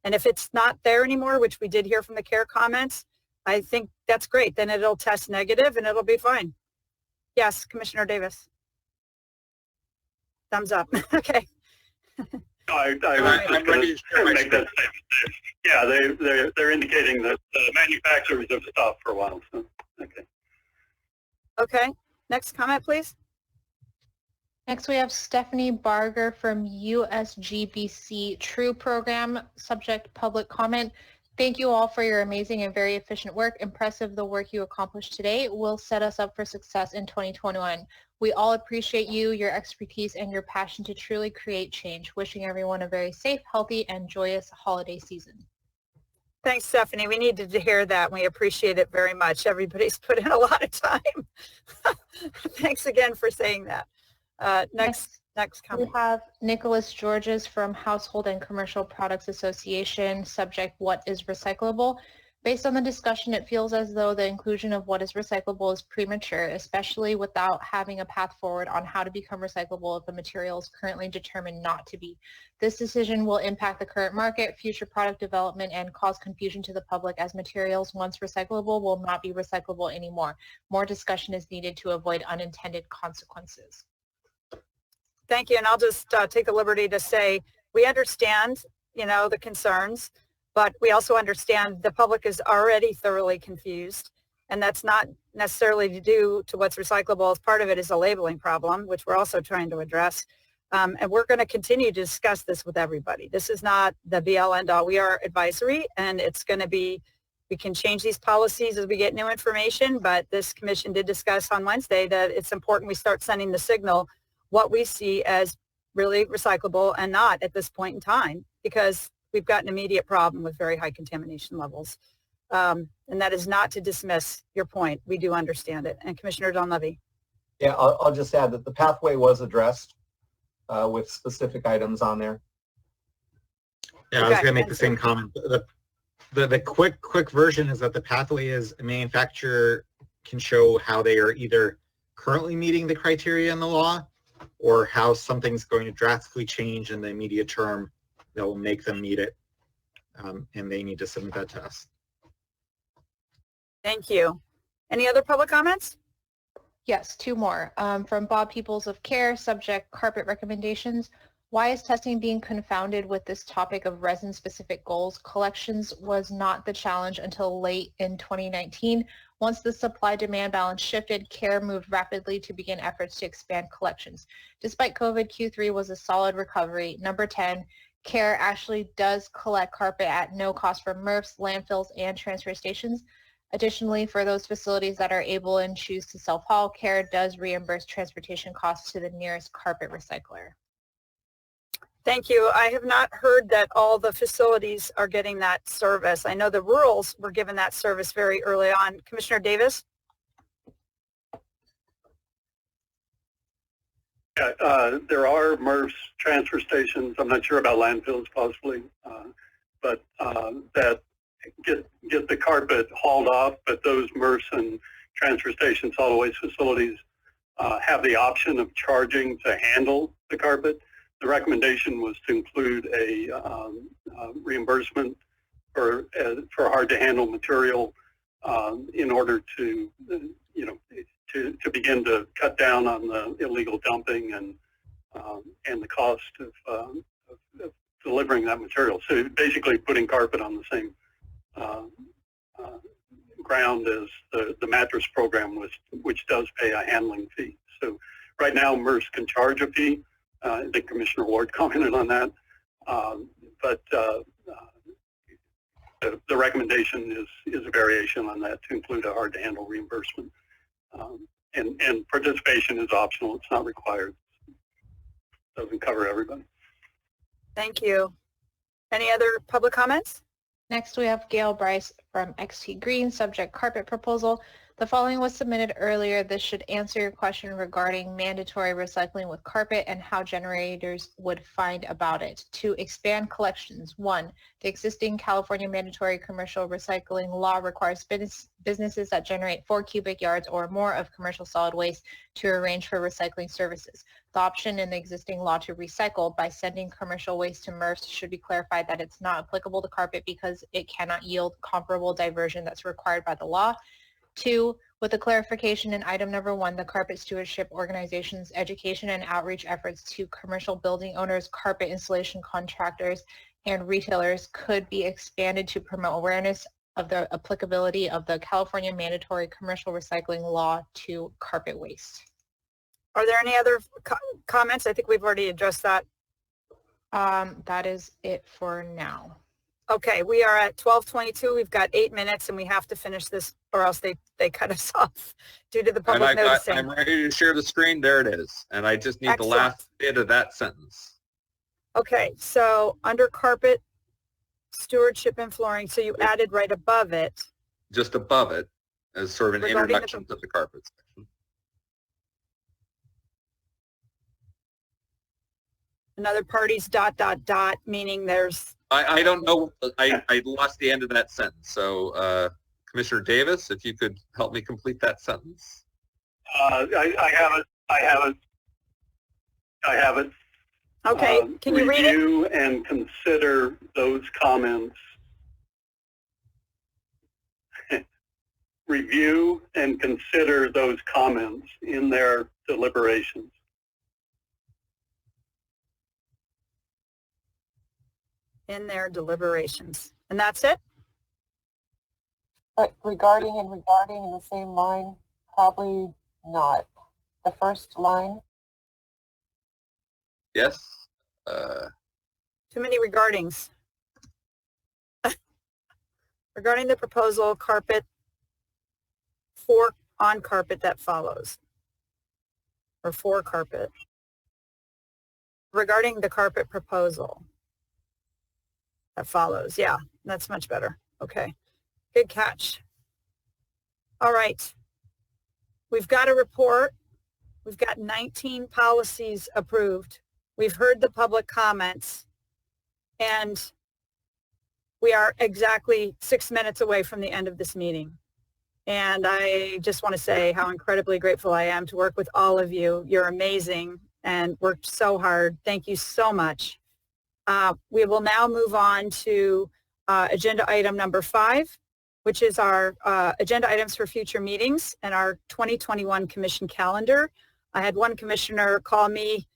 And if it's not there anymore, which we did hear from the CARE comments, I think that's great. Then it'll test negative and it'll be fine. Yes, Commissioner Davis. Thumbs up. Okay. I'm ready to make that statement. Yeah, they're indicating that manufacturers have stopped for a while. So, okay. Okay. Next comment, please. Next, we have Stephanie Barger from USGBC True Program, subject public comment. Thank you all for your amazing and very efficient work. Impressive the work you accomplished today will set us up for success in 2021. We all appreciate you, your expertise, and your passion to truly create change. Wishing everyone a very safe, healthy, and joyous holiday season. Thanks, Stephanie. We needed to hear that. We appreciate it very much. Everybody's put in a lot of time. Thanks again for saying that. Next Next We comment. have Nicholas Georges from Household and Commercial Products Association, subject what is recyclable. Based on the discussion, it feels as though the inclusion of what is recyclable is premature, especially without having a path forward on how to become recyclable if the material is currently determined not to be. This decision will impact the current market, future product development, and cause confusion to the public as materials once recyclable will not be recyclable anymore. More discussion is needed to avoid unintended consequences. Thank you. And I'll just take the liberty to say we understand, the concerns, but we also understand the public is already thoroughly confused. And that's not necessarily to do to what's recyclable. As part of it is a labeling problem, which we're also trying to address. And we're going to continue to discuss this with everybody. This is not the be-all end-all. We are advisory, and it's going to be, we can change these policies as we get new information, but this commission did discuss on Wednesday that it's important we start sending the signal what we see as really recyclable and not at this point in time, because we've got an immediate problem with very high contamination levels. And that is not to dismiss your point. We do understand it. And Commissioner Donlevy. Yeah, I'll just add that the pathway was addressed with specific items on there. Yeah, I was going to make the same comment. The quick version is that the pathway is a manufacturer can show how they are either currently meeting the criteria in the law or how something's going to drastically change in the immediate term that will make them meet it, and they need to submit that to us. Thank you. Any other public comments? Yes, two more. From Bob Peoples of CARE, subject carpet recommendations. Why is testing being confounded with this topic of resin-specific goals? Collections was not the challenge until late in 2019. Once the supply-demand balance shifted, CARE moved rapidly to begin efforts to expand collections. Despite COVID, Q3 was a solid recovery. Number 10, CARE actually does collect carpet at no cost from MRFs, landfills, and transfer stations. Additionally, for those facilities that are able and choose to self-haul, CARE does reimburse transportation costs to the nearest carpet recycler. Thank you. I have not heard that all the facilities are getting that service. I know the rurals were given that service very early on. Commissioner Davis? Yeah, there are MRFs transfer stations. I'm not sure about landfills possibly, but that get the carpet hauled off, but those MRFs and transfer station solid waste facilities have the option of charging to handle the carpet. The recommendation was to include a reimbursement for hard to handle material in order to to begin to cut down on the illegal dumping and the cost of delivering that material. So basically putting carpet on the same ground as the mattress program, which does pay a handling fee. So right now MRFs can charge a fee. I think Commissioner Ward commented on that, but the recommendation is a variation on that to include a hard to handle reimbursement. And participation is optional. It's not required. Doesn't cover everybody. Thank you. Any other public comments? Next, we have Gail Bryce from XT Green, subject carpet proposal. The following was submitted earlier. This should answer your question regarding mandatory recycling with carpet and how generators would find about it. To expand collections, 1, the existing California mandatory commercial recycling law requires businesses that generate 4 cubic yards or more of commercial solid waste to arrange for recycling services. The option in the existing law to recycle by sending commercial waste to MRFs should be clarified that it's not applicable to carpet because it cannot yield comparable diversion that's required by the law. 2, with the clarification in item number 1, the Carpet Stewardship Organization's education and outreach efforts to commercial building owners, carpet installation contractors, and retailers could be expanded to promote awareness of the applicability of the California mandatory commercial recycling law to carpet waste. Are there any other comments? I think we've already addressed that. That is it for now. Okay, we are at 12:22. We've got 8 minutes and we have to finish this or else they cut us off due to the public noticing. I'm ready to share the screen. There it is. And I just need the last bit of that sentence. Okay, so under carpet stewardship and flooring, so you added right above it. Just above it as sort of an introduction to the carpet section. Another parties ... meaning there's, I don't know. I lost the end of that sentence. So Commissioner Davis, if you could help me complete that sentence. I have it. okay, can you read it? Review and consider those comments. Review and consider those comments in their deliberations. In their deliberations. And that's it? But regarding in the same line, probably not. The first line, Yes. Too many regardings. Regarding the proposal, carpet, for on carpet that follows. Or for carpet. Regarding the carpet proposal that follows. Yeah, that's much better. Okay, good catch. All right. We've got a report. We've got 19 policies approved. We've heard the public comments, and we are exactly 6 minutes away from the end of this meeting. And I just want to say how incredibly grateful I am to work with all of you. You're amazing and worked so hard. Thank you so much. We will now move on to agenda item number 5, which is our agenda items for future meetings and our 2021 commission calendar. I had one commissioner call me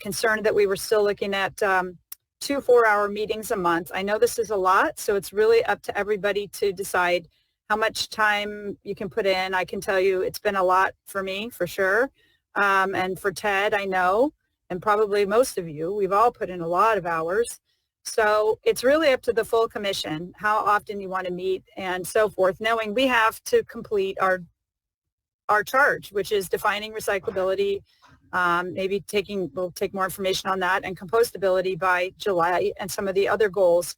concerned that we were still looking at 2 4-hour meetings a month. I know this is a lot, so it's really up to everybody to decide how much time you can put in. I can tell you it's been a lot for me, for sure. And for Ted, I know, and probably most of you, we've all put in a lot of hours. So it's really up to the full commission, how often you want to meet and so forth, knowing we have to complete our charge, which is defining recyclability, maybe we'll take more information on that, and compostability by July, and some of the other goals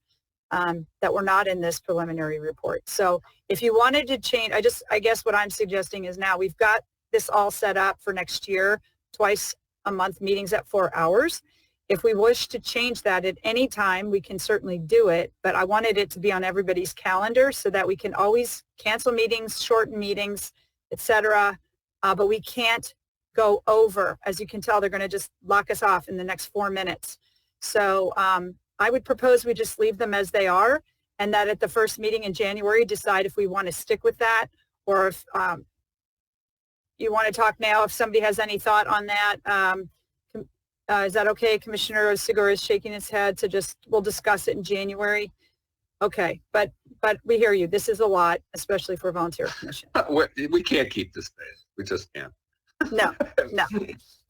that were not in this preliminary report. So if you wanted to change, I guess what I'm suggesting is now we've got this all set up for next year, twice a month meetings at 4 hours. If we wish to change that at any time, we can certainly do it, but I wanted it to be on everybody's calendar so that we can always cancel meetings, shorten meetings, etc. But we can't go over. As you can tell, they're going to just lock us off in the next 4 minutes. So I would propose we just leave them as they are, and that at the first meeting in January, decide if we want to stick with that, or if you want to talk now, if somebody has any thought on that. Is that okay? Commissioner Segura is shaking his head, so we'll discuss it in January. Okay, but we hear you. This is a lot, especially for a volunteer commission. We can't keep this pace. We just can't. No.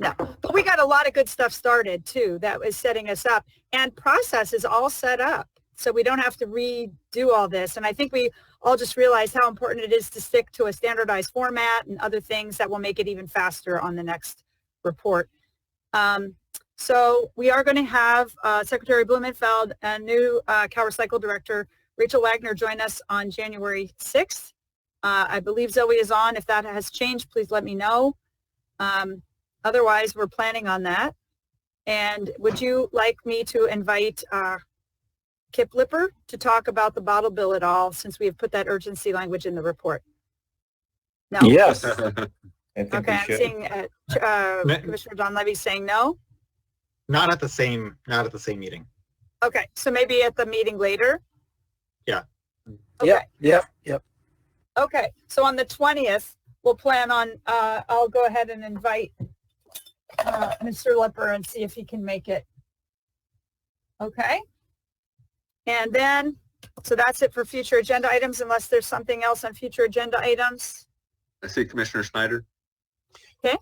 But we got a lot of good stuff started too. That was setting us up, and process is all set up, so we don't have to redo all this. And I think we all just realized how important it is to stick to a standardized format and other things that will make it even faster on the next report. So we are going to have Secretary Blumenfeld and new Cal Recycle Director Rachel Wagner join us on January 6th. I believe Zoe is on. If that has changed, please let me know. Otherwise, we're planning on that. And would you like me to invite Kip Lipper to talk about the bottle bill at all, since we have put that urgency language in the report? No. Yes. Okay, I'm seeing Commissioner Don Levy saying no. Not at the same meeting. Okay, so maybe at the meeting later. Yeah. Okay. Yep. Okay, so on the 20th, we'll plan on, I'll go ahead and invite Mr. Lipper and see if he can make it. Okay. And then, so that's it for future agenda items, unless there's something else on future agenda items. I see Commissioner Snyder. Okay.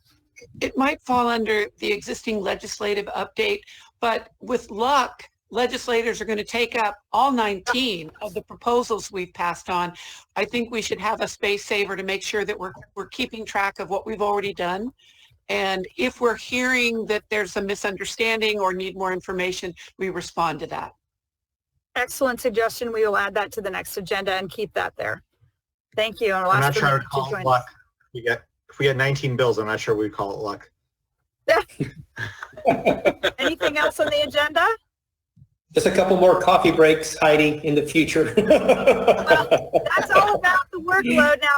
It might fall under the existing legislative update, but with luck, legislators are going to take up all 19 of the proposals we've passed on. I think we should have a space saver to make sure that we're keeping track of what we've already done. And if we're hearing that there's a misunderstanding or need more information, we respond to that. Excellent suggestion. We will add that to the next agenda and keep that there. Thank you. And I'm not sure I would call it luck. If we get 19 bills, I'm not sure we'd call it luck. Anything else on the agenda? Just a couple more coffee breaks, Heidi, in the future. That's all about the workload. Now,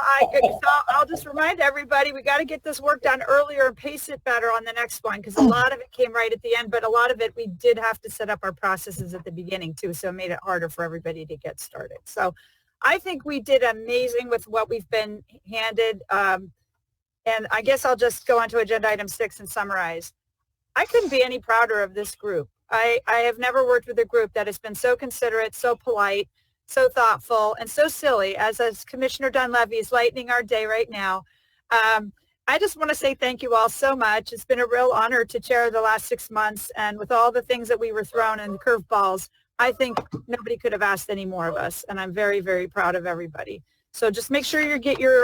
I'll just remind everybody, we got to get this work done earlier and pace it better on the next one, because a lot of it came right at the end, but a lot of it, we did have to set up our processes at the beginning too, so it made it harder for everybody to get started. So I think we did amazing with what we've been handed. And I guess I'll just go on to agenda item 6 and summarize. I couldn't be any prouder of this group. I have never worked with a group that has been so considerate, so polite, so thoughtful, and so silly, as Commissioner Dunleavy is lightening our day right now. I just want to say thank you all so much. It's been a real honor to chair the last 6 months, and with all the things that we were thrown and the curveballs, I think nobody could have asked any more of us, and I'm very, very proud of everybody. So just make sure you get your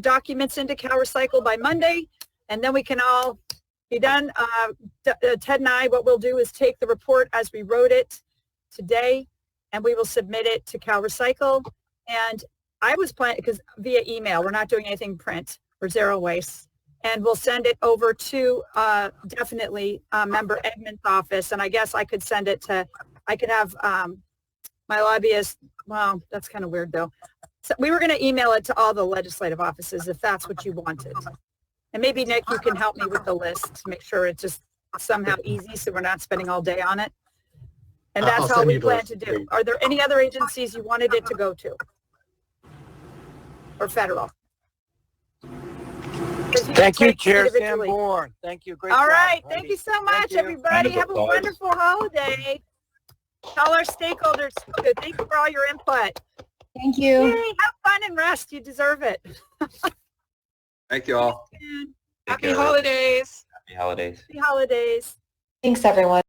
documents into CalRecycle by Monday, and then we can all be done. Ted and I, what we'll do is take the report as we wrote it today, and we will submit it to CalRecycle. And I was planning, because via email, we're not doing anything print or zero waste, and we'll send it over to definitely member Edmund's office. And I guess I could send it to, I could have my lobbyist, well, that's kind of weird though. So we were going to email it to all the legislative offices if that's what you wanted. And maybe, Nick, you can help me with the list to make sure it's just somehow easy so we're not spending all day on it. And that's all we plan to do. Are there any other agencies you wanted it to go to? Or federal? Thank you, Chair Sanborn. Thank you. Great all job, right. Heidi. Thank you so much, everybody. Have a wonderful holiday. Tell our stakeholders thank you for all your input. Thank you. Yay, have fun and rest. You deserve it. Thank you all. Happy holidays. Happy holidays. Happy holidays. Thanks, everyone.